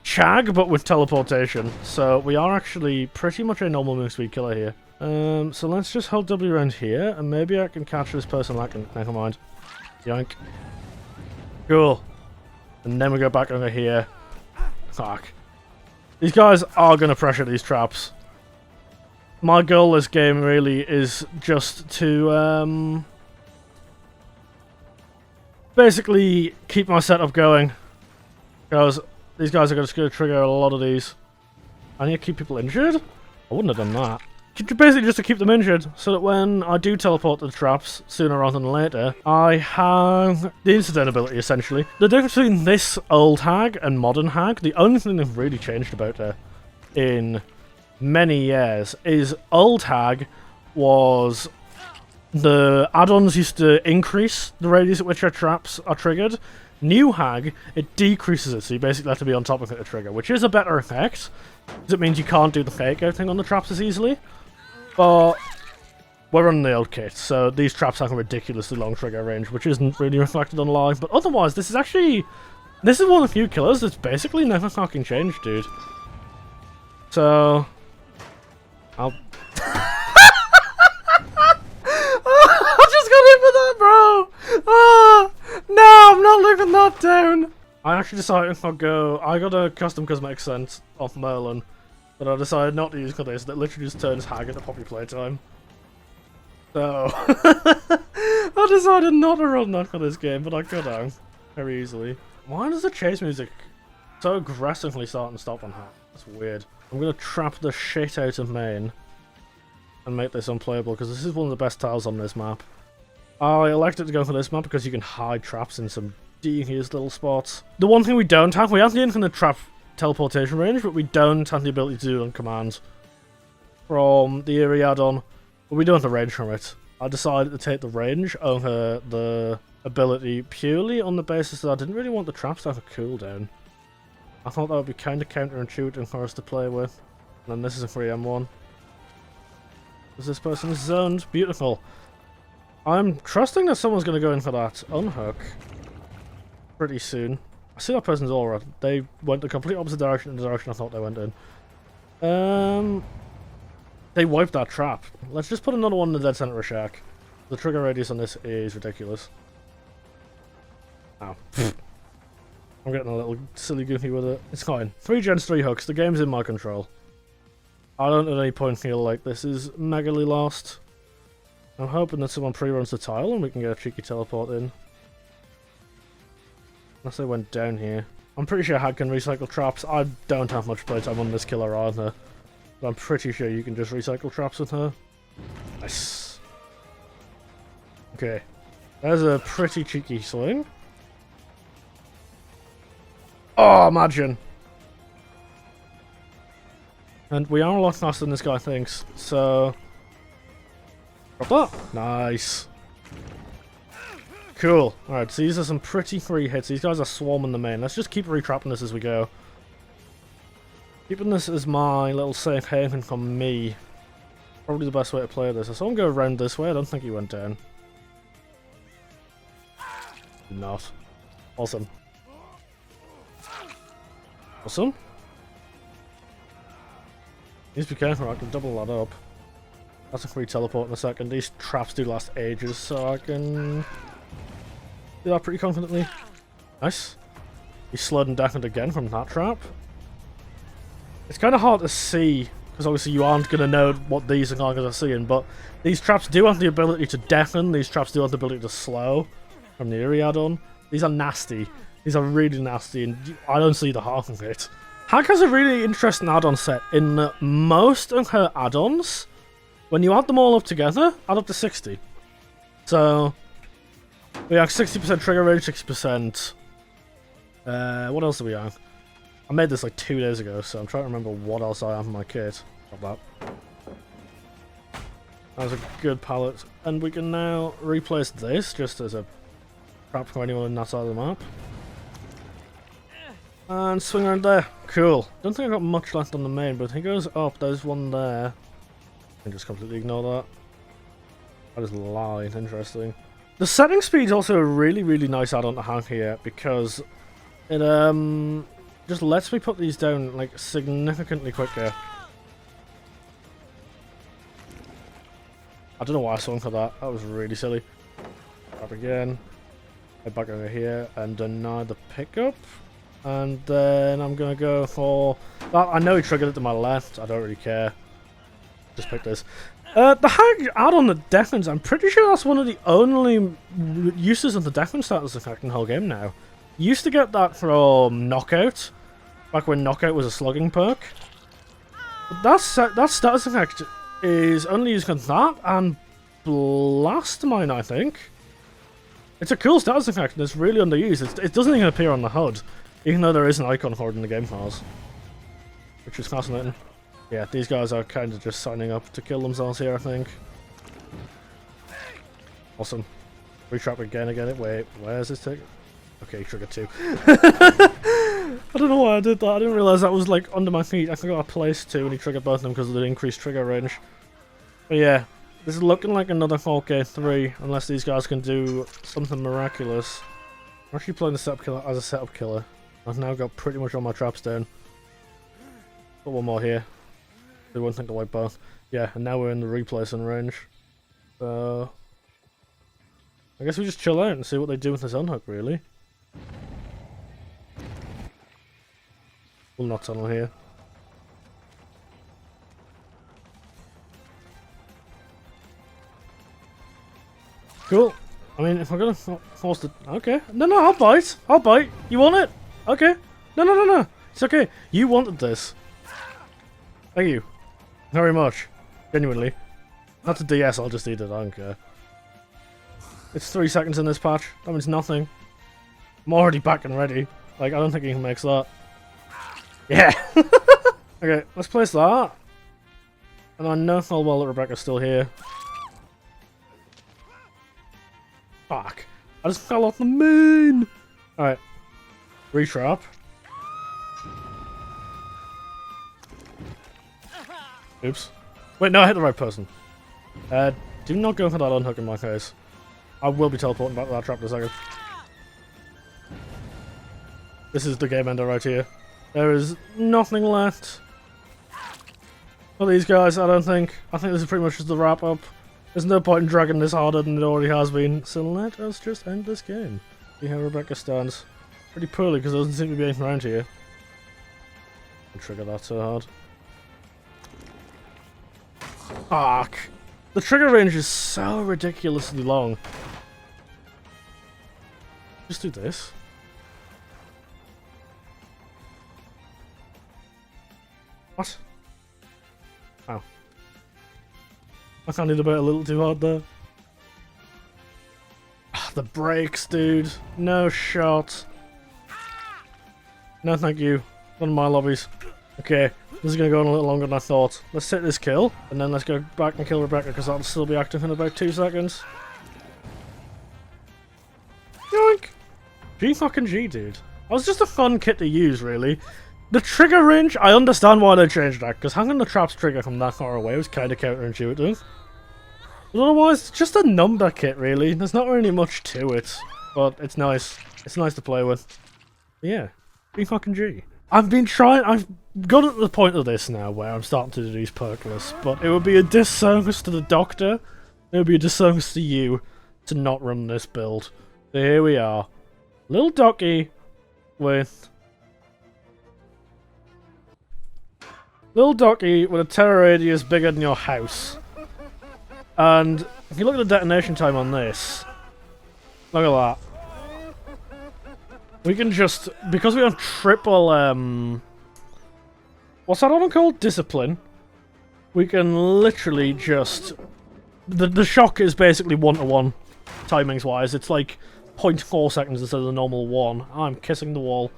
A: Chag, but with teleportation. So we are actually pretty much a normal move speed killer here. So let's just hold W around here, and maybe I can catch this person lacking. Never mind. Yoink. Cool. And then we go back over here. Fuck. These guys are going to pressure these traps. My goal this game really is just to basically keep my setup going. Because these guys are just going to trigger a lot of these. I need to keep people injured? I wouldn't have done that. Basically just to keep them injured, so that when I do teleport the traps, sooner rather than later, I have the incident ability, essentially. The difference between this old hag and modern hag, the only thing they've really changed about her in many years, is old hag was the add-ons used to increase the radius at which her traps are triggered. New hag, it decreases it, so you basically have to be on top of it to trigger, which is a better effect, because it means you can't do the fake out thing on the traps as easily. But we're running the old kit, so these traps have a ridiculously long trigger range, which isn't really reflected on live. But otherwise, this is one of the few killers that's basically never fucking changed, dude. So I'll I just got hit with that, bro! Oh, no, I'm not living that down! I actually decided if I got a custom cosmetic scent off Merlin, but I decided not to use for this, that literally just turns hag into poppy playtime. So, I decided not to run that for this game, but I could have, very easily. Why does the chase music so aggressively start and stop on her? That's weird. I'm gonna trap the shit out of main and make this unplayable, because this is one of the best tiles on this map. I elected to go for this map because you can hide traps in some devious little spots. The one thing we don't have, we have the infinite trap teleportation range, but we don't have the ability to do it on command from the Eerie add-on, but we don't have the range from it. I decided to take the range over the ability purely on the basis that I didn't really want the traps to have a cooldown. I thought that would be kind of counterintuitive for us to play with. And then this is a 3M1. Because this person is zoned. Beautiful. I'm trusting that someone's going to go in for that unhook pretty soon. I see that person's aura. They went the complete opposite direction in the direction I thought they went in. They wiped that trap. Let's just put another one in the dead center of shack. The trigger radius on this is ridiculous. Ow. I'm getting a little silly goofy with it. It's fine. 3 gens, 3 hooks. The game's in my control. I don't at any point feel like this is megally lost. I'm hoping that someone pre-runs the tile and we can get a cheeky teleport in. Unless they went down here. I'm pretty sure Hag can recycle traps. I don't have much playtime on this killer either. But I'm pretty sure you can just recycle traps with her. Nice. Okay. There's a pretty cheeky swing. Oh, imagine. And we are a lot faster than this guy thinks, so... Drop that. Nice. Cool. Alright, so these are some pretty free hits. These guys are swarming the main. Let's just keep retrapping this as we go. Keeping this as my little safe haven from me. Probably the best way to play this. I saw him go around this way. I don't think he went down. Did not. Awesome. Awesome. Need to be careful, I can double that up. That's a free teleport in a second. These traps do last ages, so I can do that pretty confidently. Nice. He's slowed and deafened again from that trap. It's kind of hard to see, because obviously you aren't going to know what these are seeing, but these traps do have the ability to deafen, these traps do have the ability to slow from the Eerie add-on. These are nasty. These are really nasty, and I don't see the harm of it. Hag has a really interesting add-on set in that most of her add-ons, when you add them all up together, add up to 60. So, we have 60% trigger range, 60%... what else do we have? I made this like 2 days ago, so I'm trying to remember what else I have in my kit. Got that. That was a good palette. And we can now replace this, just as a trap for anyone on that side of the map. And swing around there. Cool. Don't think I got much left on the main, but if he goes up, there's one there. I can just completely ignore that. That is light. Interesting. The setting speed is also a really, really nice add-on to have here, because it just lets me put these down like significantly quicker. I don't know why I swung for that. That was really silly. Up again. Head back over here and deny the pickup. And then I'm gonna go for that. I know he triggered it to my left. I don't really care. Just pick this. The Hag add-on that deafens, I'm pretty sure that's one of the only uses of the deafen status effect in the whole game now. You used to get that from Knockout, back when Knockout was a slugging perk. But that status effect is only used on that and Blast Mine, I think. It's a cool status effect and it's really underused. It doesn't even appear on the HUD, even though there is an icon horde in the game files, which is fascinating. Yeah, these guys are kind of just signing up to kill themselves here, I think. Awesome. Retrap again. Wait, where's this tick? Okay, trigger 2. I don't know why I did that. I didn't realise that was like under my feet. I forgot I placed 2 and he triggered both of them because of the increased trigger range. But yeah, this is looking like another 4K 3, unless these guys can do something miraculous. I'm actually playing the setup killer as a setup killer. I've now got pretty much all my traps down. Got one more here. They won't think to wipe both. Yeah, and now we're in the replacing range. So I guess we just chill out and see what they do with this unhook, really. We'll not tunnel here. Cool. I mean, if I'm gonna force the... Okay. No, I'll bite. I'll bite. You want it? Okay. No. It's okay. You wanted this. Thank you. Very much. Genuinely. Not a DS, I'll just eat it, I don't care. It's 3 seconds in this patch. That means nothing. I'm already back and ready. Like, I don't think he can make that. Yeah! Okay, let's place that. And I know full well that Rebecca's still here. Fuck. I just fell off the moon! Alright. Retrap. Oops. Wait, no, I hit the right person. Do not go for that unhook in my face. I will be teleporting back to that trap in a second. This is the game ender right here. There is nothing left for these guys, I don't think. I think this is pretty much just the wrap up. There's no point in dragging this harder than it already has been. So let us just end this game. See how Rebecca stands. Pretty poorly because there doesn't seem to be anything around here. Don't trigger that so hard. Fuck. The trigger range is so ridiculously long. Just do this. What? Ow. I can't hit about a little too hard there. The brakes, dude. No shot. No thank you. None of my lobbies. Okay, this is going to go on a little longer than I thought. Let's take this kill, and then let's go back and kill Rebecca, because that'll still be active in about 2 seconds. Yoink! G fucking G, dude. That was just a fun kit to use, really. The trigger range, I understand why they changed that, because hanging the traps trigger from that far away was kind of counterintuitive. But otherwise, it's just a number kit, really. There's not really much to it, but it's nice. It's nice to play with. But yeah, G fucking G. I've got to the point of this now where I'm starting to do these perk lists, but it would be a disservice to the Doctor, it would be a disservice to you to not run this build. So here we are. Little Docky, with little Docky with a terror radius bigger than your house. And if you look at the detonation time on this, look at that. We can just, because we have triple, what's that one called? Discipline. We can literally just, the shock is basically 1-to-1 timings wise. It's like 0.4 seconds instead of the normal 1. I'm kissing the wall.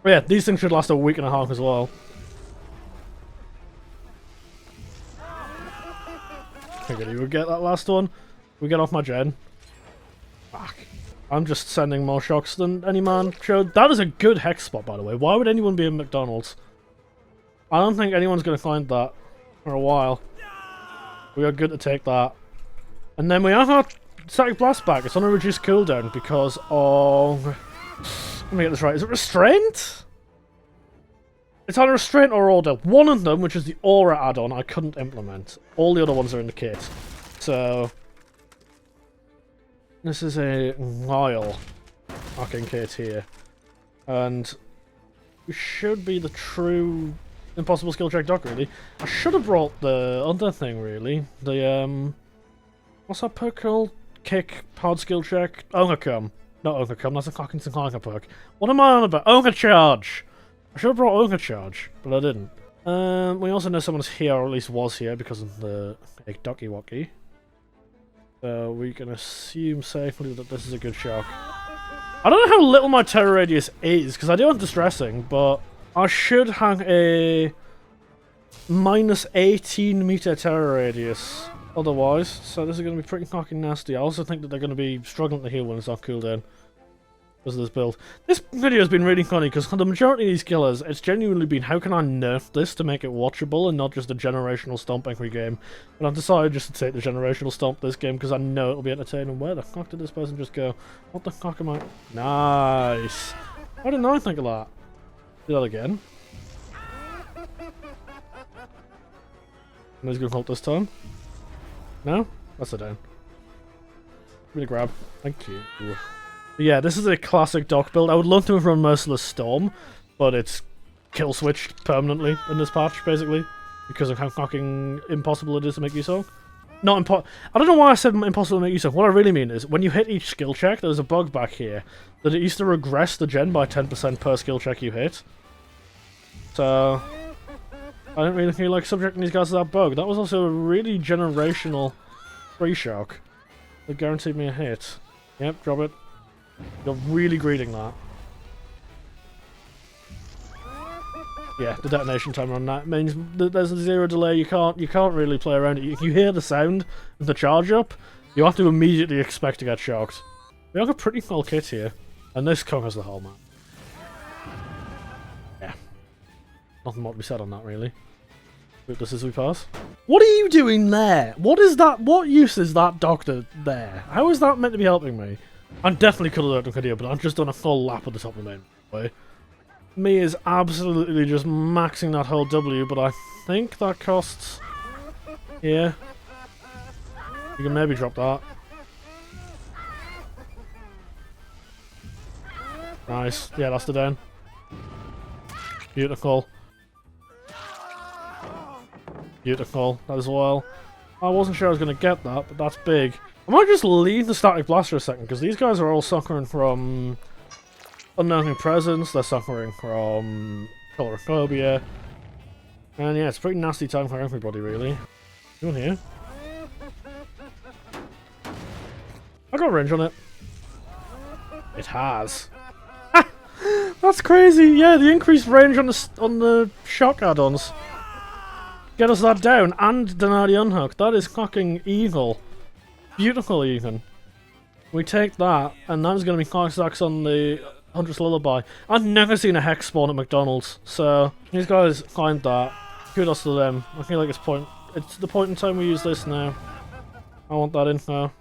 A: But yeah, these things should last a week and a half as well. Figured you would get that last one. We get off my gen. Fuck. I'm just sending more shocks than any man showed. That is a good hex spot, by the way. Why would anyone be in McDonald's? I don't think anyone's going to find that for a while. We are good to take that. And then we have our static blast back. It's on a reduced cooldown because of... Let me get this right. Is it restraint? It's either restraint or order. One of them, which is the aura add-on, I couldn't implement. All the other ones are in the kit. So... This is a Nile fucking kit here. And... We should be the true... Impossible skill check doc, really. I should have brought the other thing, really. The, what's that perk called? Kick, hard skill check? Overcome. Not overcome, that's a fucking Sinclair perk. What am I on about? Overcharge! I should have brought overcharge, but I didn't. We also know someone's here, or at least was here, because of the Docky Wocky. So we can assume safely that this is a good shock. I don't know how little my terror radius is, because I do have distressing, but I should have a minus 18 meter terror radius otherwise, so this is going to be pretty fucking nasty. I also think that they're going to be struggling to heal when it's on cooldown because of this build. This video has been really funny because the majority of these killers, it's genuinely been how can I nerf this to make it watchable and not just a generational stomp every game. And I've decided just to take the generational stomp this game because I know it'll be entertaining. Where the fuck did this person just go? What the fuck am I? Nice! Why didn't I think of that? Do that again. And he's gonna hold this time. No? That's a down. Give me the grab. Thank you. But yeah, this is a classic dock build. I would love to have run Merciless Storm, but it's kill switched permanently in this patch, basically. Because of how fucking impossible it is to make use of. Not impo- I don't know why I said impossible to make use of. What I really mean is, when you hit each skill check, there's a bug back here that it used to regress the gen by 10% per skill check you hit. So, I don't really feel like subjecting these guys to that bug. That was also a really generational free shock that guaranteed me a hit. Yep, drop it. You're really greeting that. Yeah, the detonation timer on that means that there's a 0 delay. You can't really play around it. If you hear the sound of the charge up, you have to immediately expect to get shocked. We have a pretty full kit here, and this covers the whole map. Yeah, nothing more to be said on that really. Look, this as we pass. What are you doing there? What is that? What use is that doctor there? How is that meant to be helping me? I definitely could have done a video, but I've just done a full lap of the top of the main way. Me is absolutely just maxing that whole W, but I think that costs... Yeah. You can maybe drop that. Nice. Yeah, that's the down. Beautiful. Beautiful as well. I wasn't sure I was going to get that, but that's big. I might just leave the static blast for a second, because these guys are all suffering from unknown presence, they're suffering from colorophobia. And yeah, it's a pretty nasty time for everybody, really. Anyone here? I got range on it. It has. That's crazy! Yeah, the increased range on the shock add-ons. Get us that down and deny the unhook. That is fucking evil. Beautiful, even. We take that, and that's going to be 5 stacks on the Huntress Lullaby. I've never seen a hex spawn at McDonald's, so these guys find that. Kudos to them. I feel like it's the point in time we use this now. I want that info.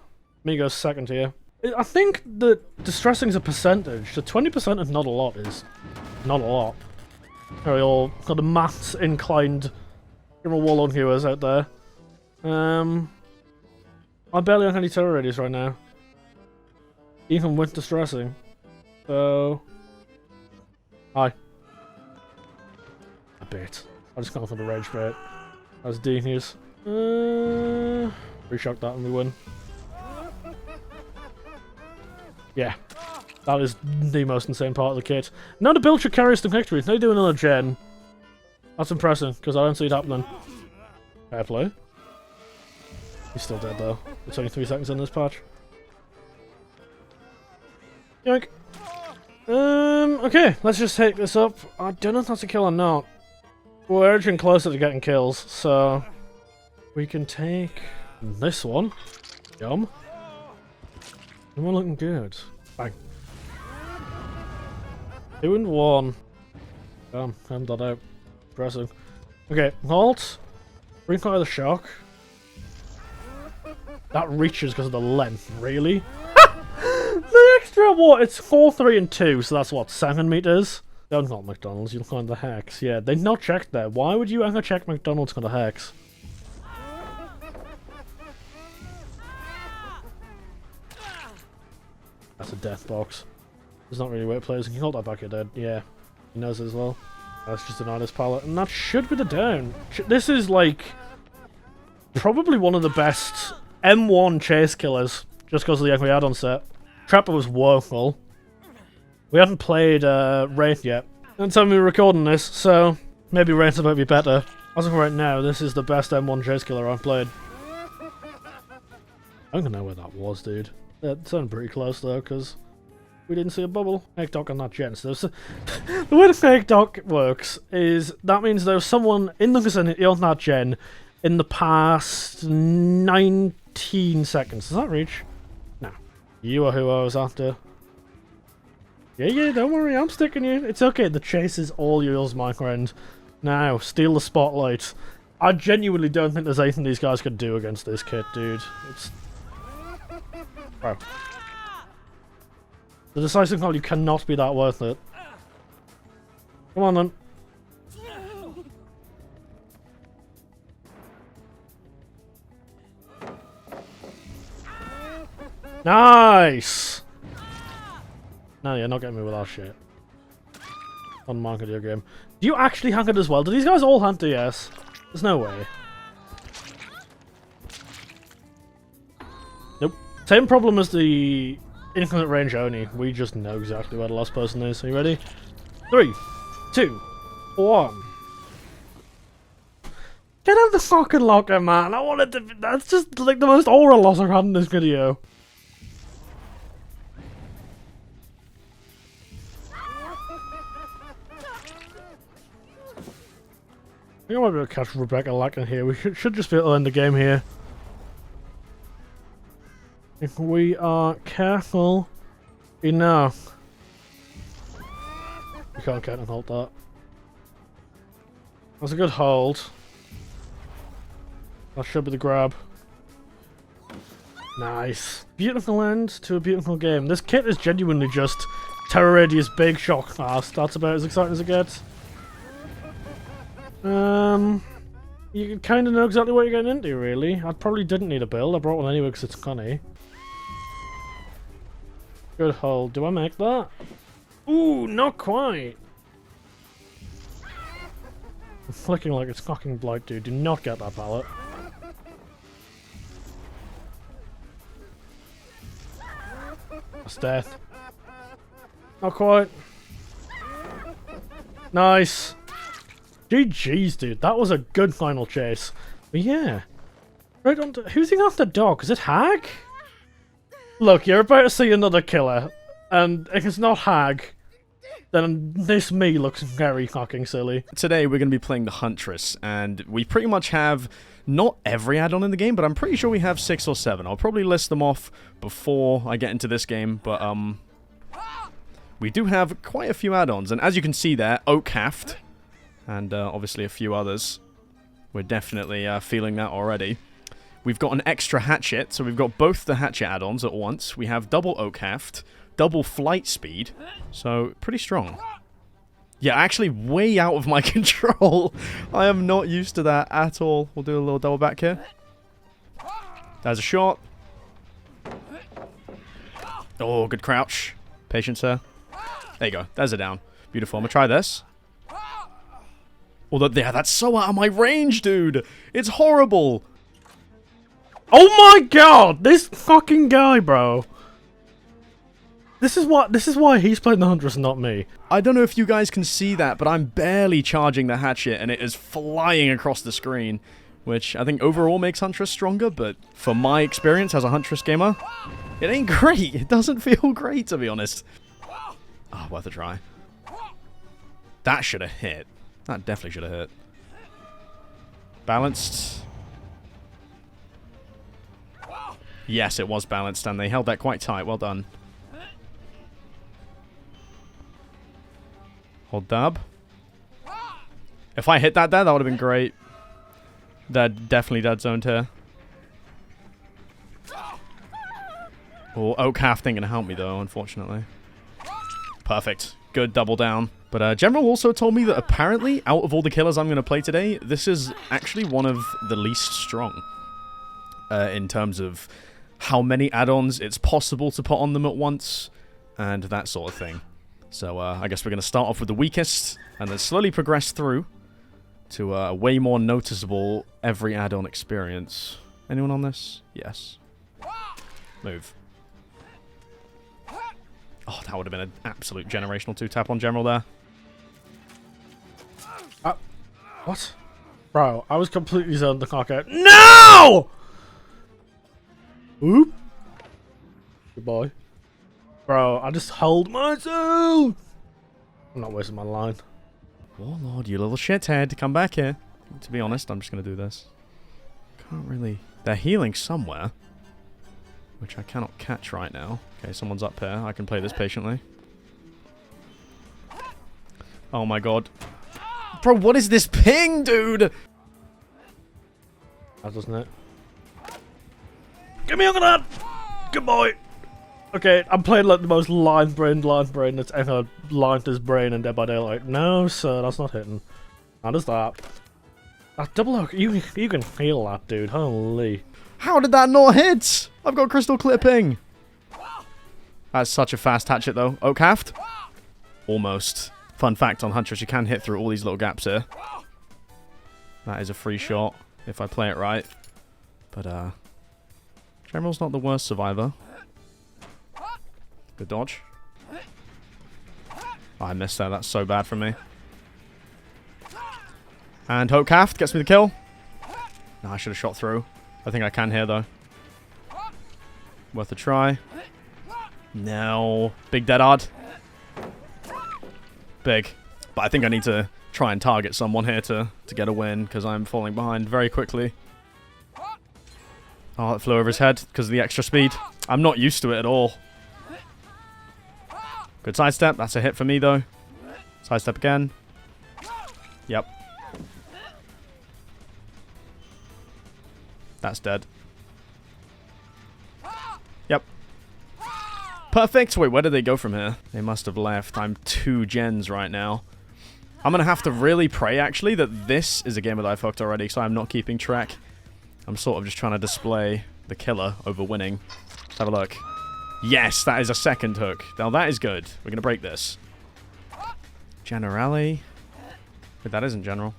A: Me goes second here. I think that distressing is a percentage, so 20% of not a lot is not a lot. Very all got the maths inclined wall on viewers out there. I barely have any terror radius right now. Even with distressing. So... Hi. A bit. I just can't for the rage bait. That's genius. Reshock that and we win. Yeah. That is the most insane part of the kit. Now the build should carry us to victory. They do another gen. That's impressive, because I don't see it happening. Fair play. He's still dead though. It's only 3 seconds in this patch. Yoink. Okay, let's just take this up. I don't know if that's a kill or not. We're edging closer to getting kills, so... We can take this one. Yum. And we're looking good. Bang. 2 and 1. Damn, haven't that out. Impressive. Okay, halt. Bring out of the shock. That reaches because of the length, really? The extra what? It's 4, 3, and 2, so that's what, 7 meters? Don't call McDonald's, you'll find the hex. Yeah, they've not checked there. Why would you ever check McDonald's for the hex? That's a death box. There's not really a way to play this. Can you hold that back your dead? Yeah. He knows it as well. That's just an artist palette. And that should be the down. This is like... probably one of the best M1 chase killers. Just because of the Angry Addon set. Trapper was woeful. We haven't played Wraith yet. And tell me we're recording this, so maybe Wraith might be better. As of right now, this is the best M1 chase killer I've played. I don't know where that was, dude. That sounded pretty close though, because we didn't see a bubble. Fake dock on that gen. So the way the fake dock works is that means there was someone in the vicinity on that gen in the past 19 seconds. Does that reach? No. You are who I was after. Yeah, don't worry, I'm sticking you. It's okay, the chase is all yours, my friend. Now, steal the spotlight. I genuinely don't think there's anything these guys could do against this kit, dude. It's... Bro. The decisive call, you cannot be that worth it. Come on, then. Nice! No, you're not getting me with that shit. On my video game. Do you actually hack it as well? Do these guys all hunt DS? There's no way. Nope. Same problem as the infinite range Oni. We just know exactly where the last person is. Are you ready? 3, 2, 1. Get out of the fucking locker, man! I wanted to. That's just like the most aura loss I've had in this video. I think I might be able to catch Rebecca lacking here. We should just be able to end the game here. If we are careful enough. We can't get and hold that. That's a good hold. That should be the grab. Nice. Beautiful end to a beautiful game. This kit is genuinely just Terror Radius Big Shock Fast. That's about as exciting as it gets. You kind of know exactly what you're getting into, really. I probably didn't need a build. I brought one anyway because it's funny. Good hold. Do I make that? Ooh, not quite. I'm flicking like it's fucking Blight, dude. Do not get that pallet. That's death. Not quite. Nice. GG's, dude. That was a good final chase. But yeah. Right on to... Who's he after dog? Is it Hag? Look, you're about to see another killer. And if it's not Hag, then this me looks very fucking silly.
C: Today we're going to be playing the Huntress, and we pretty much have not every add-on in the game, but I'm pretty sure we have 6 or 7. I'll probably list them off before I get into this game, but we do have quite a few add-ons, and as you can see there, Oak Haft, and obviously a few others. We're definitely feeling that already. We've got an extra hatchet, so we've got both the hatchet add-ons at once. We have double Oak Haft, double flight speed, so pretty strong. Yeah, actually way out of my control. I am not used to that at all. We'll do a little double back here. There's a shot. Oh, good crouch. Patience, sir. There you go. There's a down. Beautiful. I'm gonna try this. Although, yeah, that's so out of my range, dude. It's horrible.
A: Oh my god! This fucking guy, bro. This is why he's playing the Huntress and not me.
C: I don't know if you guys can see that, but I'm barely charging the hatchet, and it is flying across the screen. Which I think overall makes Huntress stronger, but for my experience as a Huntress gamer, it ain't great. It doesn't feel great, to be honest. Oh, worth a try. That should have hit. That definitely should have hit. Balanced. Yes, it was balanced, and they held that quite tight. Well done. Hold dab. If I hit that there, that would have been great. That definitely dead zoned here. Oh, Oak Haft ain't gonna help me though, unfortunately. Perfect. Good double down. But General also told me that apparently, out of all the killers I'm gonna play today, this is actually one of the least strong. In terms of how many add-ons it's possible to put on them at once, and that sort of thing. So I guess we're gonna start off with the weakest, and then slowly progress through to a way more noticeable every add-on experience. Anyone on this? Yes. Move. Oh, that would have been an absolute generational 2-tap on General there.
A: What? Bro, I was completely zoned the cock out. No! Oop. Goodbye. Bro, I just hold myself. I'm not wasting my line.
C: Warlord, you little shithead, come back here. To be honest, I'm just going to do this. Can't really... They're healing somewhere, which I cannot catch right now. Okay, someone's up here. I can play this patiently. Oh my god. Bro, what is this ping, dude?
A: That doesn't it? Get me over that! Good boy! Okay, I'm playing like the most line-brained that's ever lined his brain in Dead by Daylight. No, sir, that's not hitting. How does that? That double hook, you can heal that, dude. Holy.
C: How did that not hit? I've got crystal clipping. That's such a fast hatchet, though. Oak Haft? Almost. Fun fact on Huntress, you can hit through all these little gaps here. That is a free shot, if I play it right. But, General's not the worst survivor. Good dodge. Oh, I missed that. That's so bad from me. And Oak Haft gets me the kill. No, I should have shot through. I think I can here, though. Worth a try. No. Big dead hard. Big. But I think I need to try and target someone here to get a win, because I'm falling behind very quickly. Oh, it flew over his head because of the extra speed. I'm not used to it at all. Good sidestep. That's a hit for me, though. Sidestep again. Yep. That's dead. Yep. Perfect. Wait, where did they go from here? They must have left. I'm 2 gens right now. I'm going to have to really pray, actually, that this is a game that I've hooked already, so I'm not keeping track. I'm sort of just trying to display the killer over winning. Let's have a look. Yes, that is a second hook. Now, that is good. We're going to break this. Generale. Wait, that isn't General.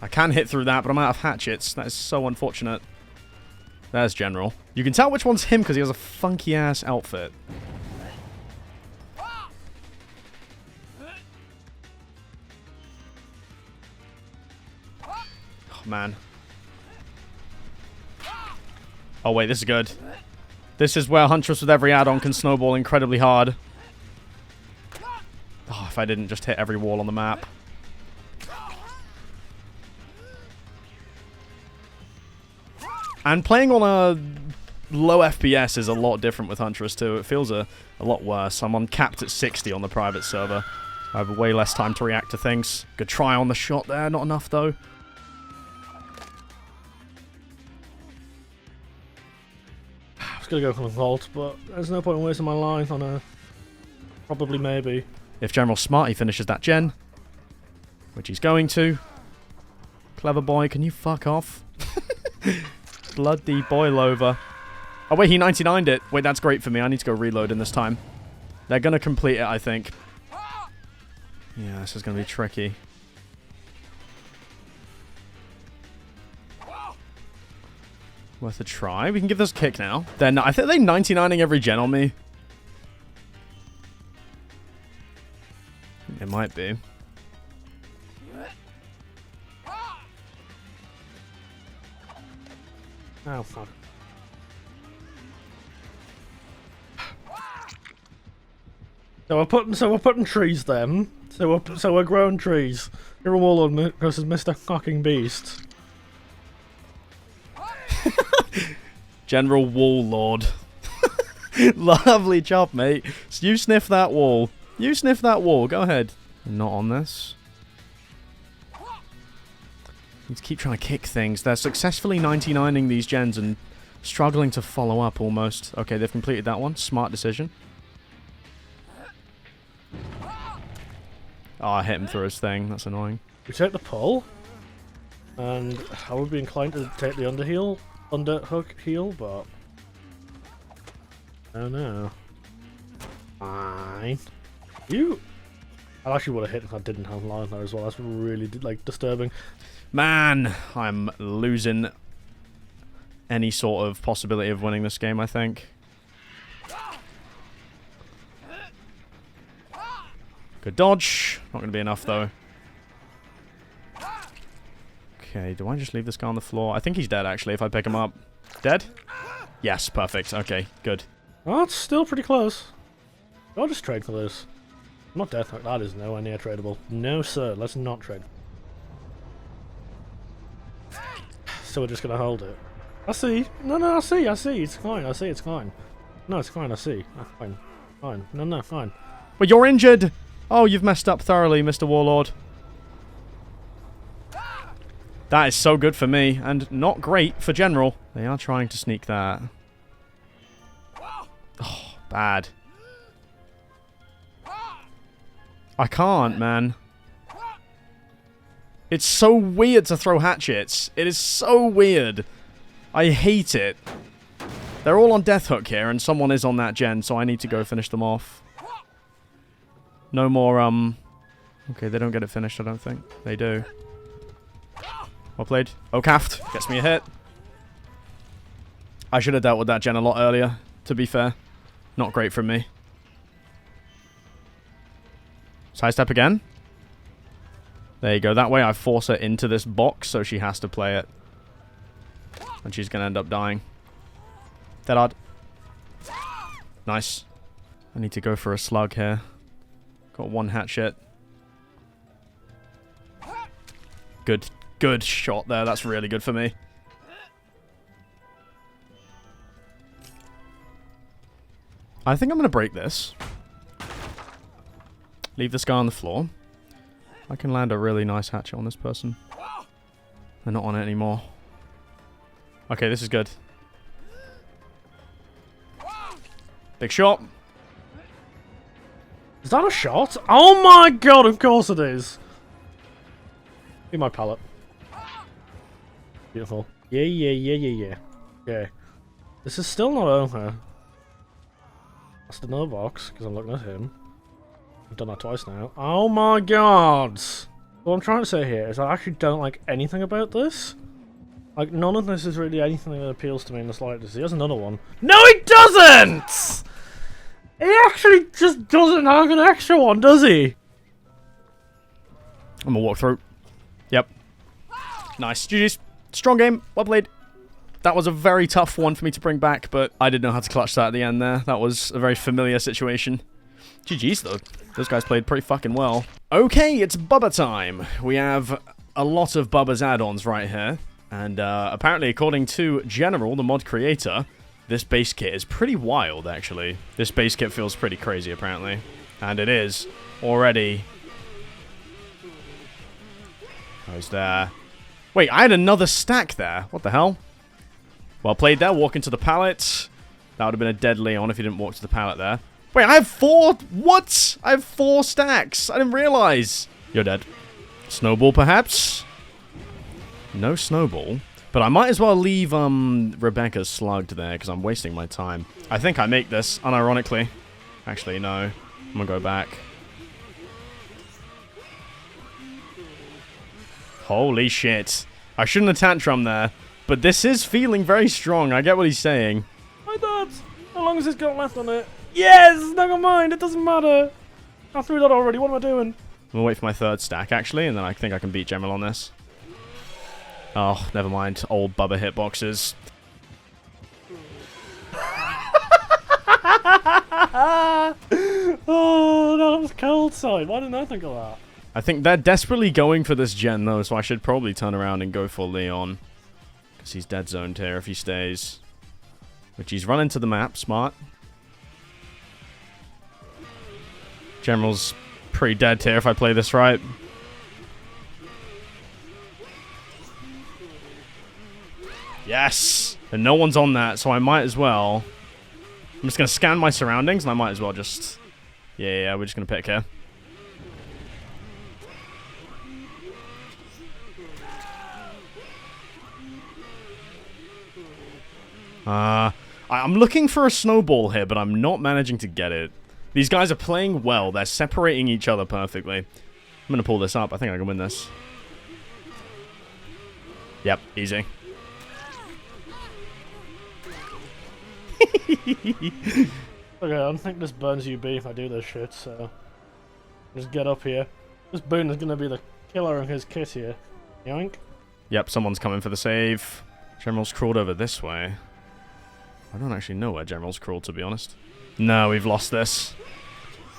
C: I can hit through that, but I'm out of hatchets. That is so unfortunate. There's General. You can tell which one's him because he has a funky-ass outfit. Oh, man. Oh, wait, this is good. This is where Huntress with every add-on can snowball incredibly hard. Oh, if I didn't just hit every wall on the map. And playing on a low FPS is a lot different with Huntress too. It feels a lot worse. I'm on capped at 60 on the private server. I have way less time to react to things. Good try on the shot there. Not enough, though.
A: I was going to go for the vault, but there's no point in wasting my line on a probably maybe.
C: If General's smart, he finishes that gen. Which he's going to. Clever boy, can you fuck off? Bloody boil over. Oh, wait, he 99'd it. Wait, that's great for me. I need to go reload in this time. They're going to complete it, I think. Yeah, this is going to be tricky. Worth a try. We can give this a kick now. Then I think they're 99ing every gen on me. It might be.
A: Oh, fuck. So we're putting trees then. So we're growing trees. You're a warlord versus Mr. Fucking Beast.
C: General Warlord. Lovely job, mate. So you sniff that wall. You sniff that wall. Go ahead. Not on this. Need to keep trying to kick things. They're successfully 99ing these gens and struggling to follow up almost. Okay, they've completed that one. Smart decision. Oh, I hit him through his thing. That's annoying.
A: We take the pull. And I would be inclined to take the underhook heal, but... Oh no. Fine. You... I actually would have hit if I didn't have Lion there as well. That's really, like, disturbing.
C: Man, I'm losing any sort of possibility of winning this game, I think. Good dodge. Not going to be enough, though. Okay, do I just leave this guy on the floor? I think he's dead, actually, if I pick him up. Dead? Yes, perfect. Okay, good.
A: Oh, that's still pretty close. I'll just trade for this. Not Deathslinger. That is nowhere near tradable. No, sir. Let's not trade. So we're just going to hold it. I see. No, I see. It's fine. I see. It's fine. No, it's fine. I see. Fine. Fine. No, fine.
C: But you're injured! Oh, you've messed up thoroughly, Mr. Warlord. That is so good for me, and not great for General. They are trying to sneak that. Oh, bad. I can't, man. It's so weird to throw hatchets. It is so weird. I hate it. They're all on death hook here, and someone is on that gen, so I need to go finish them off. No more, Okay, they don't get it finished, I don't think. They do. Well played. Okaft gets me a hit. I should have dealt with that gen a lot earlier, to be fair. Not great from me. Sidestep again. There you go. That way I force her into this box, so she has to play it. And she's going to end up dying. Dead odd. Nice. I need to go for a slug here. Got one hatchet. Good shot there. That's really good for me. I think I'm going to break this. Leave this guy on the floor. I can land a really nice hatchet on this person. They're not on it anymore. Okay, this is good. Big shot.
A: Is that a shot? Oh my god, of course it is. Be my pallet. Beautiful. Yeah. Okay. This is still not over. That's another box, because I'm looking at him. I've done that twice now. Oh my god! What I'm trying to say here is I actually don't like anything about this. Like, none of this is really anything that appeals to me in the slightest. He has another one. No, he doesn't! He actually just doesn't have an extra one, does he?
C: I'm gonna walk through. Yep. Nice. GG's. Strong game. Well played. That was a very tough one for me to bring back, but I didn't know how to clutch that at the end there. That was a very familiar situation. GG's, though. Those guys played pretty fucking well. Okay, it's Bubba time. We have a lot of Bubba's add-ons right here. And apparently, according to General, the mod creator, this base kit is pretty wild, actually. This base kit feels pretty crazy, apparently. And it is. Already. How's there? Wait, I had another stack there. What the hell? Well played there. Walk into the pallet. That would have been a dead Leon if you didn't walk to the pallet there. Wait, I have 4... What? I have 4 stacks. I didn't realize. You're dead. Snowball, perhaps? No snowball. But I might as well leave Rebecca slugged there because I'm wasting my time. I think I make this, unironically. Actually, no. I'm gonna go back. Holy shit. I shouldn't have tantrum there, but this is feeling very strong. I get what he's saying.
A: My dots! How long has this got left on it? Yes! Never mind, it doesn't matter. I threw that already, what am I doing?
C: I'm gonna wait for my third stack, actually, and then I think I can beat General on this. Oh, never mind. Old Bubba hitboxes.
A: Oh, that was cold side. Why didn't I think of that?
C: I think they're desperately going for this gen, though, so I should probably turn around and go for Leon. Because he's dead zoned here if he stays. Which he's run into the map. Smart. General's pretty dead here if I play this right. Yes! And no one's on that, so I might as well... I'm just going to scan my surroundings, and I might as well just... Yeah, we're just going to pick here. I'm looking for a snowball here, but I'm not managing to get it. These guys are playing well. They're separating each other perfectly. I'm going to pull this up. I think I can win this. Yep, easy.
A: Okay, I don't think this burns UB if I do this shit, so... Just get up here. This Boone is going to be the killer in his kit here. Yoink.
C: Yep, someone's coming for the save. General's crawled over this way. I don't actually know where General's crawled, to be honest. No, we've lost this.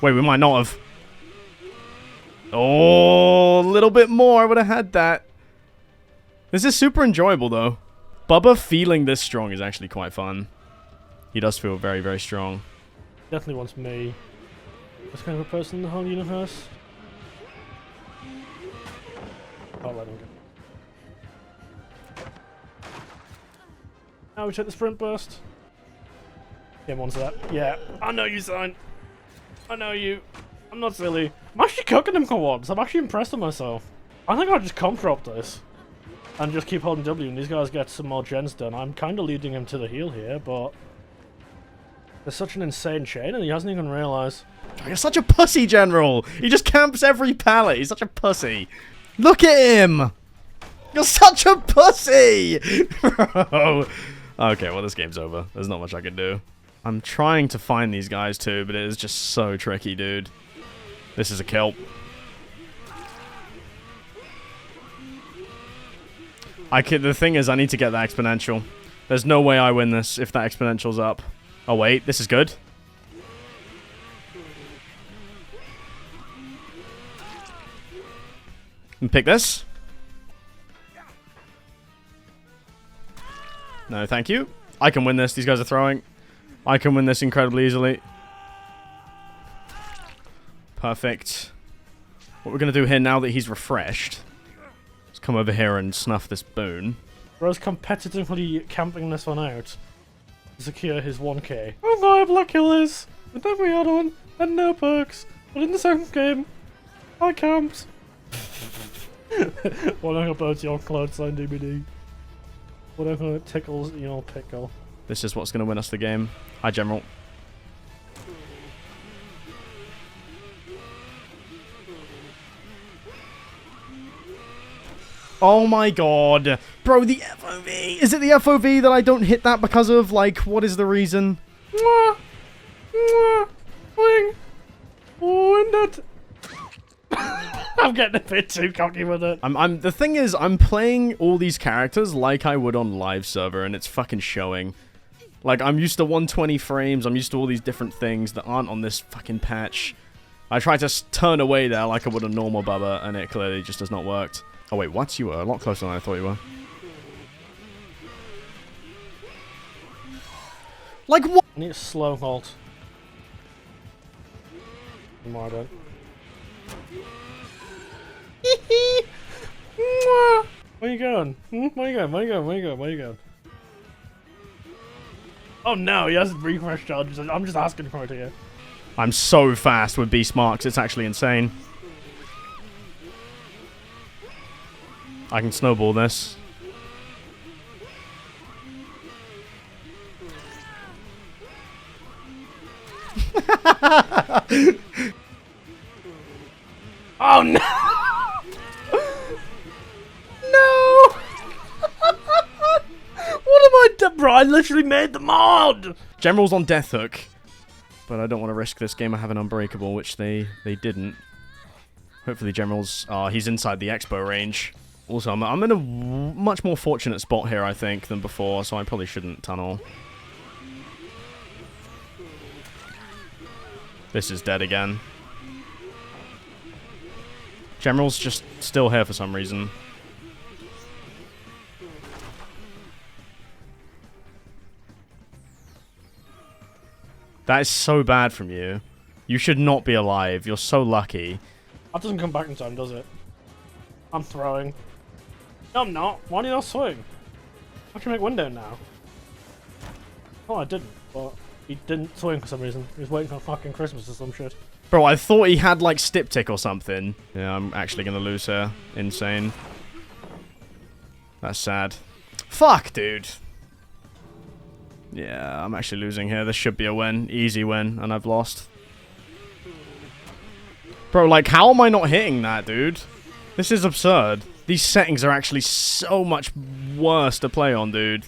C: Wait, we might not have. Oh, a little bit more. I would have had that. This is super enjoyable, though. Bubba feeling this strong is actually quite fun. He does feel very, very strong.
A: Definitely wants me. This kind of a person in the whole universe. I'll let him go. Now we take the sprint burst. Game onto that. Yeah, I know you, Seine. I know you. I'm not silly. I'm actually cooking him for once. I'm actually impressed with myself. I think I'll just comp drop this. And just keep holding W and these guys get some more gens done. I'm kind of leading him to the heel here, but... There's such an insane chain and he hasn't even realised.
C: You're such a pussy, General! He just camps every pallet. He's such a pussy. Look at him! You're such a pussy! Bro. Okay, well, this game's over. There's not much I can do. I'm trying to find these guys too, but it is just so tricky, dude. This is a kill. The thing is, I need to get that exponential. There's no way I win this if that exponential's up. Oh, wait. This is good. And pick this. No, thank you. I can win this. These guys are throwing. I can win this incredibly easily. Perfect. What we're going to do here now that he's refreshed is come over here and snuff this boon.
A: Bro's competitively camping this one out to secure his 1k. I'm viable killers with every add-on and no perks, but in the second game, I camped. What about your cloud sign DVD? Whatever tickles your pickle.
C: This is what's going to win us the game. Hi, General. Oh my god. Bro, the FOV. Is it the FOV that I don't hit that because of, like, what is the reason?
A: Mwah! Mwah! Wing! Wind it! I'm getting a bit too cocky with it.
C: The thing is, I'm playing all these characters like I would on live server, and it's fucking showing. Like, I'm used to 120 frames, I'm used to all these different things that aren't on this fucking patch. I tried to turn away there like I would a normal Bubba, and it clearly just has not worked. Oh wait, what? You were a lot closer than I thought you were. Like what?
A: I need a slow halt. More don't. Where you going? Where you going? Where you going? Where you going? Where you going? Oh no, he hasn't refresh charges. I'm just asking for it here.
C: I'm so fast with beast marks, it's actually insane. I can snowball this.
A: Oh no! No! What am I doing? Bro, I literally made the mod!
C: General's on Death Hook. But I don't want to risk this game of having Unbreakable, which they didn't. Hopefully General's... Oh, he's inside the expo range. Also, I'm in a much more fortunate spot here, I think, than before, so I probably shouldn't tunnel. This is dead again. General's just still here for some reason. That is so bad from you. You should not be alive. You're so lucky.
A: That doesn't come back in time, does it? I'm throwing. No, I'm not. Why do you not swing? I can make window now. Oh, I didn't. But he didn't swing for some reason. He was waiting for fucking Christmas or some shit.
C: Bro, I thought he had, like, Stiptic or something. Yeah, I'm actually gonna lose here. Insane. That's sad. Fuck, dude. Yeah, I'm actually losing here. This should be a win. Easy win, and I've lost. Bro, like, how am I not hitting that, dude? This is absurd. These settings are actually so much worse to play on, dude.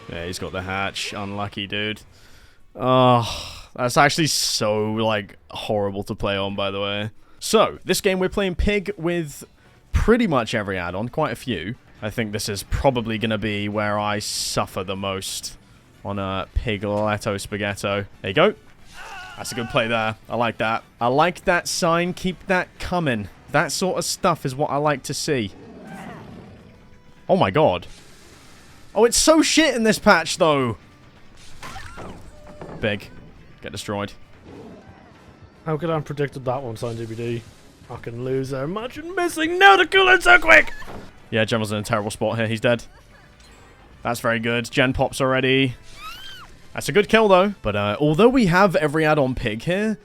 C: Yeah, he's got the hatch. Unlucky, dude. Oh, that's actually so, like, horrible to play on, by the way. So, this game we're playing Pig with pretty much every add-on, quite a few. I think this is probably going to be where I suffer the most on a Pigletto Spaghetto. There you go. That's a good play there. I like that. I like that sign. Keep that coming. That sort of stuff is what I like to see. Oh my god. Oh, it's so shit in this patch, though. Big. Get destroyed.
A: How could I have predicted that one, Sign DBD? Fucking loser. Imagine missing. No, the coolant so quick!
C: Yeah, General's in a terrible spot here. He's dead. That's very good. Gen pops already. That's a good kill, though. But although we have every add-on Pig here...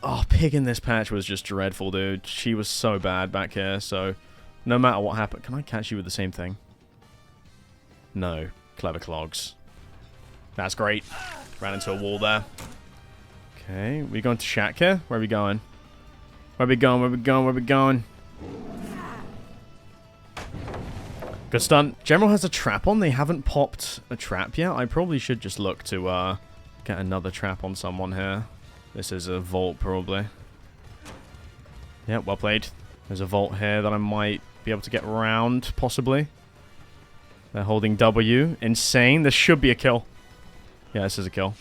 C: Oh, Pig in this patch was just dreadful, dude. She was so bad back here, so... No matter what happened... Can I catch you with the same thing? No. Clever clogs. That's great. Ran into a wall there. Okay, we going to Shack here? Where are we going? Where are we going? Where are we going? Where are we going? Good stunt. General has a trap on. They haven't popped a trap yet. I probably should just look to get another trap on someone here. This is a vault, probably. Yep, well played. There's a vault here that I might be able to get around, possibly. They're holding W. Insane. This should be a kill. Yeah, this is a kill.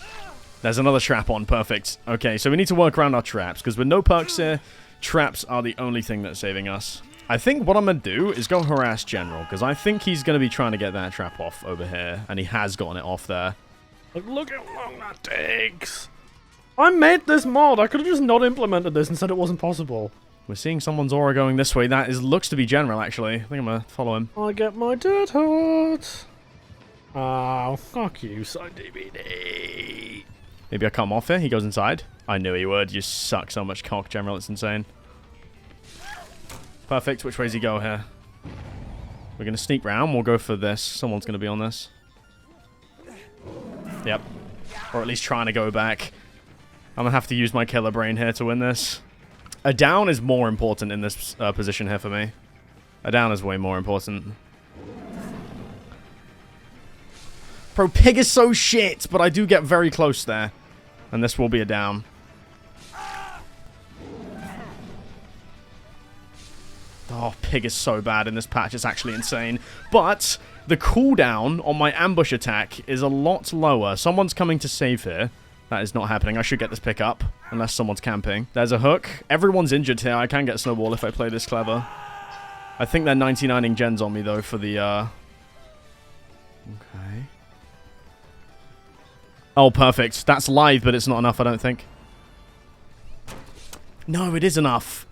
C: There's another trap on. Perfect. Okay, so we need to work around our traps, because with no perks here, traps are the only thing that's saving us. I think what I'm going to do is go harass General, because I think he's going to be trying to get that trap off over here, and he has gotten it off there.
A: Like, look how long that takes. I made this mod. I could have just not implemented this and said it wasn't possible.
C: We're seeing someone's aura going this way. That looks to be General, actually. I think I'm going to follow him.
A: I get my dead heart. Oh, fuck you, Sign DBD.
C: Maybe I cut him off here. He goes inside. I knew he would. You suck so much cock, General. It's insane. Perfect. Which way does he go here? We're going to sneak round. We'll go for this. Someone's going to be on this. Yep. Or at least trying to go back. I'm going to have to use my killer brain here to win this. A down is more important in this position here for me. A down is way more important. Bro, Pig is so shit, but I do get very close there. And this will be a down. Oh, Pig is so bad in this patch. It's actually insane. But the cooldown on my ambush attack is a lot lower. Someone's coming to save here. That is not happening. I should get this pick up. Unless someone's camping. There's a hook. Everyone's injured here. I can get Snowball if I play this clever. I think they're 99ing gens on me, though, for the... Okay. Oh, perfect. That's live, but it's not enough, I don't think. No, it is enough.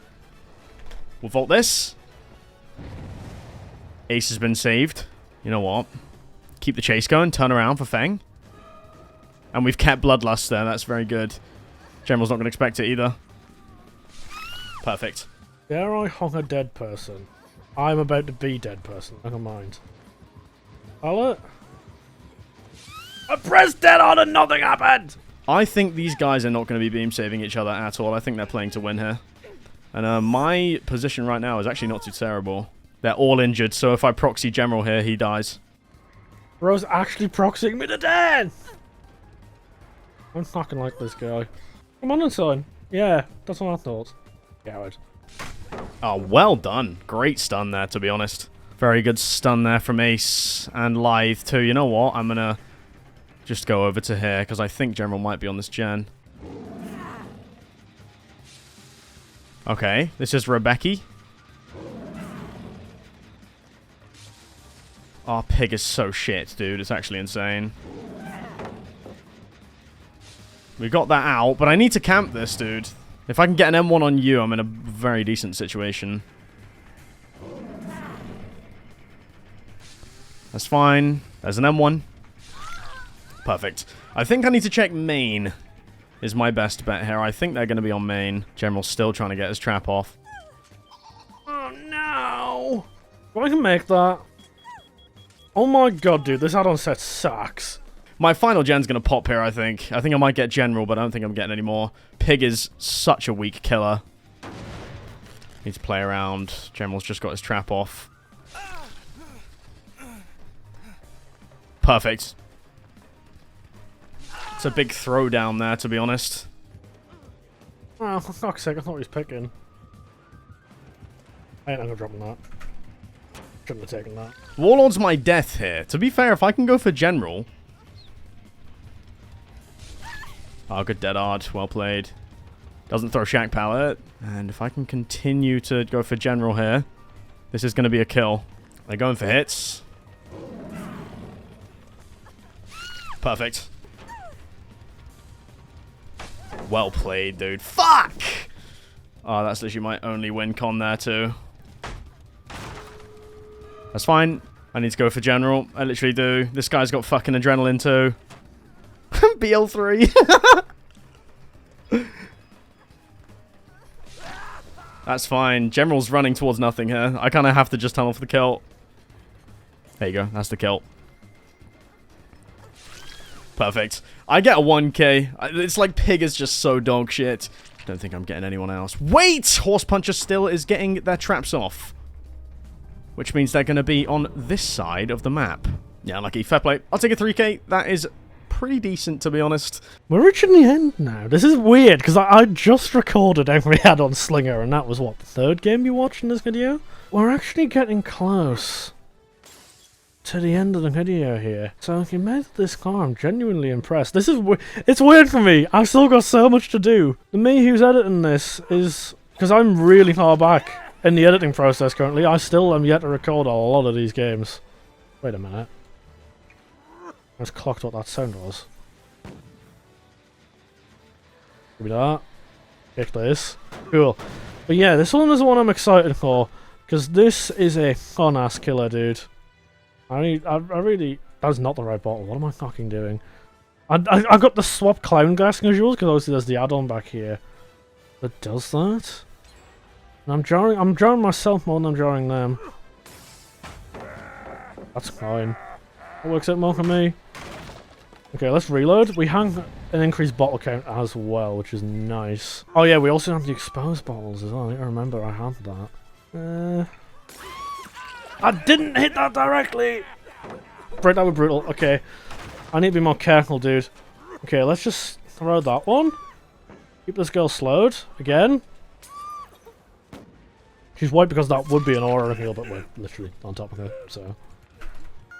C: We'll vault this. Ace has been saved. You know what? Keep the chase going. Turn around for Feng. And we've kept Bloodlust there. That's very good. General's not going to expect it either. Perfect.
A: Dare I hong a dead person? I'm about to be dead person. Never mind. Pallet? I pressed dead on and nothing happened!
C: I think these guys are not going to be beam saving each other at all. I think they're playing to win here. And my position right now is actually not too terrible. They're all injured, so if I proxy General here, he dies.
A: Bro's actually proxying me to death! I'm fucking like this guy. Come on, son. Yeah, that's what I thought. Coward.
C: Oh, well done. Great stun there, to be honest. Very good stun there from Ace and Lithe, too. You know what? I'm going to just go over to here, because I think General might be on this gen. Okay, this is Rebecca. Our pig is so shit, dude. It's actually insane. We got that out, but I need to camp this, dude. If I can get an M1 on you, I'm in a very decent situation. That's fine. There's an M1. Perfect. I think I need to check main is my best bet here. I think they're going to be on main. General's still trying to get his trap off.
A: Oh, no! I can make that. Oh my god, dude. This add-on set sucks.
C: My final gen's going to pop here, I think. I think I might get General, but I don't think I'm getting any more. Pig is such a weak killer. Need to play around. General's just got his trap off. Perfect. It's a big throwdown there, to be honest.
A: Oh, for fuck's sake, I thought he was picking. I ain't gonna drop that. Shouldn't have taken that.
C: Warlord's my death here. To be fair, if I can go for General... Oh, good dead art. Well played. Doesn't throw Shack Pallet. And if I can continue to go for General here, this is going to be a kill. They're going for hits. Perfect. Well played, dude. Fuck! Oh, that's literally my only win con there, too. That's fine. I need to go for General. I literally do. This guy's got fucking adrenaline, too. BL3. That's fine. General's running towards nothing here. I kind of have to just tunnel for the kill. There you go. That's the kill. Perfect. I get a 1k. It's like Pig is just so dog shit. Don't think I'm getting anyone else. Wait! Horse Puncher still is getting their traps off. Which means they're going to be on this side of the map. Yeah, lucky. Fair play. I'll take a 3k. That is pretty decent, to be honest.
A: We're reaching the end now. This is weird, because I just recorded every add-on Slinger, and that was, what, the third game you watched in this video? We're actually getting close to the end of the video here. So if you made it this far, I'm genuinely impressed. This is it's weird for me. I've still got so much to do. The me who's editing this is... Because I'm really far back in the editing process currently. I still am yet to record a lot of these games. Wait a minute. I just clocked what that sound was. Give me that. Pick this. Cool. But yeah, this one is the one I'm excited for. Because this is a fun-ass killer, dude. I really... That's not the right bottle. What am I fucking doing? I got the swap clown gas visuals, because obviously there's the add-on back here. That does that? And I'm jarring myself more than I'm jarring them. That's fine. That works out more for me. Okay, let's reload. We have an increased bottle count as well, which is nice. Oh yeah, we also have the exposed bottles as well. I remember I had that. I didn't hit that directly! Break that with brutal. Okay. I need to be more careful, dude. Okay, let's just throw that one. Keep this girl slowed. Again. She's white because that would be an aura reveal, but we're literally on top of her, so...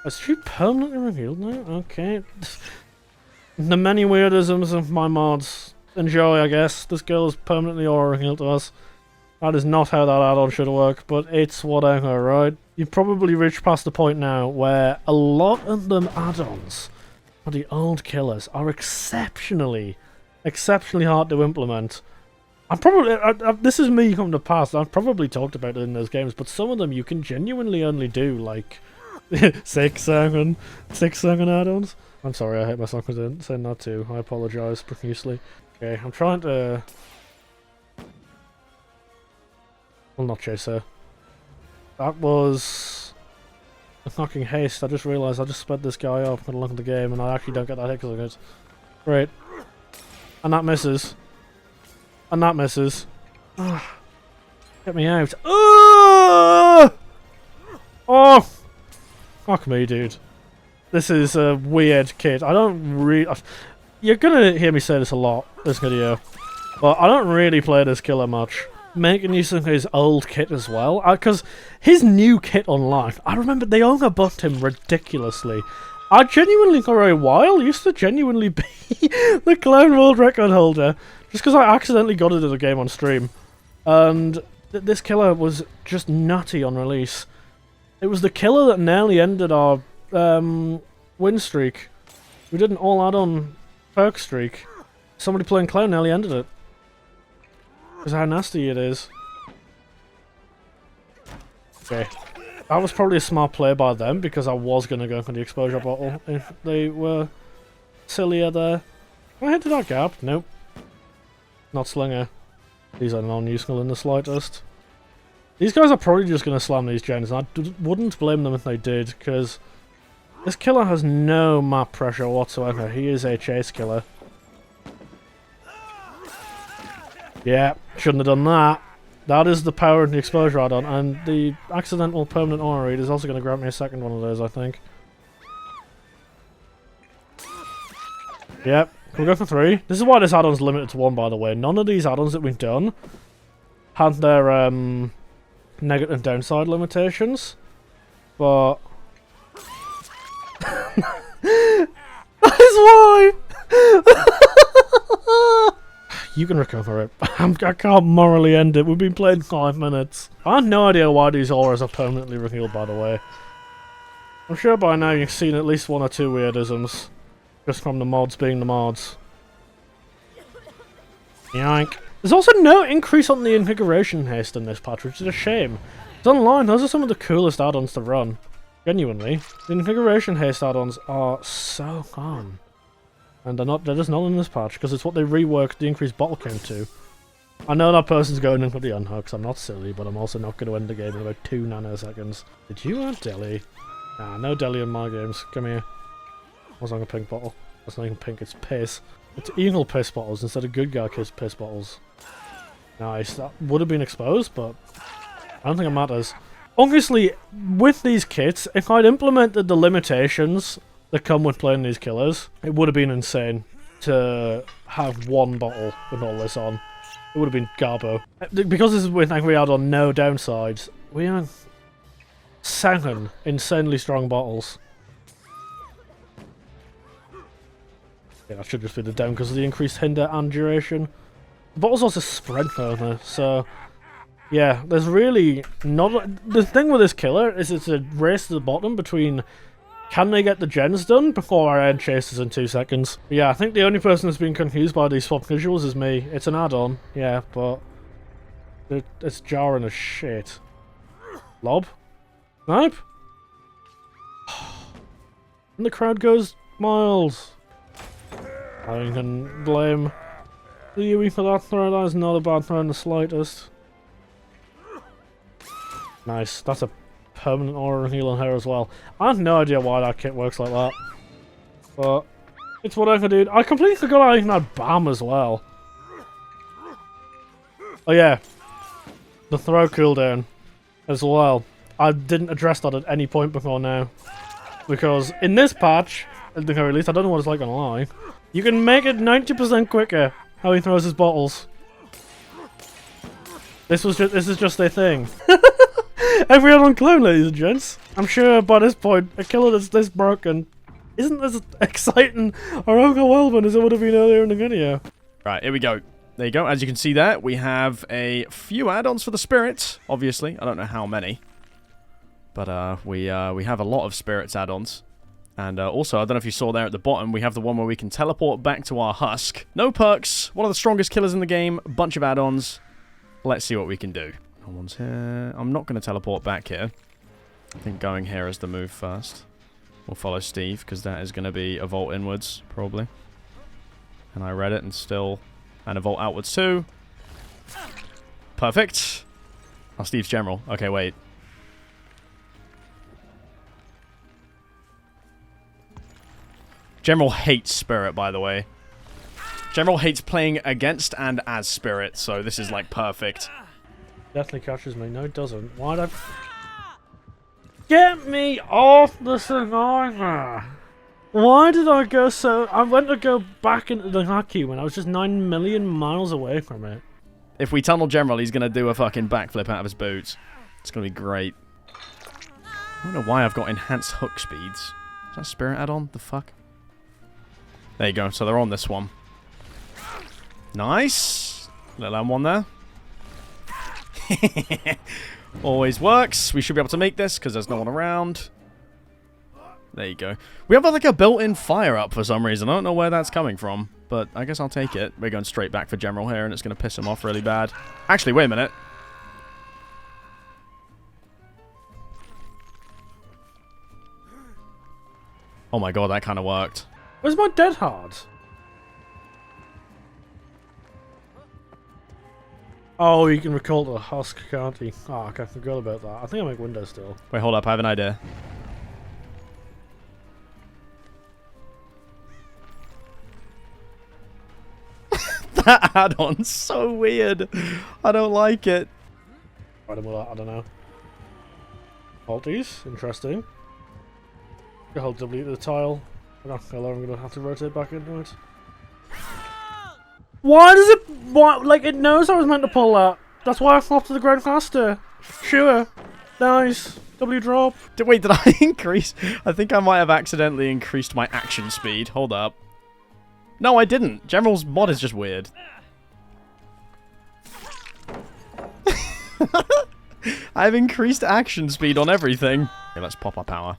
A: Is she permanently revealed now? Okay. The many weirdisms of my mods. Enjoy, I guess. This girl is permanently aura revealed to us. That is not how that add-on should work, but it's whatever, right? You've probably reached past the point now where a lot of them add-ons for the old killers are exceptionally hard to implement. This is me coming to pass. I've probably talked about it in those games, but some of them you can genuinely only do, like... 6-7 add-ons. I'm sorry, I hate myself for saying that too. I apologise profusely. Okay, I'm trying to... Well, not chase her. That was... a fucking haste. I just realised I just sped this guy up and look at the game, and I actually don't get that hit because of it. Great. And that misses. And that misses. Get me out. Oh! Fuck me, dude. This is a weird kit. I don't really... You're gonna hear me say this a lot, this video. But I don't really play this killer much. Making use of his old kit as well. Because his new kit online, I remember they overbuffed him ridiculously. I genuinely, for a while, used to genuinely be the Clown World Record holder. Just because I accidentally got it in a game on stream. And this killer was just nutty on release. It was the killer that nearly ended our win streak. We did an all-add-on perk streak. Somebody playing Clown nearly ended it. Because how nasty it is. Okay. That was probably a smart play by them, because I was going to go for the exposure bottle if they were sillier there. Can I head to that gap? Nope. Not Slinger. These are non-useful in the slightest. These guys are probably just going to slam these gens, and I wouldn't blame them if they did, because this killer has no map pressure whatsoever. He is a chase killer. Yeah, shouldn't have done that. That is the power of the exposure add-on, and the accidental permanent aura read is also going to grant me a second one of those, I think. Yep, can we go for 3? This is why this add-on's limited to 1, by the way. None of these add-ons that we've done had their negative and downside limitations, but... That is why! You can recover it. I can't morally end it. We've been playing 5 minutes. I have no idea why these auras are permanently revealed, by the way. I'm sure by now you've seen at least 1 or 2 weirdisms. Just from the mods being the mods. Yoink. There's also no increase on the invigoration haste in this patch, which is a shame. It's online, those are some of the coolest add-ons to run. Genuinely. The invigoration haste add-ons are so fun. And they're just not in this patch, because it's what they reworked the increased bottle count to. I know that person's going in for the unhooks, I'm not silly, but I'm also not going to end the game in about 2 nanoseconds. Did you add deli? Nah, no deli in my games. Come here. What's on a pink bottle? That's not even pink, it's piss. It's evil piss bottles instead of good guy piss bottles. Nice, that would have been exposed, but I don't think it matters. Obviously, with these kits, if I'd implemented the limitations that come with playing these killers, it would have been insane to have 1 bottle with all this on. It would have been garbo. Because this is with we had on no downsides, we have 7 insanely strong bottles. Yeah, that should just be the down because of the increased hinder and duration. The bottle's also sprint over, so yeah, there's really not... The thing with this killer is it's a race to the bottom between can they get the gens done before our end chases in 2 seconds. But yeah, I think the only person that's been confused by these swap visuals is me. It's an add-on, yeah, but it's jarring as shit. Lob? Snipe? And the crowd goes miles. I can blame the Yui for that throw. That is not a bad throw in the slightest. Nice. That's a permanent aura heal on her as well. I have no idea why that kit works like that. But it's whatever, dude. I completely forgot I even had BAM as well. Oh yeah. The throw cooldown as well. I didn't address that at any point before now. Because in this patch, at the very least, I don't know what it's like on lie. You can make it 90% quicker how he throws his bottles. This is just their thing. Everyone on Clone, ladies and gents. I'm sure by this point, a killer that's this broken isn't as exciting or overwhelming as it would have been earlier in the video. Right, here we go. There you go. As you can see there, we have a few add-ons for the spirits, obviously. I don't know how many. But we have a lot of spirits add-ons. And also, I don't know if you saw there at the bottom, we have the one where we can teleport back to our husk. No perks, one of the strongest killers in the game, a bunch of add-ons. Let's see what we can do. No one's here. I'm not going to teleport back here. I think going here is the move first. We'll follow Steve, because that is going to be a vault inwards, probably. And I read it, and still... And a vault outwards too. Perfect. Oh, Steve's general. Okay, wait.
C: General hates Spirit, by the way. General hates playing against and as Spirit, so this is, like, perfect.
A: Definitely catches me. No, it doesn't. Why'd I... Get me off the Seine! Why did I go so... I went to go back into the Haki when I was just 9 million miles away from it.
C: If we tunnel General, he's going to do a fucking backflip out of his boots. It's going to be great. I don't know why I've got enhanced hook speeds. Is that Spirit add-on? The fuck? There you go. So they're on this one. Nice. Little M1 there. Always works. We should be able to make this because there's no one around. There you go. We have like a built-in fire up for some reason. I don't know where that's coming from, but I guess I'll take it. We're going straight back for General here, and it's going to piss him off really bad. Actually, wait a minute. Oh my god, that kind of worked.
A: Where's my dead hard? Oh, you can recall the husk, can't he? Oh, okay, I forgot about that. I think I make windows still.
C: Wait, hold up. I have an idea. That add-on's so weird. I don't like it.
A: I don't know. Paldi's, interesting. Hold W to the tile. I'm gonna have to rotate back into it. Why does it... Why, like, it knows I was meant to pull that. That's why I flopped to the ground faster. Sure. Nice. W drop.
C: Wait, did I increase? I think I might have accidentally increased my action speed. Hold up. No, I didn't. General's mod is just weird. I've increased action speed on everything. Okay, let's pop our power.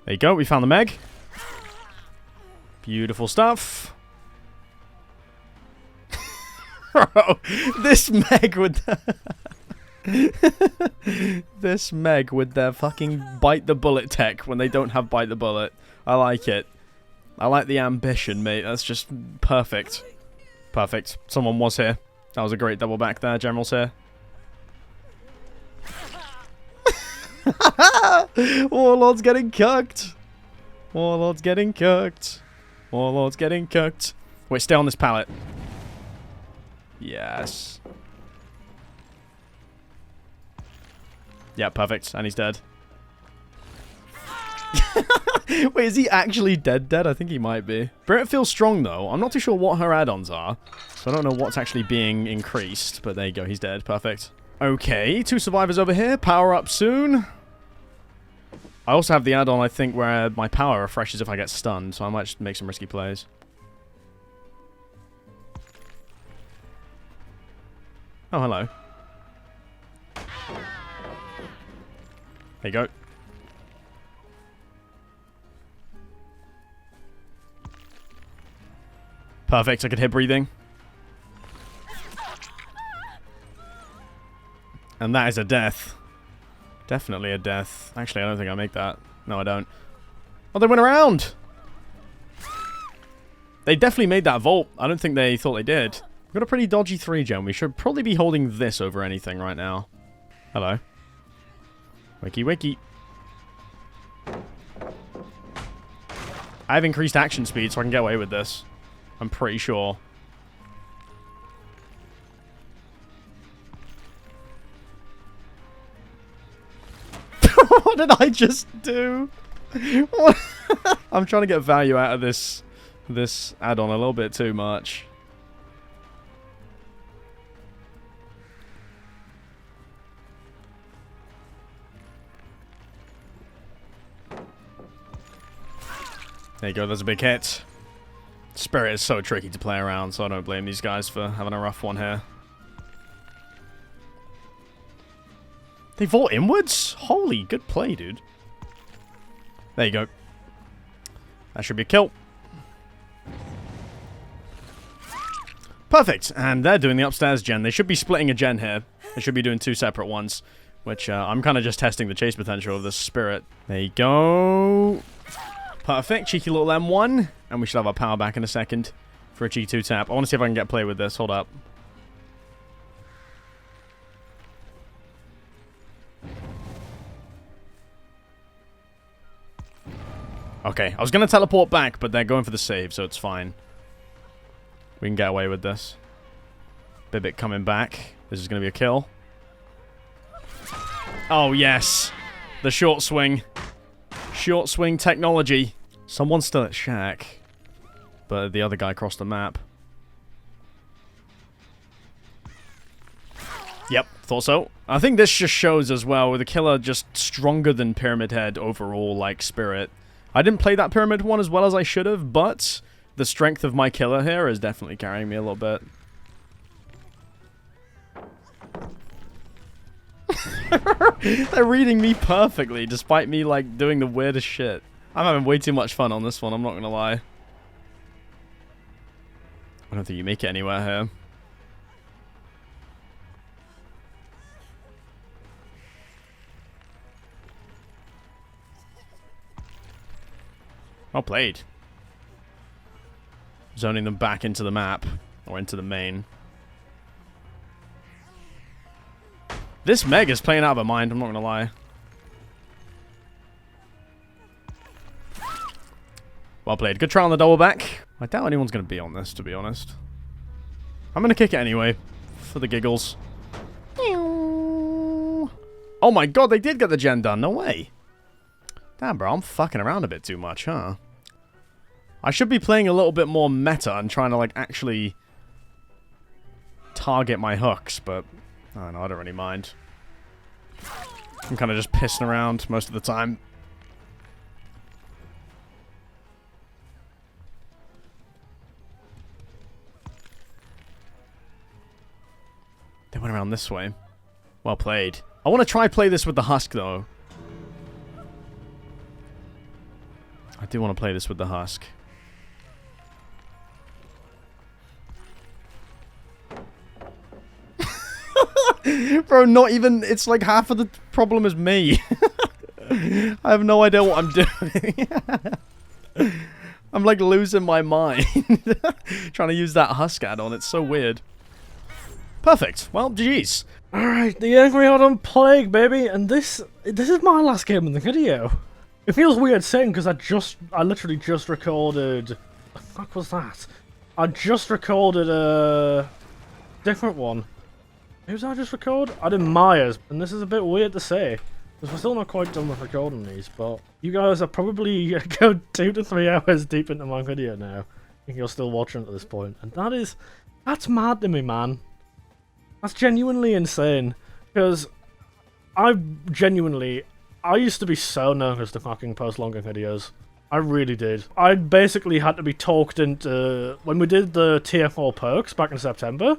C: There you go, we found the Meg. Beautiful stuff. Bro, this Meg with this Meg with their fucking bite the bullet tech when they don't have bite the bullet. I like it. I like the ambition, mate. That's just perfect. Perfect. Someone was here. That was a great double back there. General's here. Warlord's getting cooked. Warlord's getting cooked. Warlord's getting cooked. Wait, stay on this pallet. Yes. Yeah, perfect. And he's dead. Wait, is he actually dead? I think he might be. Britt feels strong, though. I'm not too sure what her add-ons are. So I don't know what's actually being increased. But there you go. He's dead. Perfect. Okay, 2 survivors over here. Power up soon. I also have the add-on, I think, where my power refreshes if I get stunned. So I might just make some risky plays. Oh, hello. There you go. Perfect, I could hit breathing. And that is a death. Definitely a death. Actually, I don't think I make that. No, I don't. Oh, they went around! They definitely made that vault. I don't think they thought they did. We've got a pretty dodgy 3-gen. We should probably be holding this over anything right now. Hello. Wakey, wakey. I have increased action speed, so I can get away with this. I'm pretty sure. What did I just do? I'm trying to get value out of this add-on a little bit too much. There you go, there's a big hit. Spirit is so tricky to play around, so I don't blame these guys for having a rough one here. They vault inwards? Holy, good play, dude. There you go. That should be a kill. Perfect, and they're doing the upstairs gen. They should be splitting a gen here. They should be doing 2 separate ones, which I'm kind of just testing the chase potential of this Spirit. There you go. Perfect, cheeky little M1, and we should have our power back in a second for a cheeky 2-tap. I want to see if I can get play with this. Hold up. Okay, I was going to teleport back, but they're going for the save, so it's fine. We can get away with this. Bibbit coming back. This is going to be a kill. Oh, yes. The short swing. Short swing technology. Someone's still at Shack. But the other guy crossed the map. Yep, thought so. I think this just shows as well, with the killer just stronger than Pyramid Head overall, like Spirit. I didn't play that Pyramid one as well as I should have, but the strength of my killer here is definitely carrying me a little bit. They're reading me perfectly, despite me, like, doing the weirdest shit. I'm having way too much fun on this one, I'm not gonna lie. I don't think you make it anywhere here. Well played. Zoning them back into the map, or into the main. This Meg is playing out of her mind, I'm not gonna lie. Well played. Good try on the double back. I doubt anyone's gonna be on this, to be honest. I'm gonna kick it anyway, for the giggles. Oh my god, they did get the gen done, no way. Damn, bro, I'm fucking around a bit too much, huh? I should be playing a little bit more meta and trying to, like, actually target my hooks, but I don't know, I don't really mind. I'm kind of just pissing around most of the time. They went around this way. Well played. I want to try play this with the husk, though. I do want to play this with the husk. Bro, not even... It's like half of the problem is me. I have no idea what I'm doing. I'm like losing my mind. Trying to use that husk add-on. It's so weird. Perfect. Well, GG's.
A: Alright, the Angry Addon Plague, baby. And this is my last game in the video. It feels weird saying because I literally just recorded... What the fuck was that? I just recorded a different one. Who's I just record? I did Myers, and this is a bit weird to say, because we're still not quite done with recording these, but you guys are probably go 2 to 3 hours deep into my video now, if you're still watching at this point, and that's mad to me, man. That's genuinely insane, because I used to be so nervous to fucking post longer videos. I really did. I basically had to be talked into, when we did the tier 4 perks back in September,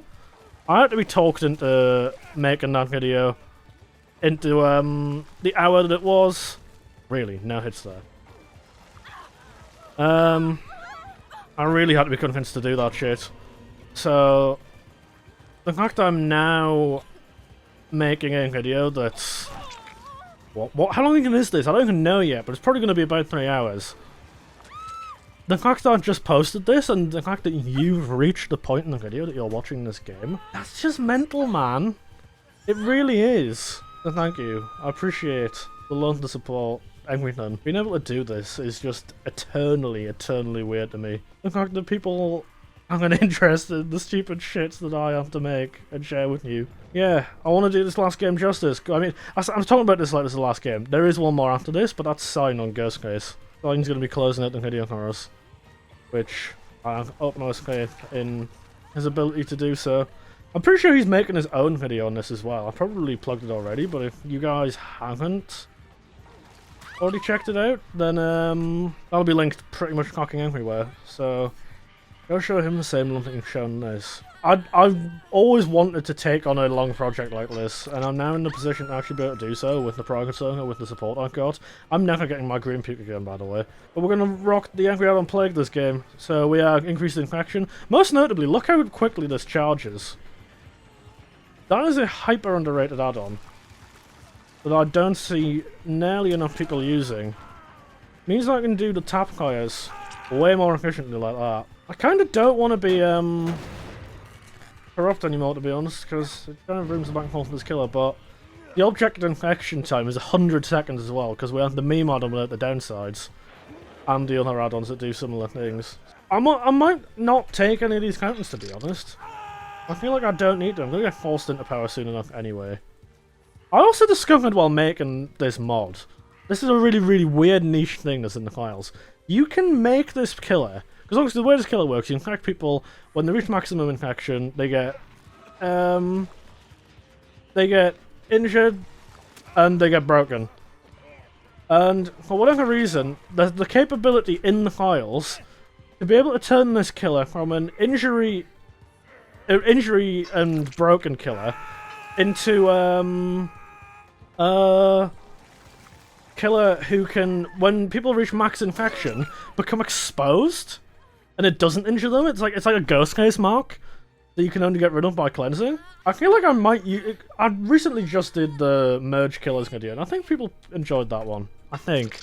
A: I had to be talked into making that video into the hour that it was. Really, no hits there. I really had to be convinced to do that shit. So, the fact I'm now making a video that's... How long even is this? I don't even know yet, but it's probably going to be about 3 hours. The fact that I've just posted this, and the fact that you've reached the point in the video that you're watching this game, that's just mental, man. It really is. So thank you. I appreciate the love, the support, everything. Being able to do this is just eternally weird to me. The fact that people have an interest in the stupid shits that I have to make and share with you. Yeah, I want to do this last game justice. I mean, I'm talking about this like this is the last game. There is one more after this, but that's Seine on Ghostface. Seine's going to be closing out the video for us, which I have utmost faith in his ability to do so. I'm pretty sure he's making his own video on this as well. I probably plugged it already, but if you guys haven't already checked it out, then that'll be linked pretty much fucking everywhere. So go show him the same love that you've shown this. I've always wanted to take on a long project like this, and I'm now in the position to actually be able to do so with the Progressor, with the support I've got. I'm never getting my green puke again, by the way. But we're going to rock the Angry Addon Plague this game, so we are increased infection. Most notably, look how quickly this charges. That is a hyper underrated add-on that I don't see nearly enough people using. Means I can do the tap fires way more efficiently like that. I kind of don't want to be corrupt anymore, to be honest, because it kind of rooms the back and forth of this killer, but the objective infection time is 100 seconds as well, because we have the meme add-on without the downsides. and the other add-ons that do similar things. I might not take any of these counters, to be honest. I feel like I don't need them. I'm going to get forced into power soon enough anyway. I also discovered while making this mod, this is a really, really weird niche thing that's in the files. You can make this killer, because obviously the way this killer works, you infect people, when they reach maximum infection, they get injured, and they get broken. And for whatever reason, there's the capability in the files to be able to turn this killer from an injury and broken killer into killer who can, when people reach max infection, become exposed, and it doesn't injure them. It's like a Ghostface mark that you can only get rid of by cleansing. I feel like I might use. I recently just did the merge killers video, and I think people enjoyed that one. I think.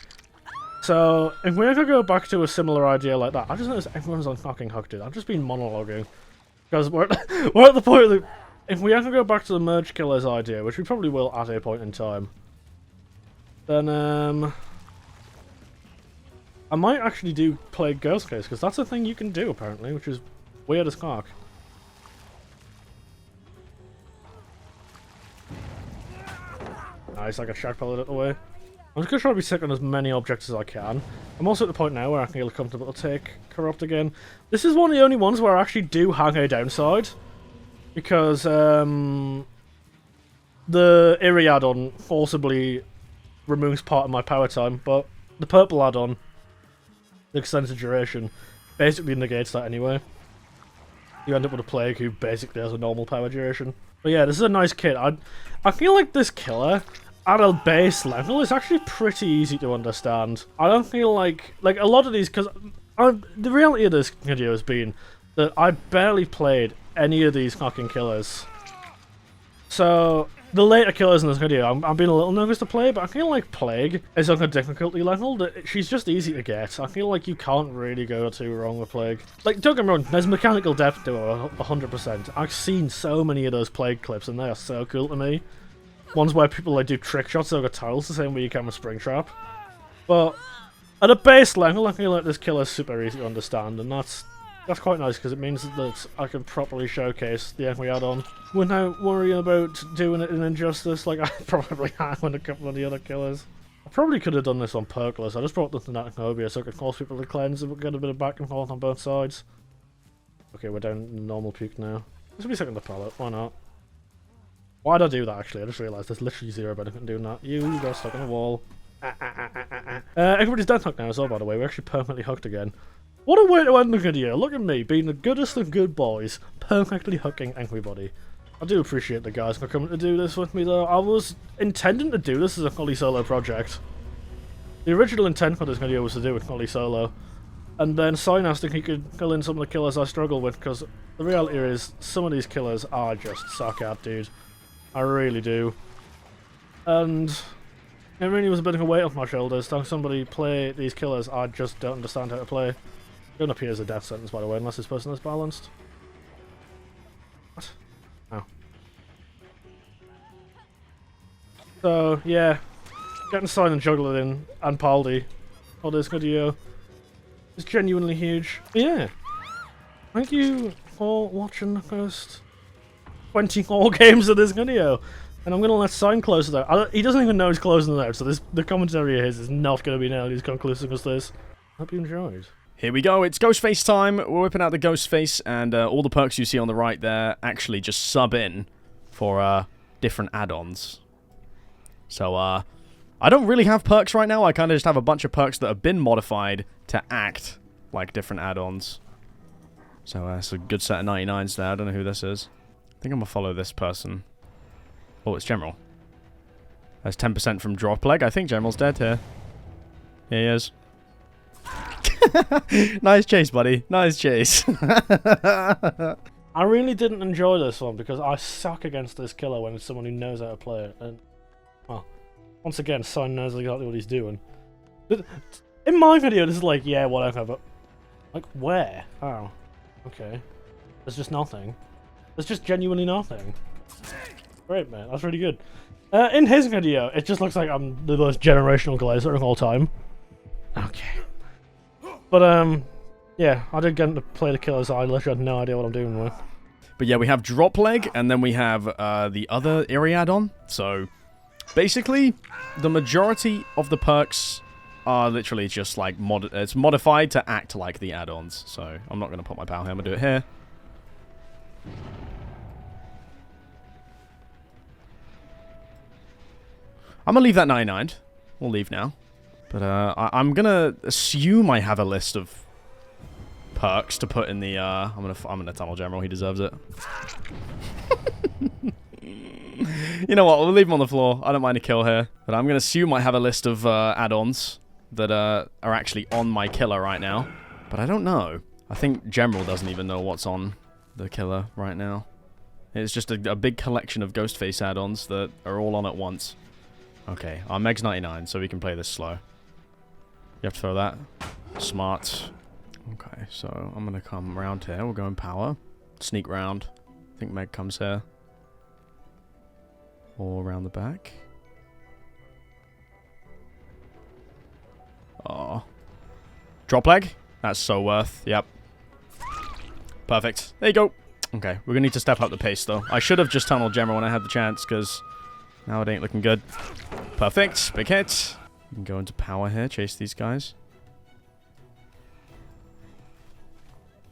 A: So if we ever go back to a similar idea like that, I just noticed everyone's on fucking hooked, dude. I've just been monologuing because we're at the point that if we ever go back to the merge killers idea, which we probably will at a point in time, then I might actually do play Ghostface, because that's a thing you can do apparently, which is weird as cock. Nice, I got Shack Pellet out of the way. I'm just going to try to be sick on as many objects as I can. I'm also at the point now where I feel comfortable to take Corrupt again. This is one of the only ones where I actually do hang a downside, because the Eerie add-on forcibly removes part of my power time, but the purple add-on, the extended duration, basically negates that anyway. You end up with a Plague who basically has a normal power duration. But yeah, this is a nice kit. I feel like this killer, at a base level, is actually pretty easy to understand. I don't feel like a lot of these, because the reality of this video has been that I barely played any of these fucking killers. So the later killers in this video, I'm being a little nervous to play, but I feel like Plague is on a difficulty level that she's just easy to get. I feel like you can't really go too wrong with Plague. Like, don't get me wrong, there's mechanical depth to her, 100%. I've seen so many of those Plague clips, and they are so cool to me. Ones where people like do trick shots over tiles the same way you can with Springtrap. But at a base level, I feel like this killer's super easy to understand, and that's quite nice, because it means that I can properly showcase the Envy add-on without worrying about doing it in Injustice like I probably have with a couple of the other killers. I probably could have done this on Perkless. I just brought the Thanatopia so I could force people to cleanse and get a bit of back and forth on both sides. Okay, we're down in normal peak now. This will be second to pallet, why not? Why'd I do that actually? I just realised there's literally zero benefit in doing that. You got stuck on a wall. Everybody's dead hooked now as well, by the way. We're actually permanently hooked again. What a way to end the video. Look at me, being the goodest of good boys, perfectly hooking everybody. I do appreciate the guys for coming to do this with me though. I was intending to do this as a fully solo project. The original intent for this video was to do it fully solo. And then Seine asked if he could fill in some of the killers I struggle with, because the reality is, some of these killers are just suck at, dude. I really do. And it really was a bit of a weight off my shoulders to have somebody play these killers I just don't understand how to play. Don't appear as a death sentence, by the way, unless this person is balanced. What? Oh. So, yeah. Getting Seine and Jugglet in, and Paldi for this video is genuinely huge. But yeah. Thank you for watching the first 24 games of this video. And I'm going to let Seine close it out. He doesn't even know he's closing it out, so the commentary of his is not going to be nearly as conclusive as this. Hope you enjoyed.
C: Here we go, it's Ghostface time. We're whipping out the Ghostface, and all the perks you see on the right there actually just sub in for different add-ons. So, I don't really have perks right now. I kind of just have a bunch of perks that have been modified to act like different add-ons. So, it's a good set of 99s there. I don't know who this is. I think I'm going to follow this person. Oh, it's General. There's 10% from Drop Leg. I think General's dead here. Here he is. Nice chase, buddy. Nice chase.
A: I really didn't enjoy this one because I suck against this killer when it's someone who knows how to play it. And, well, once again, Seine knows exactly what he's doing. In my video, this is like, yeah, whatever, but... Like, where? Oh. Okay. There's just nothing. There's just genuinely nothing. Great, man. That's really good. In his video, it just looks like I'm the most generational glazer of all time. Okay. But, yeah, I did get to play the killers. I literally had no idea what I'm doing with.
C: But yeah, we have Drop Leg, and then we have the other Eerie add-on. So, basically, the majority of the perks are literally just like, it's modified to act like the add-ons. So, I'm not going to put my power here, I'm going to do it here. I'm going to leave that 99. We'll leave now. But I'm going to assume I have a list of perks to put in the, I'm gonna Tunnel General, he deserves it. You know what, we'll leave him on the floor. I don't mind a kill here. But I'm gonna assume I have a list of add-ons that are actually on my killer right now. But I don't know. I think General doesn't even know what's on the killer right now. It's just a big collection of Ghostface add-ons that are all on at once. Okay, our Meg's 99, so we can play this slow. You have to throw that. Smart. Okay, so I'm going to come around here. We'll go in power. Sneak round. I think Meg comes here. Or around the back. Oh. Drop leg. That's so worth. Yep. Perfect. There you go. Okay, we're going to need to step up the pace, though. I should have just tunneled Gemma when I had the chance, because now it ain't looking good. Perfect. Big hit. We can go into power here. Chase these guys.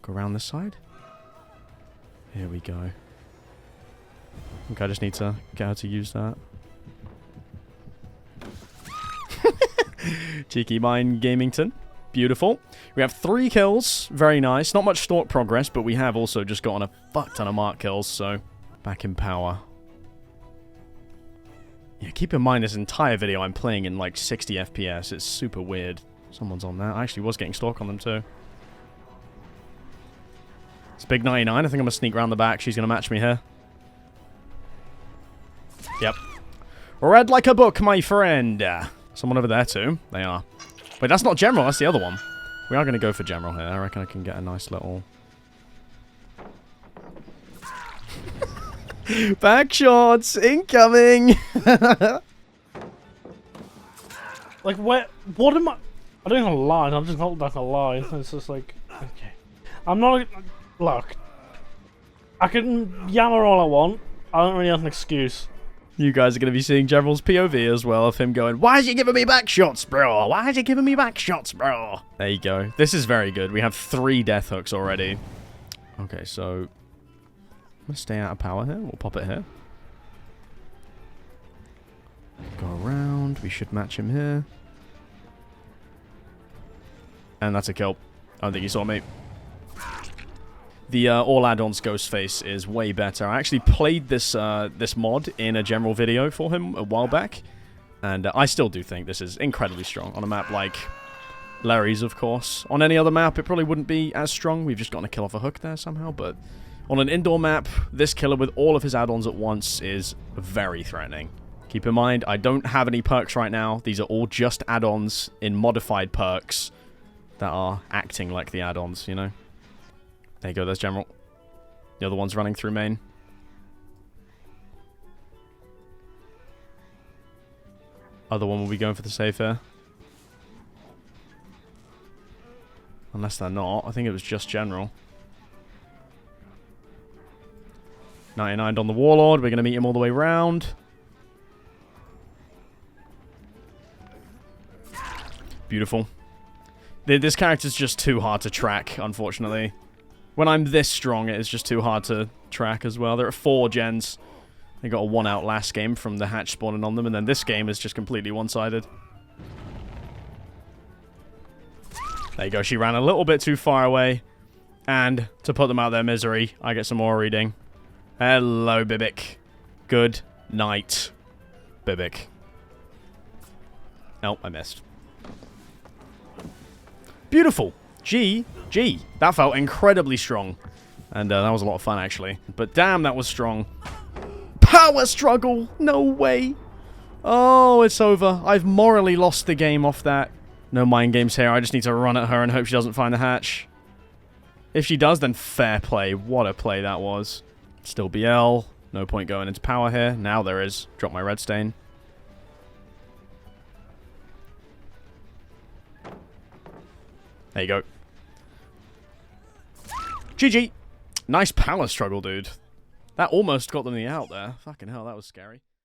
C: Go around this side. Here we go. I think I just need to get her to use that. Cheeky Mine Gamington. Beautiful. We have 3 kills. Very nice. Not much stalk progress, but we have also just gotten a fuck ton of mark kills, so back in power. Yeah, keep in mind this entire video I'm playing in like 60 FPS. It's super weird. Someone's on that. I actually was getting stalk on them too. It's big 99. I think I'm going to sneak around the back. She's going to match me here. Yep. Read like a book, my friend. Someone over there too. They are. Wait, that's not General. That's the other one. We are going to go for General here. I reckon I can get a nice little... Back shots incoming.
A: Like, what am I... I don't even lie. I'm just not back a lie. It's just like... Okay. I'm not... Look. I can yammer all I want. I don't really have an excuse.
C: You guys are going to be seeing General's POV as well of him going, why is he giving me back shots, bro? Why is he giving me back shots, bro? There you go. This is very good. We have 3 death hooks already. Okay, so... I'm going to stay out of power here. We'll pop it here. Go around. We should match him here. And that's a kill. I don't think he saw me. The all add-ons Ghostface is way better. I actually played this this mod in a general video for him a while back, and I still do think this is incredibly strong on a map like Larry's, of course. On any other map, it probably wouldn't be as strong. We've just gotten a kill off a hook there somehow, but on an indoor map, this killer with all of his add-ons at once is very threatening. Keep in mind, I don't have any perks right now. These are all just add-ons in modified perks that are acting like the add-ons, you know? There you go, there's General. The other one's running through main. Other one will be going for the safe here. Unless they're not. I think it was just General. 99 on the Warlord. We're going to meet him all the way round. Beautiful. This character's just too hard to track, unfortunately. When I'm this strong, it is just too hard to track as well. There are 4 gens. They got a 1-out last game from the hatch spawning on them, and then this game is just completely one-sided. There you go. She ran a little bit too far away. And to put them out of their misery, I get some more reading. Hello, Bibic. Good night, Bibic. Nope, I missed. Beautiful. G. That felt incredibly strong. And that was a lot of fun, actually. But damn, that was strong. Power struggle! No way! Oh, it's over. I've morally lost the game off that. No mind games here. I just need to run at her and hope she doesn't find the hatch. If she does, then fair play. What a play that was. Still BL. No point going into power here. Now there is. Drop my red stain. There you go. GG. Nice power struggle, dude. That almost got them the out there. Fucking hell, that was scary.